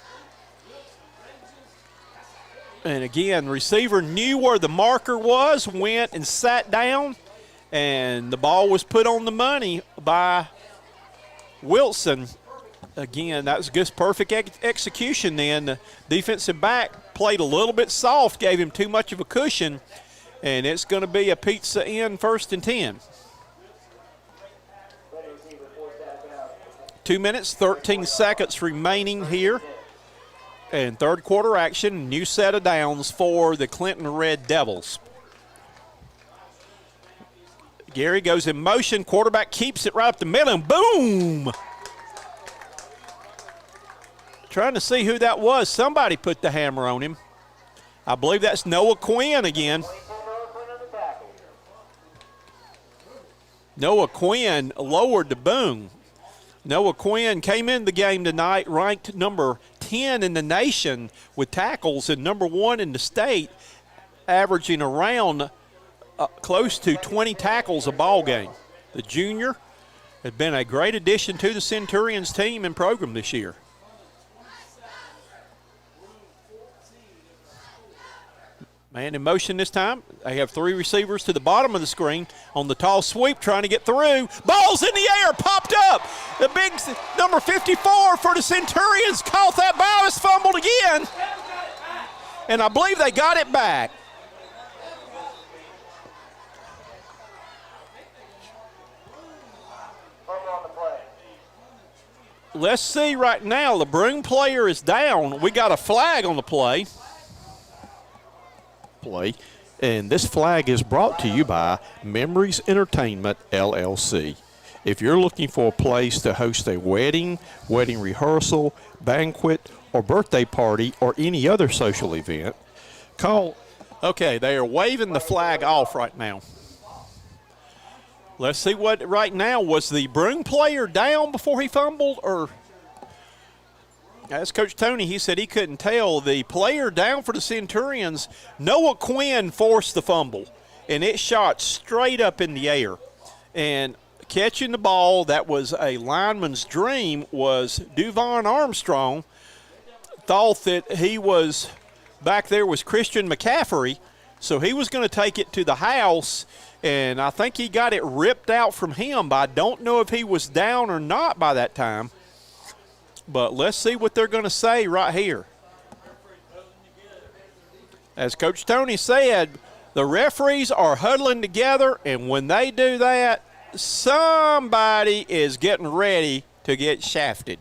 And again, receiver knew where the marker was, went and sat down, and the ball was put on the money by Wilson. Again, that was just perfect execution then. The defensive back played a little bit soft, gave him too much of a cushion, and it's going to be a pizza in 1st and 10. 2 minutes, 13 seconds remaining here. And 3rd quarter action, new set of downs for the Clinton Red Devils. Gary goes in motion, quarterback keeps it right up the middle, and boom! Trying to see who that was. Somebody put the hammer on him. I believe that's Noah Quinn again. Noah Quinn lowered the boom. Noah Quinn came in the game tonight ranked number 10 in the nation with tackles and number 1 in the state, averaging around close to 20 tackles a ball game. The junior has been a great addition to the Centurions team and program this year. Man in motion this time. They have 3 receivers to the bottom of the screen on the tall sweep trying to get through. Ball's in the air, popped up. The big number 54 for the Centurions caught that ball, it's fumbled again. And I believe they got it back. Let's see right now. The Broome player is down. We got a flag on the play. And this flag is brought to you by Memories Entertainment, LLC. If you're looking for a place to host a wedding, wedding rehearsal, banquet, or birthday party, or any other social event, call. Okay, they are waving the flag off right now. Let's see what right now. Was the Broome player down before he fumbled, or as Coach Tony, he said he couldn't tell. The player down for the Centurions, Noah Quinn, forced the fumble, and it shot straight up in the air. And catching the ball, that was a lineman's dream, was Duvon Armstrong. Thought that he was back there was Christian McCaffrey, so he was going to take it to the house, and I think he got it ripped out from him, but I don't know if he was down or not by that time. But let's see what they're going to say right here. As Coach Tony said, the referees are huddling together, and when they do that, somebody is getting ready to get shafted.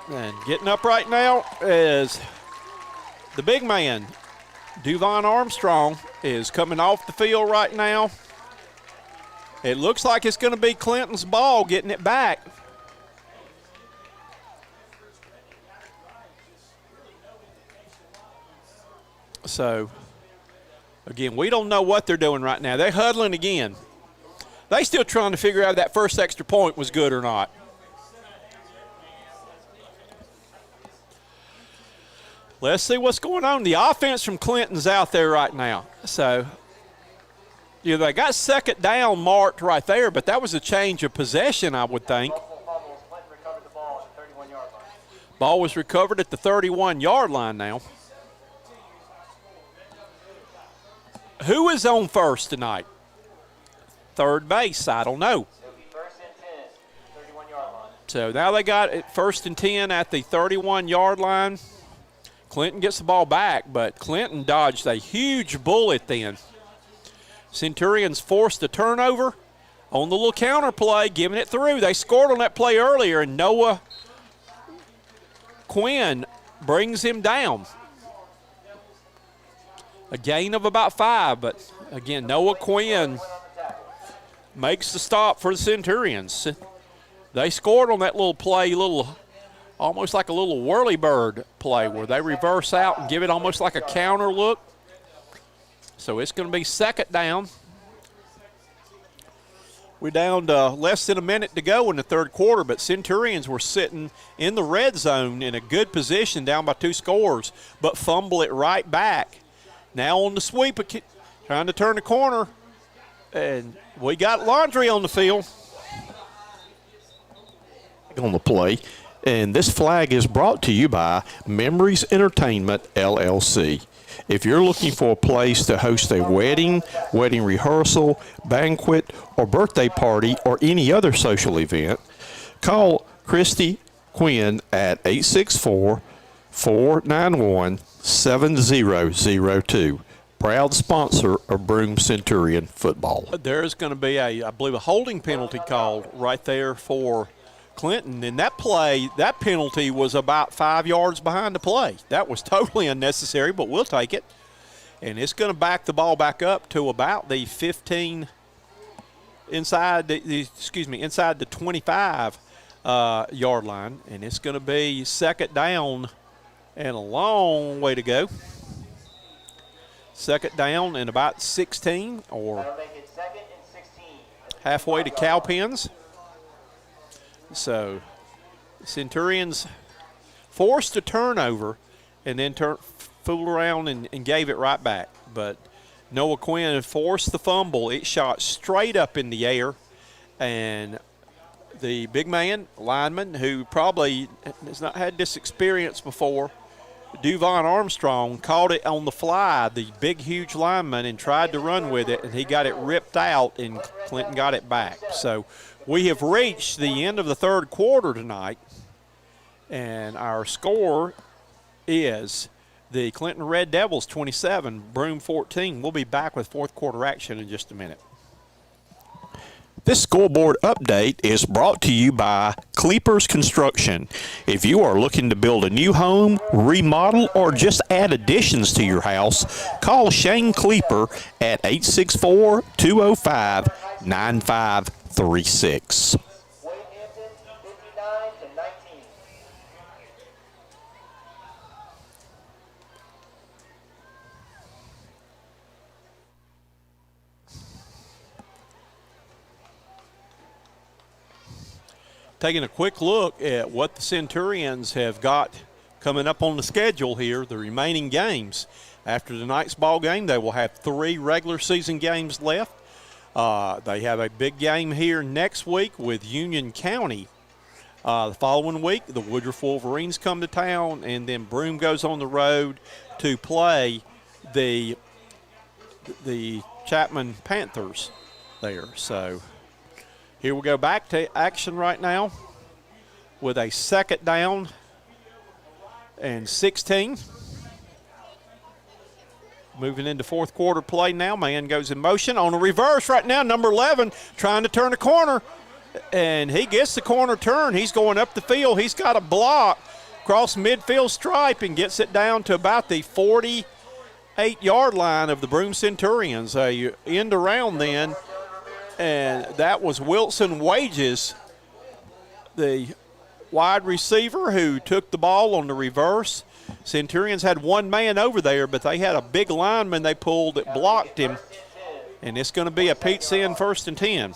And getting up right now is the big man, Duvon Armstrong, is coming off the field right now. It looks like it's going to be Clinton's ball getting it back. So, again, we don't know what they're doing right now. They're huddling again. They still trying to figure out if that first extra point was good or not. Let's see what's going on. The offense from Clinton's out there right now. So, they got second down marked right there, but that was a change of possession, I would think. Ball was recovered at the 31-yard line now. Who is on first tonight? Third base, I don't know. First and 10, 31-yard line. So now they got it first and 10 at the 31-yard line. Clinton gets the ball back, but Clinton dodged a huge bullet then. Centurions forced a turnover on the little counter play, giving it through. They scored on that play earlier, and Noah Quinn brings him down. A gain of about 5, but again, Noah Quinn makes the stop for the Centurions. They scored on that little play, almost like a little whirly bird play where they reverse out and give it almost like a counter look. So it's going to be second down. We're down to less than a minute to go in the third quarter, but Centurions were sitting in the red zone in a good position down by 2 scores, but fumble it right back. Now on the sweep, trying to turn the corner, and we got Laundry on the field. On the play, and this flag is brought to you by Memories Entertainment, LLC. If you're looking for a place to host a wedding, wedding rehearsal, banquet, or birthday party, or any other social event, call Christy Quinn at 864-491-7002. Proud sponsor of Broome Centurion football. There's going to be I believe, a holding penalty called right there for Clinton. And that play, that penalty was about 5 yards behind the play. That was totally unnecessary, but we'll take it. And it's going to back the ball back up to about the 15, inside the 25 yard line. And it's going to be second down and a long way to go. Second down and about 16, or That'll make it second and 16. halfway to Cowpens. So Centurions forced a turnover and then fooled around and gave it right back. But Noah Quinn forced the fumble. It shot straight up in the air, and the big man, lineman, who probably has not had this experience before, Duvon Armstrong, caught it on the fly, the big, huge lineman, and tried to run with it, and he got it ripped out, and Clinton got it back. So we have reached the end of the third quarter tonight, and our score is the Clinton Red Devils 27, Broome 14. We'll be back with fourth quarter action in just a minute. This scoreboard update is brought to you by Cleepers Construction. If you are looking to build a new home, remodel, or just add additions to your house, call Shane Cleeper at 864-205-9536. Wayhampton 59-19. Taking a quick look at what the Centurions have got coming up on the schedule here, the remaining games. After tonight's ball game, they will have 3 regular season games left. They have a big game here next week with Union County. The following week, the Woodruff Wolverines come to town, and then Broome goes on the road to play the Chapman Panthers there. So here we go back to action right now with a second down and 16. Moving into fourth quarter play now. Man goes in motion on a reverse right now. Number 11 trying to turn the corner, and he gets the corner turn. He's going up the field. He's got a block across midfield stripe and gets it down to about the 48-yard line of the Broome Centurions. You end around then. And that was Wilson Wages, the wide receiver who took the ball on the reverse. Centurions had one man over there, but they had a big lineman they pulled that blocked him. And it's going to be a Pizza Inn 1st and 10.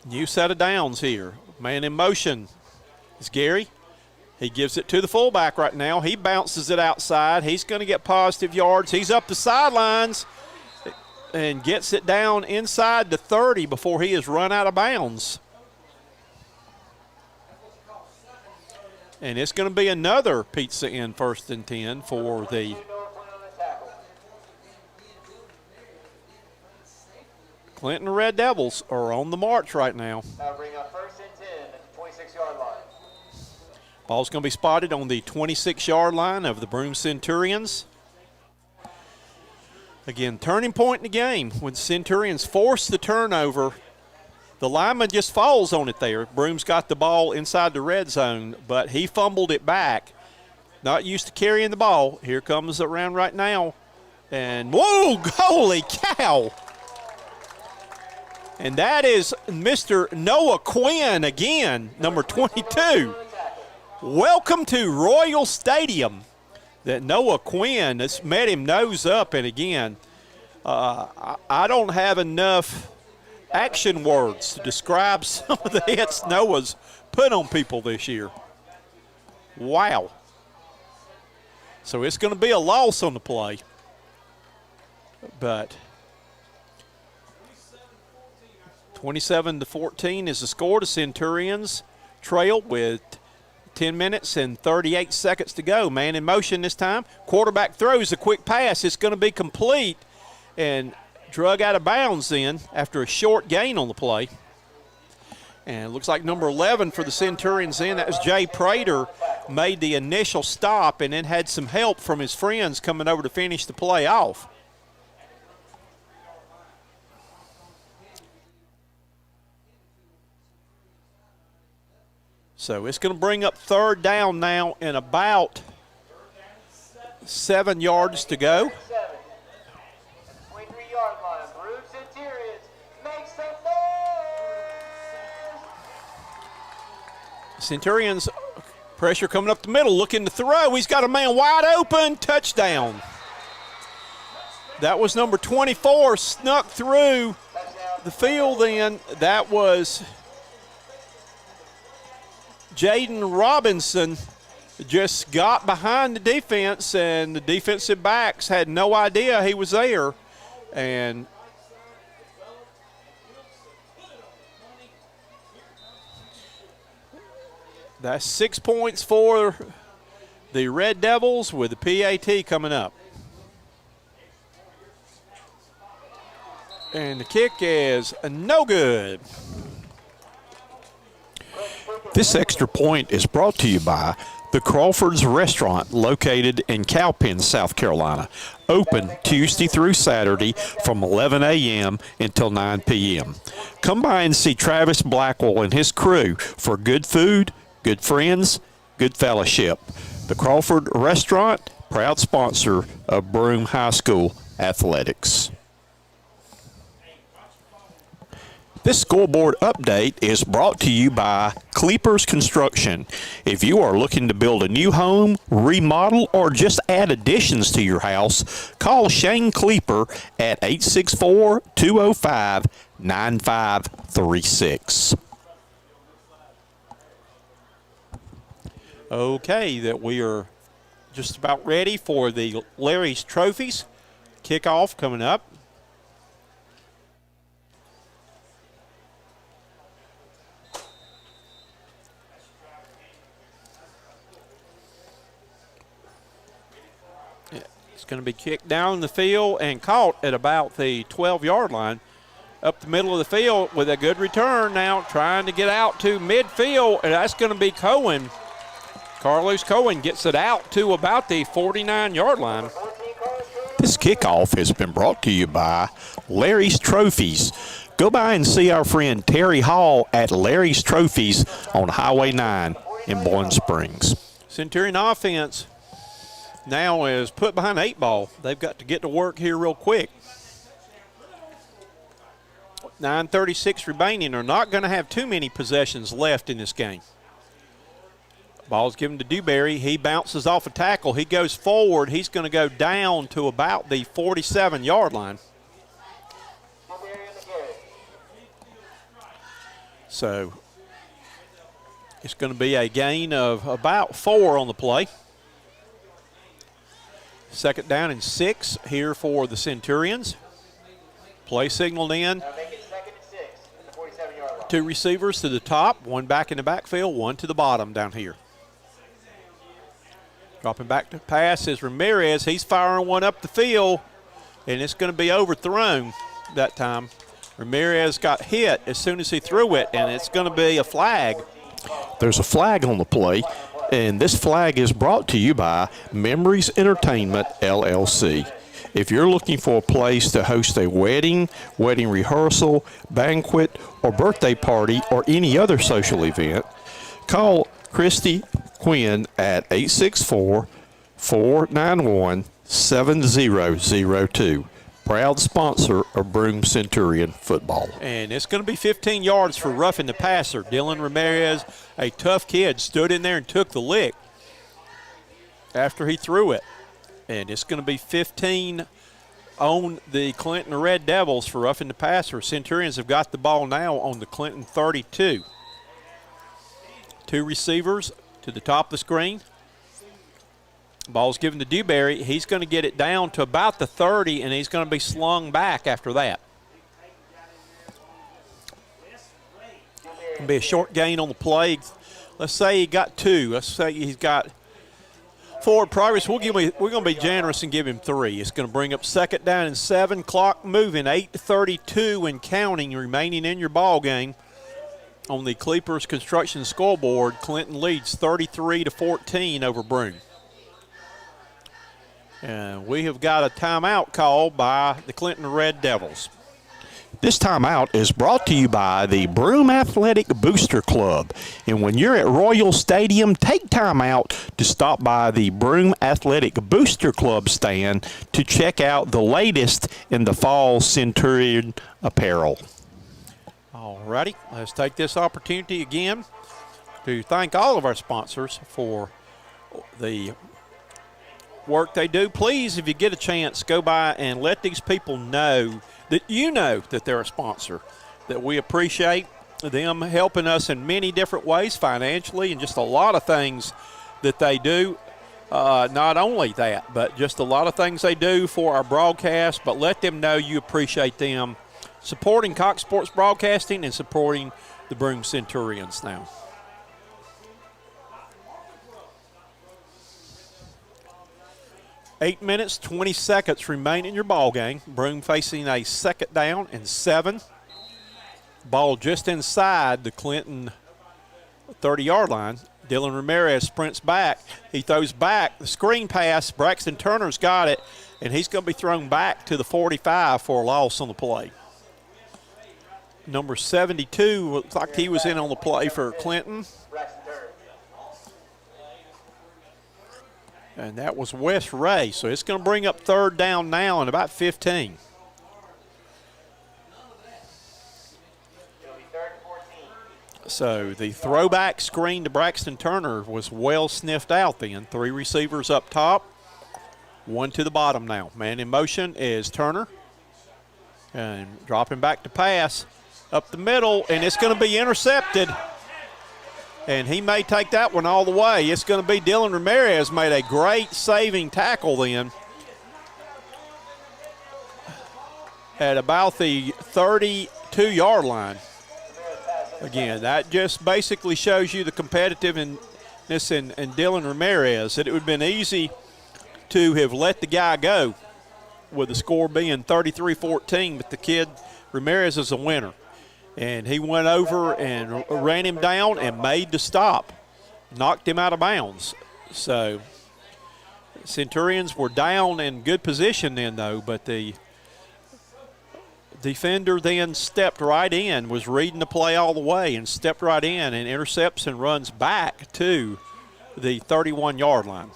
New set of downs here. Man in motion is Gary. He gives it to the fullback right now. He bounces it outside. He's going to get positive yards. He's up the sidelines and gets it down inside the 30 before he is run out of bounds. And it's going to be another Pizza Inn 1st and 10 for the Clinton Red Devils are on the march right now. Now bring up 1st and 10 at the 26-yard line. Ball's going to be spotted on the 26-yard line of the Broome Centurions. Again, turning point in the game when the Centurions force the turnover. The lineman just falls on it there. Broome's got the ball inside the red zone, but he fumbled it back. Not used to carrying the ball. Here comes around right now. And, whoa, holy cow. And that is Mr. Noah Quinn again, number 22. Welcome to Royal Stadium. That Noah Quinn has met him nose up, and again, I don't have enough action words to describe some of the hits Noah's put on people this year. Wow. So it's going to be a loss on the play. But 27-14 is the score. The Centurions trail with 10 minutes and 38 seconds to go. Man in motion this time. Quarterback throws a quick pass. It's going to be complete and drug out of bounds then after a short gain on the play. And it looks like number 11 for the Centurions then. That was Jay Prater, made the initial stop and then had some help from his friends coming over to finish the play off. So it's going to bring up third down now and about 7 yards to go. 23-yard line. Broome Centurions make some noise. Centurions Pressure coming up the middle, looking to throw. He's got a man wide open, touchdown. That was number 24, snuck through the field in. That was Jaden Robinson. Just got behind the defense, and the defensive backs had no idea he was there. And that's 6 points for the Red Devils with the PAT coming up. And the kick is no good. This extra point is brought to you by the Crawford's Restaurant, located in Cowpen, South Carolina. Open Tuesday through Saturday from 11 a.m. until 9 p.m. Come by and see Travis Blackwell and his crew for good food, good friends, good fellowship. The Crawford Restaurant, proud sponsor of Broome High School athletics. This scoreboard update is brought to you by Cleepers Construction. If you are looking to build a new home, remodel, or just add additions to your house, call Shane Cleeper at 864-205-9536. Okay, that we are just about ready for the Larry's Trophies. Kickoff coming up. Going to be kicked down the field and caught at about the 12-yard line. Up the middle of the field with a good return now, trying to get out to midfield, and that's going to be Cohen. Carlos Cohen gets it out to about the 49-yard line. This kickoff has been brought to you by Larry's Trophies. Go by and see our friend Terry Hall at Larry's Trophies on Highway 9 in Boyne Springs. Centurion offense now is put behind 8 ball. They've got to get to work here real quick. 9:36 remaining. They're not going to have too many possessions left in this game. Ball's given to Dewberry. He bounces off a tackle. He goes forward. He's going to go down to about the 47-yard line. So it's going to be a gain of about 4 on the play. Second down and 6 here for the Centurions. Play signaled in. Make it 2nd and 6 at the 47-yard line. 2 receivers to the top, 1 back in the backfield, 1 to the bottom down here. Dropping back to pass is Ramirez. He's firing one up the field, and it's going to be overthrown that time. Ramirez got hit as soon as he threw it, and it's going to be a flag. There's a flag on the play, and this flag is brought to you by Memories Entertainment, LLC. If you're looking for a place to host a wedding, wedding rehearsal, banquet, or birthday party, or any other social event, call Christy Quinn at 864-491-7002. Proud sponsor of Broome Centurion football. And it's going to be 15 yards for roughing the passer. Dylan Ramirez, a tough kid, stood in there and took the lick after he threw it. And it's going to be 15 on the Clinton Red Devils for roughing the passer. Centurions have got the ball now on the Clinton 32. 2 receivers to the top of the screen. Ball's given to Dewberry. He's going to get it down to about the 30, and he's going to be slung back after that. It'll be a short gain on the play. Let's say he got 2. Let's say he's got forward progress. We're going to be generous and give him 3. It's going to bring up 2nd down and 7. Clock moving. 8:32 and counting remaining in your ball game. On the Cleepers Construction scoreboard, Clinton leads 33-14 over Broome. And we have got a timeout called by the Clinton Red Devils. This timeout is brought to you by the Broome Athletic Booster Club. And when you're at Royal Stadium, take time out to stop by the Broome Athletic Booster Club stand to check out the latest in the fall Centurion apparel. All righty, let's take this opportunity again. to thank all of our sponsors for the work they do. Please, if you get a chance, go by and let these people know that you know that they're a sponsor, that we appreciate them helping us in many different ways, financially, and just a lot of things that they do. Not only that, but just a lot of things they do for our broadcast, but let them know you appreciate them supporting Cox Sports Broadcasting and supporting the Broome Centurions now. Eight minutes, 20 seconds remain in your ball game. Broome facing a 2nd down and 7. Ball just inside the Clinton 30-yard line. Dylan Ramirez sprints back. He throws back. The screen pass. Braxton Turner's got it, and he's going to be thrown back to the 45 for a loss on the play. Number 72 looks like he was in on the play for Clinton. And that was Wes Ray. So it's going to bring up 3rd down now and about 15. So the throwback screen to Braxton Turner was well sniffed out then. 3 receivers up top, 1 to the bottom now. Man in motion is Turner. And dropping back to pass up the middle, and it's going to be intercepted. And he may take that one all the way. It's going to be Dylan Ramirez made a great saving tackle then at about the 32-yard line. Again, that just basically shows you the competitiveness in Dylan Ramirez, that it would have been easy to have let the guy go with the score being 33-14, but the kid Ramirez is a winner. And he went over and ran him down and made the stop, knocked him out of bounds. So Centurions were down in good position then, though, but the defender then stepped right in, was reading the play all the way, and stepped right in and intercepts and runs back to the 31-yard line.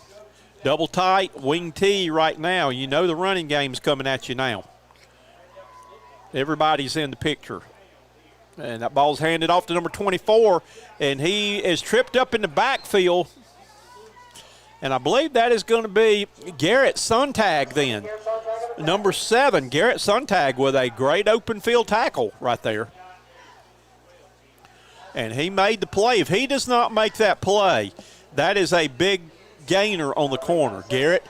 Double tight, wing T right now. You know the running game's coming at you now. Everybody's in the picture. And that ball's handed off to number 24, and he is tripped up in the backfield. And I believe that is going to be Garrett Sontag then. Number 7, Garrett Sontag with a great open field tackle right there. And he made the play. If he does not make that play, that is a big gainer on the corner. Garrett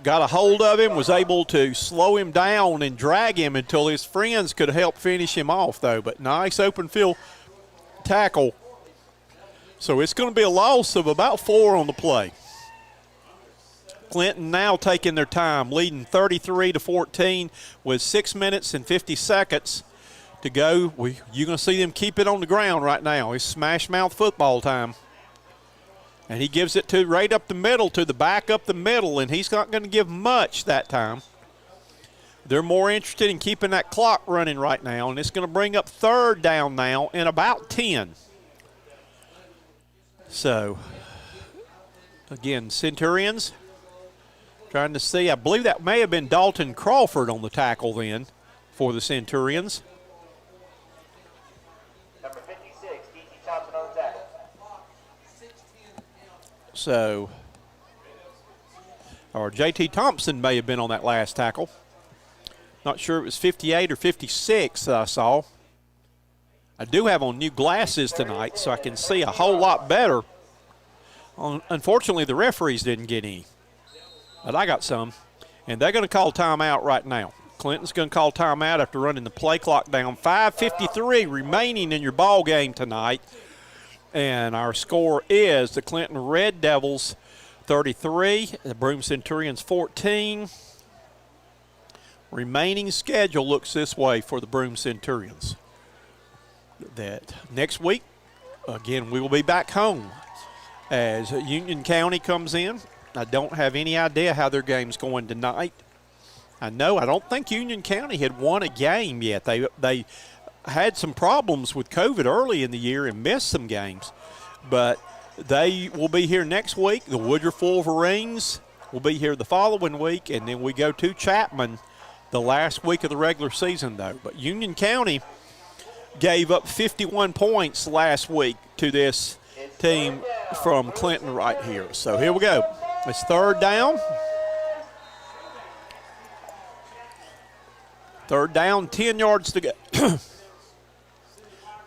got a hold of him, was able to slow him down and drag him until his friends could help finish him off, though. But nice open field tackle. So it's going to be a loss of about 4 on the play. Clinton now taking their time, leading 33-14 with 6 minutes and 50 seconds to go. You're going to see them keep it on the ground right now. It's smash mouth football time. And he gives it to right up the middle, to the back up the middle, and he's not going to give much that time. They're more interested in keeping that clock running right now, and it's going to bring up 3rd down now in about 10. So, again, Centurions trying to see. I believe that may have been Dalton Crawford on the tackle then for the Centurions. Number 56, D.T. Thompson on the tackle. So, or J.T. Thompson may have been on that last tackle. Not sure it was 58 or 56 that I saw. I do have on new glasses tonight, so I can see a whole lot better. Unfortunately, the referees didn't get any, but I got some. And they're going to call timeout right now. Clinton's going to call timeout after running the play clock down. 5:53 remaining in your ball game tonight. And our score is the Clinton Red Devils 33, the Broome Centurions 14. Remaining schedule looks this way for the Broome Centurions. That next week, again, we will be back home as Union County comes in. I don't have any idea how their game's going tonight. I don't think Union County had won a game yet. They had some problems with COVID early in the year and missed some games. But they will be here next week. The Woodruff Wolverines will be here the following week, and then we go to Chapman the last week of the regular season, though. But Union County gave up 51 points last week to this team from Clinton right here. So here we go. It's third down. Third down, 10 yards to go.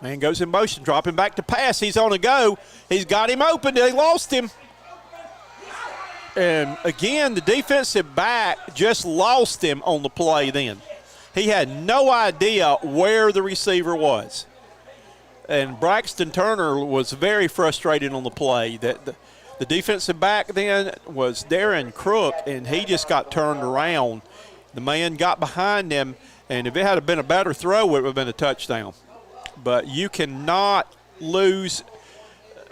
Man goes in motion, dropping back to pass. He's on a go. He's got him open. They lost him. And again, the defensive back just lost him on the play then. He had no idea where the receiver was. And Braxton Turner was very frustrated on the play. That the defensive back then was Darren Crook, and he just got turned around. The man got behind him, and if it had been a better throw, it would have been a touchdown. But you cannot lose.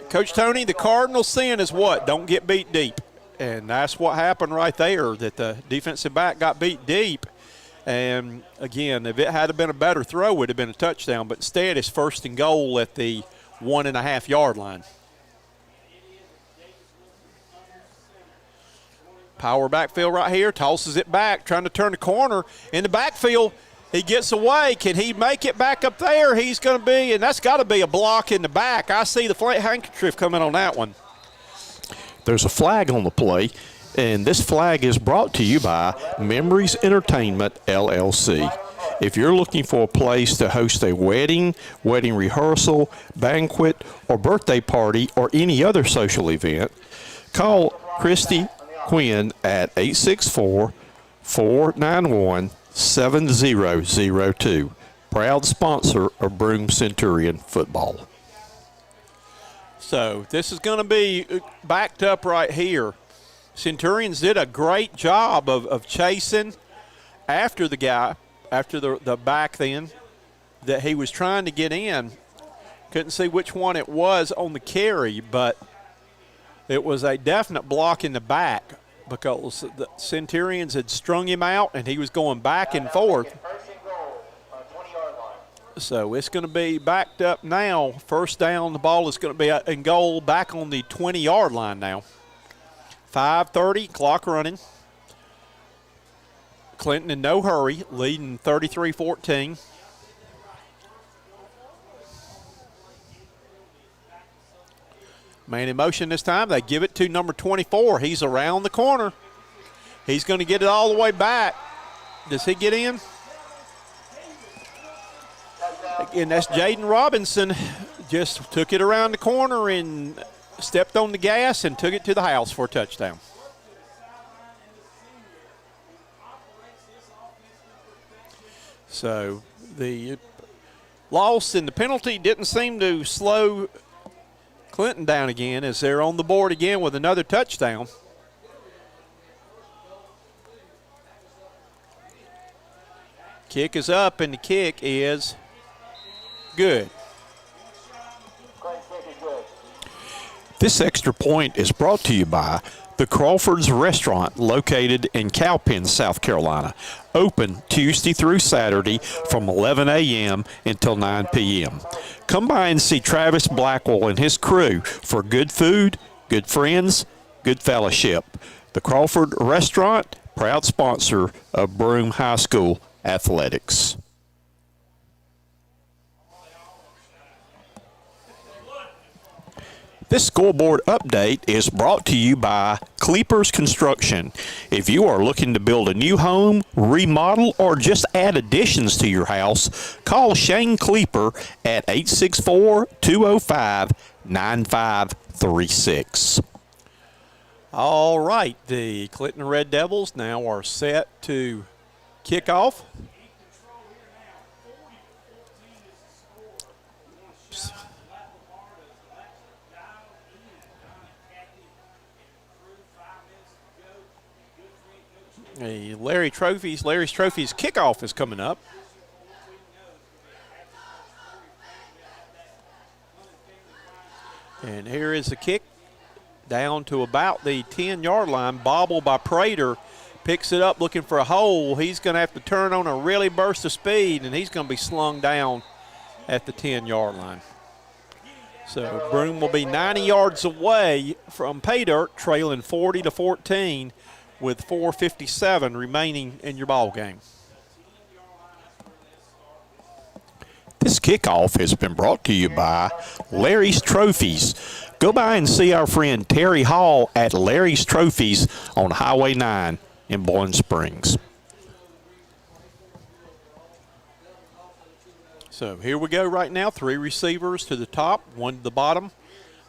Coach Tony, the cardinal sin is what? Don't get beat deep. And that's what happened right there, that the defensive back got beat deep. And, again, if it had been a better throw, it would have been a touchdown. But instead, it's first and goal at the 1.5-yard line. Power backfield right here, tosses it back, trying to turn the corner. In the backfield, he gets away. Can he make it back up there? He's going to be, and that's got to be a block in the back. I see the flat handkerchief coming on that one. There's a flag on the play, and this flag is brought to you by Memories Entertainment, LLC. If you're looking for a place to host a wedding, wedding rehearsal, banquet, or birthday party, or any other social event, call Christy Quinn at 864-491-7002. Proud sponsor of Broome Centurion football. So this is going to be backed up right here. Centurions did a great job of chasing after the guy, after the back then, that he was trying to get in. Couldn't see which one it was on the carry, but it was a definite block in the back because the Centurions had strung him out and he was going back and forth. First and goal on the 20-yard line. So it's going to be backed up now. First down, the ball is going to be in goal back on the 20-yard line now. 5:30, clock running. Clinton in no hurry, leading 33-14. Man in motion this time. They give it to number 24. He's around the corner. He's going to get it all the way back. Does he get in? And that's Jaden Robinson. Just took it around the corner and stepped on the gas and took it to the house for a touchdown. So the loss and the penalty didn't seem to slow Clinton down again as they're on the board again with another touchdown. Kick is up, and the kick is good. This extra point is brought to you by the Crawford's Restaurant located in Cowpen, South Carolina. Open Tuesday through Saturday from 11 a.m. until 9 p.m. Come by and see Travis Blackwell and his crew for good food, good friends, good fellowship. The Crawford Restaurant, proud sponsor of Broome High School athletics. This scoreboard update is brought to you by Cleepers Construction. If you are looking to build a new home, remodel, or just add additions to your house, call Shane Cleeper at 864-205-9536. All right, the Clinton Red Devils now are set to kick off. Larry's Trophies kickoff is coming up. And here is the kick down to about the 10-yard line. Bobble by Prater. Picks it up looking for a hole. He's going to have to turn on a really burst of speed, and he's going to be slung down at the 10-yard line. So Broome will be 90 yards away from pay dirt, trailing 40-14. With 4:57 remaining in your ball game. This kickoff has been brought to you by Larry's Trophies. Go by and see our friend Terry Hall at Larry's Trophies on Highway 9 in Boiling Springs. So here we go right now. 3 receivers to the top, 1 to the bottom.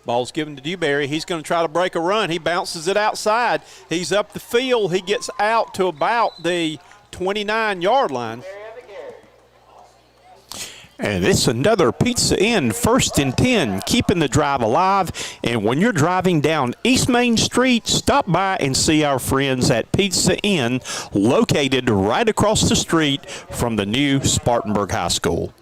Ball's given to Dewberry. He's going to try to break a run. He bounces it outside. He's up the field. He gets out to about the 29-yard line. And it's another Pizza Inn 1st and 10, keeping the drive alive. And when you're driving down East Main Street, stop by and see our friends at Pizza Inn, located right across the street from the new Spartanburg High School.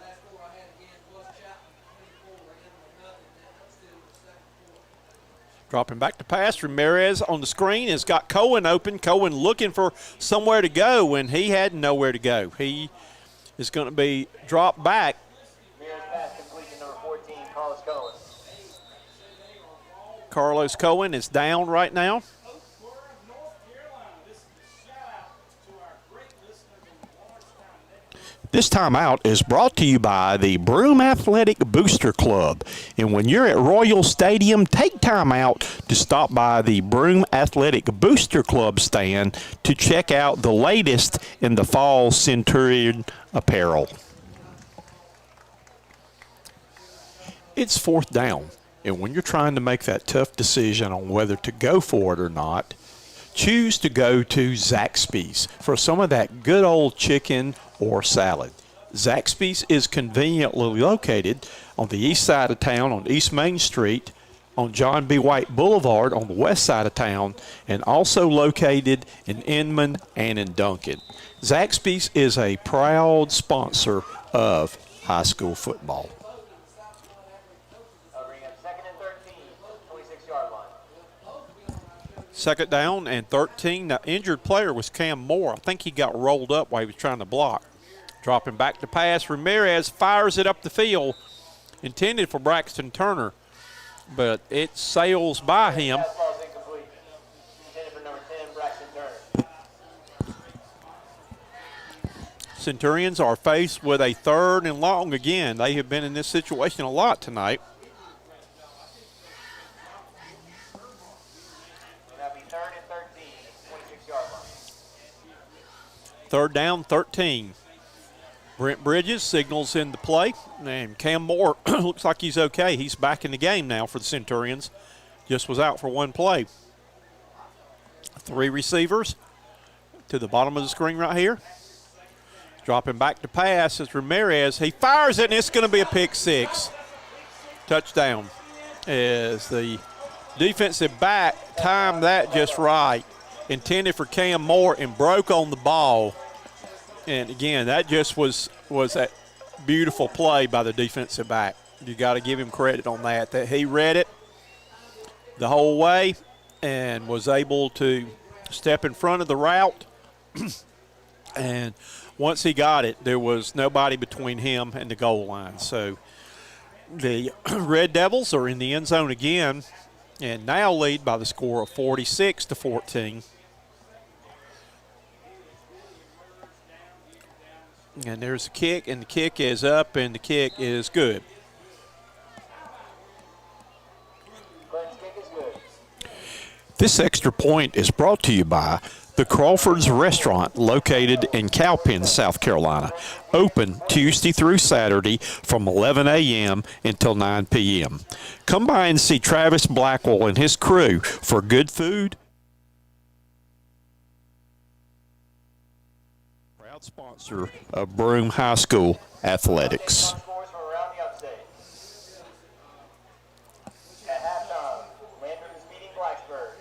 Dropping back to pass, Ramirez on the screen has got Cohen open. Cohen looking for somewhere to go, and he had nowhere to go. He is going to be dropped back. Ramirez pass completion, number 14, Carlos Cohen. Carlos Cohen is down right now. This timeout is brought to you by the Broome Athletic Booster Club. And when you're at Royal Stadium, take time out to stop by the Broome Athletic Booster Club stand to check out the latest in the fall Centurion apparel. It's 4th down. And when you're trying to make that tough decision on whether to go for it or not, choose to go to Zaxby's for some of that good old chicken or salad. Zaxby's is conveniently located on the east side of town on East Main Street, on John B. White Boulevard on the west side of town, and also located in Inman and in Duncan. Zaxby's is a proud sponsor of high school football. Bring up 2nd and 13, 26-yard line. 2nd down and 13. The injured player was Cam Moore. I think he got rolled up while he was trying to block. Dropping back to pass, Ramirez fires it up the field, intended for Braxton Turner, but it sails by him. Fastball is incomplete. Intended for number 10, Braxton Turner. Centurions are faced with a 3rd and long again. They have been in this situation a lot tonight. That'll be 3rd and 13, 26-yard line. 3rd down, 13. Brent Bridges signals into play, and Cam Moore looks like he's okay. He's back in the game now for the Centurions. Just was out for 1 play. 3 receivers to the bottom of the screen right here. Dropping back to pass is Ramirez. He fires it, and it's going to be a pick 6. Touchdown. As the defensive back timed that just right. Intended for Cam Moore and broke on the ball. And again, that just was that beautiful play by the defensive back. You got to give him credit on that he read it the whole way and was able to step in front of the route. And once he got it, there was nobody between him and the goal line. So the Red Devils are in the end zone again and now lead by the score of 46-14. And there's a kick, and the kick is up, and the kick is good. Clinton's kick is good. This extra point is brought to you by the Crawford's Restaurant, located in Cowpen, South Carolina. Open Tuesday through Saturday from 11 a.m. until 9 p.m. Come by and see Travis Blackwell and his crew for good food. Proud sponsor of Broome High School athletics. Scores from around the upstate. At halftime, Landry is beating Blacksburg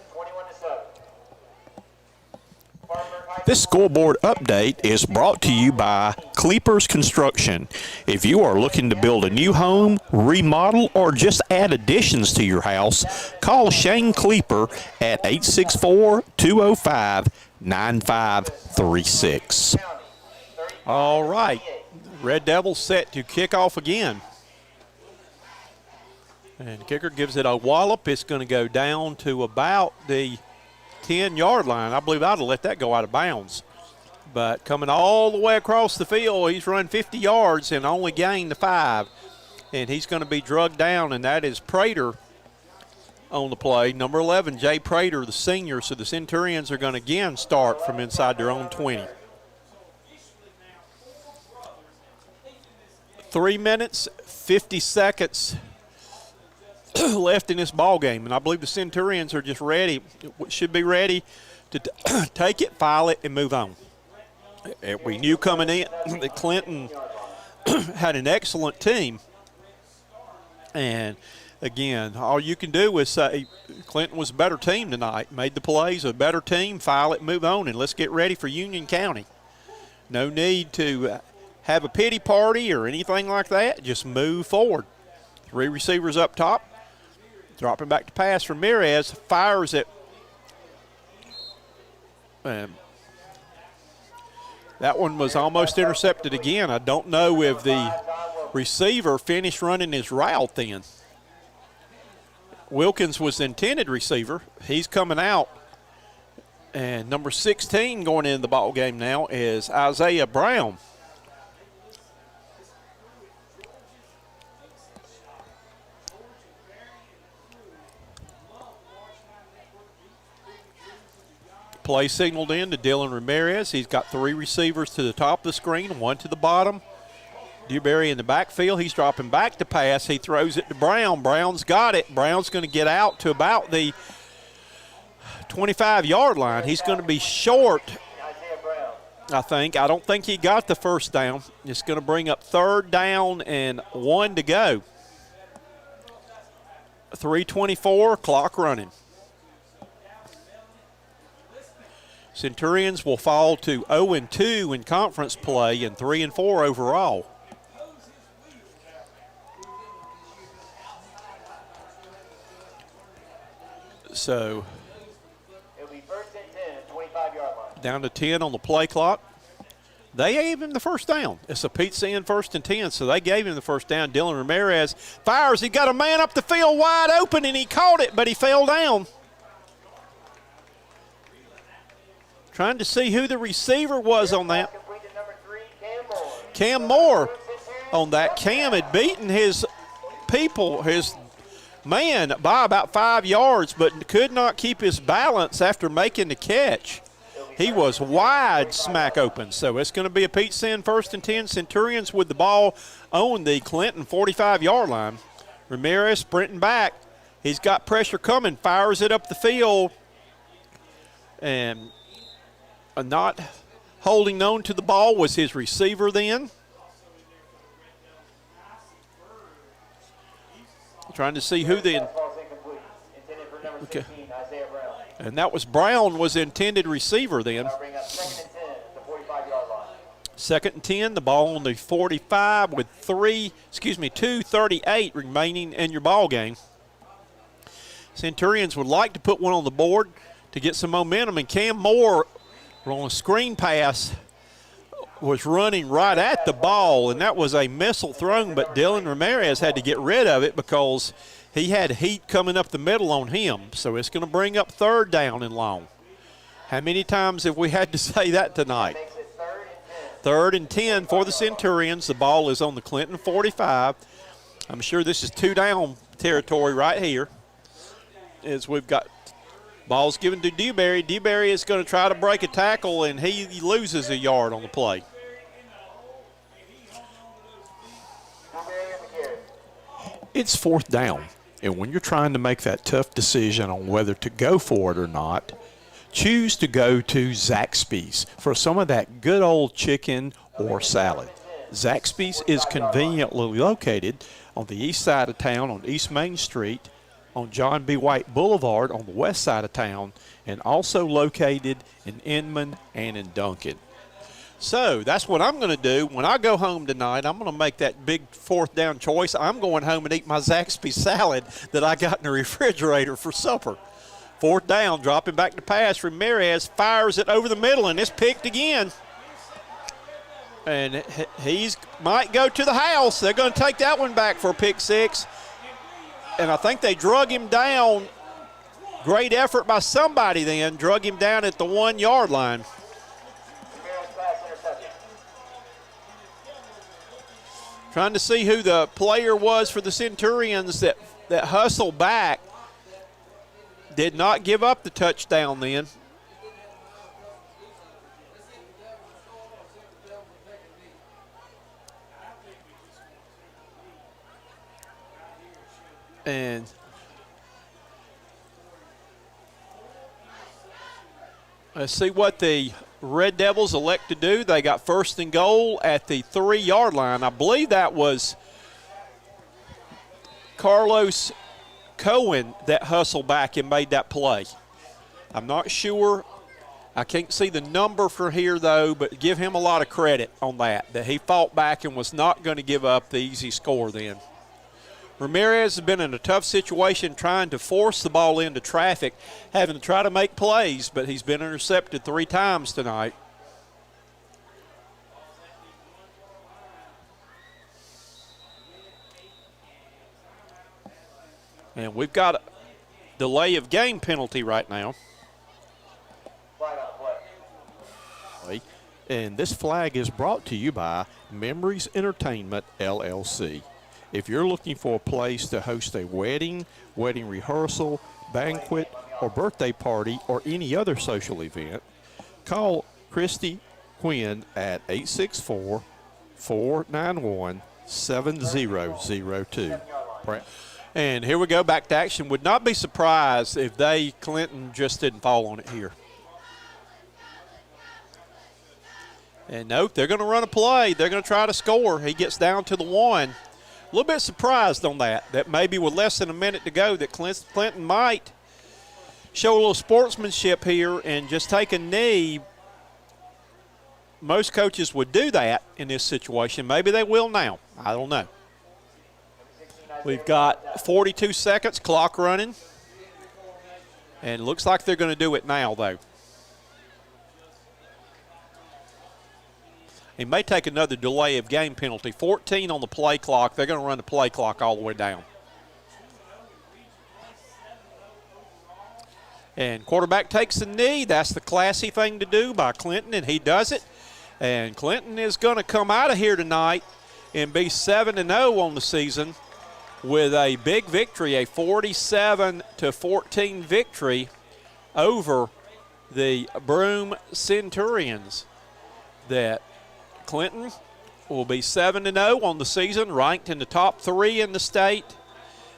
21-7. This scoreboard update is brought to you by Cleepers Construction. If you are looking to build a new home, remodel, or just add additions to your house, call Shane Cleeper at 864-205-9536. All right, Red Devils set to kick off again. And the kicker gives it a wallop. It's going to go down to about the 10-yard line. I believe I'd have let that go out of bounds. But coming all the way across the field, he's run 50 yards and only gained the 5. And he's going to be drugged down, and that is Prater. on the play. Number 11, Jay Prater, the senior. So the Centurions are going to again start from inside their own 20. 3 minutes, 50 seconds left in this ball game, and I believe the Centurions are just ready, should be ready to take it, file it, and move on. We knew coming in that Clinton had an excellent team, and again, all you can do is say Clinton was a better team tonight, made the plays, a better team, file it, move on, and let's get ready for Union County. No need to have a pity party or anything like that. Just move forward. 3 receivers up top. Dropping back to pass. Ramirez fires it. That one was almost intercepted again. I don't know if the receiver finished running his route then. Wilkins was the intended receiver. He's coming out. And number 16 going into the ball game now is Isaiah Brown. Play signaled in to Dylan Ramirez. He's got 3 receivers to the top of the screen, 1 to the bottom. Dewberry in the backfield. He's dropping back to pass. He throws it to Brown. Brown's got it. Brown's going to get out to about the 25-yard line. He's going to be short, I think. I don't think he got the first down. It's going to bring up 3rd down and 1 to go. 3:24, clock running. Centurions will fall to 0-2 in conference play and 3-4 overall. So It'll be 1st and 10 at 25-yard line. Down to 10 on the play clock. They gave him the first down. It's a Pete Sand 1st and 10, so they gave him the first down. Dylan Ramirez fires. He got a man up the field wide open, and he caught it, but he fell down. Trying to see who the receiver was on that. Number 3, Cam Moore. Cam Moore on that. Cam had beaten his man by about 5 yards, but could not keep his balance after making the catch. He was wide smack open. So it's going to be a Pete Sand 1st and 10. Centurions with the ball on the Clinton 45-yard line. Ramirez sprinting back. He's got pressure coming, fires it up the field, and not holding on to the ball was his receiver then. Trying to see who the okay. And that was Brown was the intended receiver then. 2nd and 10, the ball on the 45 with 2:38 remaining in your ball game. Centurions would like to put one on the board to get some momentum, and Cam Moore on a screen pass was running right at the ball, and that was a missile thrown, but Dylan Ramirez had to get rid of it because he had heat coming up the middle on him. So it's going to bring up 3rd down and long. How many times have we had to say that tonight? 3rd and 10 for the Centurions. The ball is on the Clinton 45. I'm sure this is 2 down territory right here, as we've got ball's given to Dewberry. Dewberry is going to try to break a tackle, and he loses a yard on the play. It's 4th down, and when you're trying to make that tough decision on whether to go for it or not, choose to go to Zaxby's for some of that good old chicken or salad. Zaxby's is conveniently located on the east side of town on East Main Street, on John B. White Boulevard on the west side of town, and also located in Inman and in Duncan. So that's what I'm going to do. When I go home tonight, I'm going to make that big 4th down choice. I'm going home and eat my Zaxby salad that I got in the refrigerator for supper. 4th down, dropping back to pass. Ramirez fires it over the middle, and it's picked again. And he's might go to the house. They're going to take that one back for a pick 6. And I think they drug him down. Great effort by somebody then. Drug him down at the 1-yard line. Trying to see who the player was for the Centurions that hustled back did not give up the touchdown then. And let's see what the Red Devils elect to do. They got first and goal at the 3-yard line. I believe that was Carlos Cohen that hustled back and made that play. I'm not sure. I can't see the number for here, though, but give him a lot of credit on that he fought back and was not going to give up the easy score then. Ramirez has been in a tough situation trying to force the ball into traffic, having to try to make plays, but he's been intercepted 3 times tonight. And we've got a delay of game penalty right now. Flag on the play. And this flag is brought to you by Memories Entertainment, LLC. If you're looking for a place to host a wedding, wedding rehearsal, banquet, or birthday party, or any other social event, call Christy Quinn at 864-491-7002. And here we go, back to action. Would not be surprised if Clinton just didn't fall on it here. And nope, they're going to run a play. They're going to try to score. He gets down to the 1. A little bit surprised on that maybe with less than a minute to go that Clinton might show a little sportsmanship here and just take a knee. Most coaches would do that in this situation. Maybe they will now. I don't know. We've got 42 seconds, clock running. And it looks like they're going to do it now, though. He may take another delay of game penalty. 14 on the play clock. They're going to run the play clock all the way down. And quarterback takes the knee. That's the classy thing to do by Clinton, and he does it. And Clinton is going to come out of here tonight and be 7-0 on the season with a big victory, a 47-14 victory over the Broome Centurions. That Clinton will be 7-0 on the season, ranked in the top 3 in the state.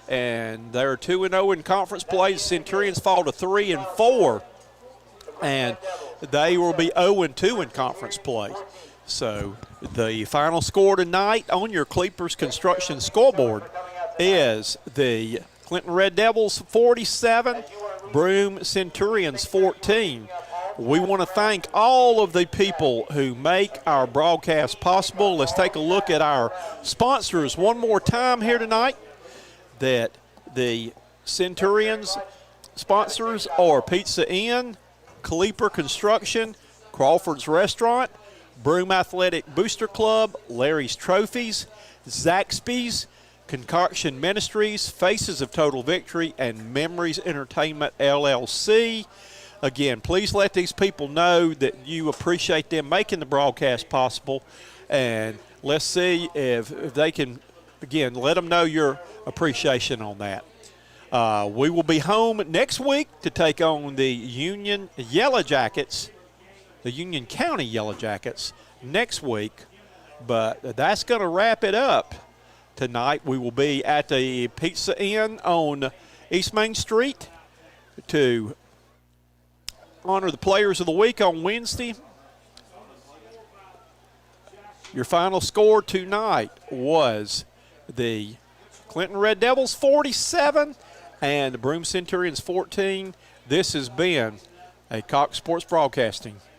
And they're 2-0 in conference play. The Centurions fall to 3-4. And they will be 0-2 in conference play. So the final score tonight on your Cleepers Construction scoreboard is the Clinton Red Devils 47, Broome Centurions 14. We want to thank all of the people who make our broadcast possible. Let's take a look at our sponsors one more time here tonight. That the Centurions sponsors are Pizza Inn, Cleeper Construction, Crawford's Restaurant, Broome Athletic Booster Club, Larry's Trophies, Zaxby's, Concoction Ministries, Faces of Total Victory, and Memories Entertainment, LLC. Again, please let these people know that you appreciate them making the broadcast possible, and let's see if they can, again, let them know your appreciation on that. We will be home next week to take on the Union Yellow Jackets, the Union County Yellow Jackets next week, but that's going to wrap it up tonight. We will be at the Pizza Inn on East Main Street to honor the Players of the Week on Wednesday. Your final score tonight was the Clinton Red Devils 47 and the Broome Centurions 14. This has been a Cox Sports Broadcasting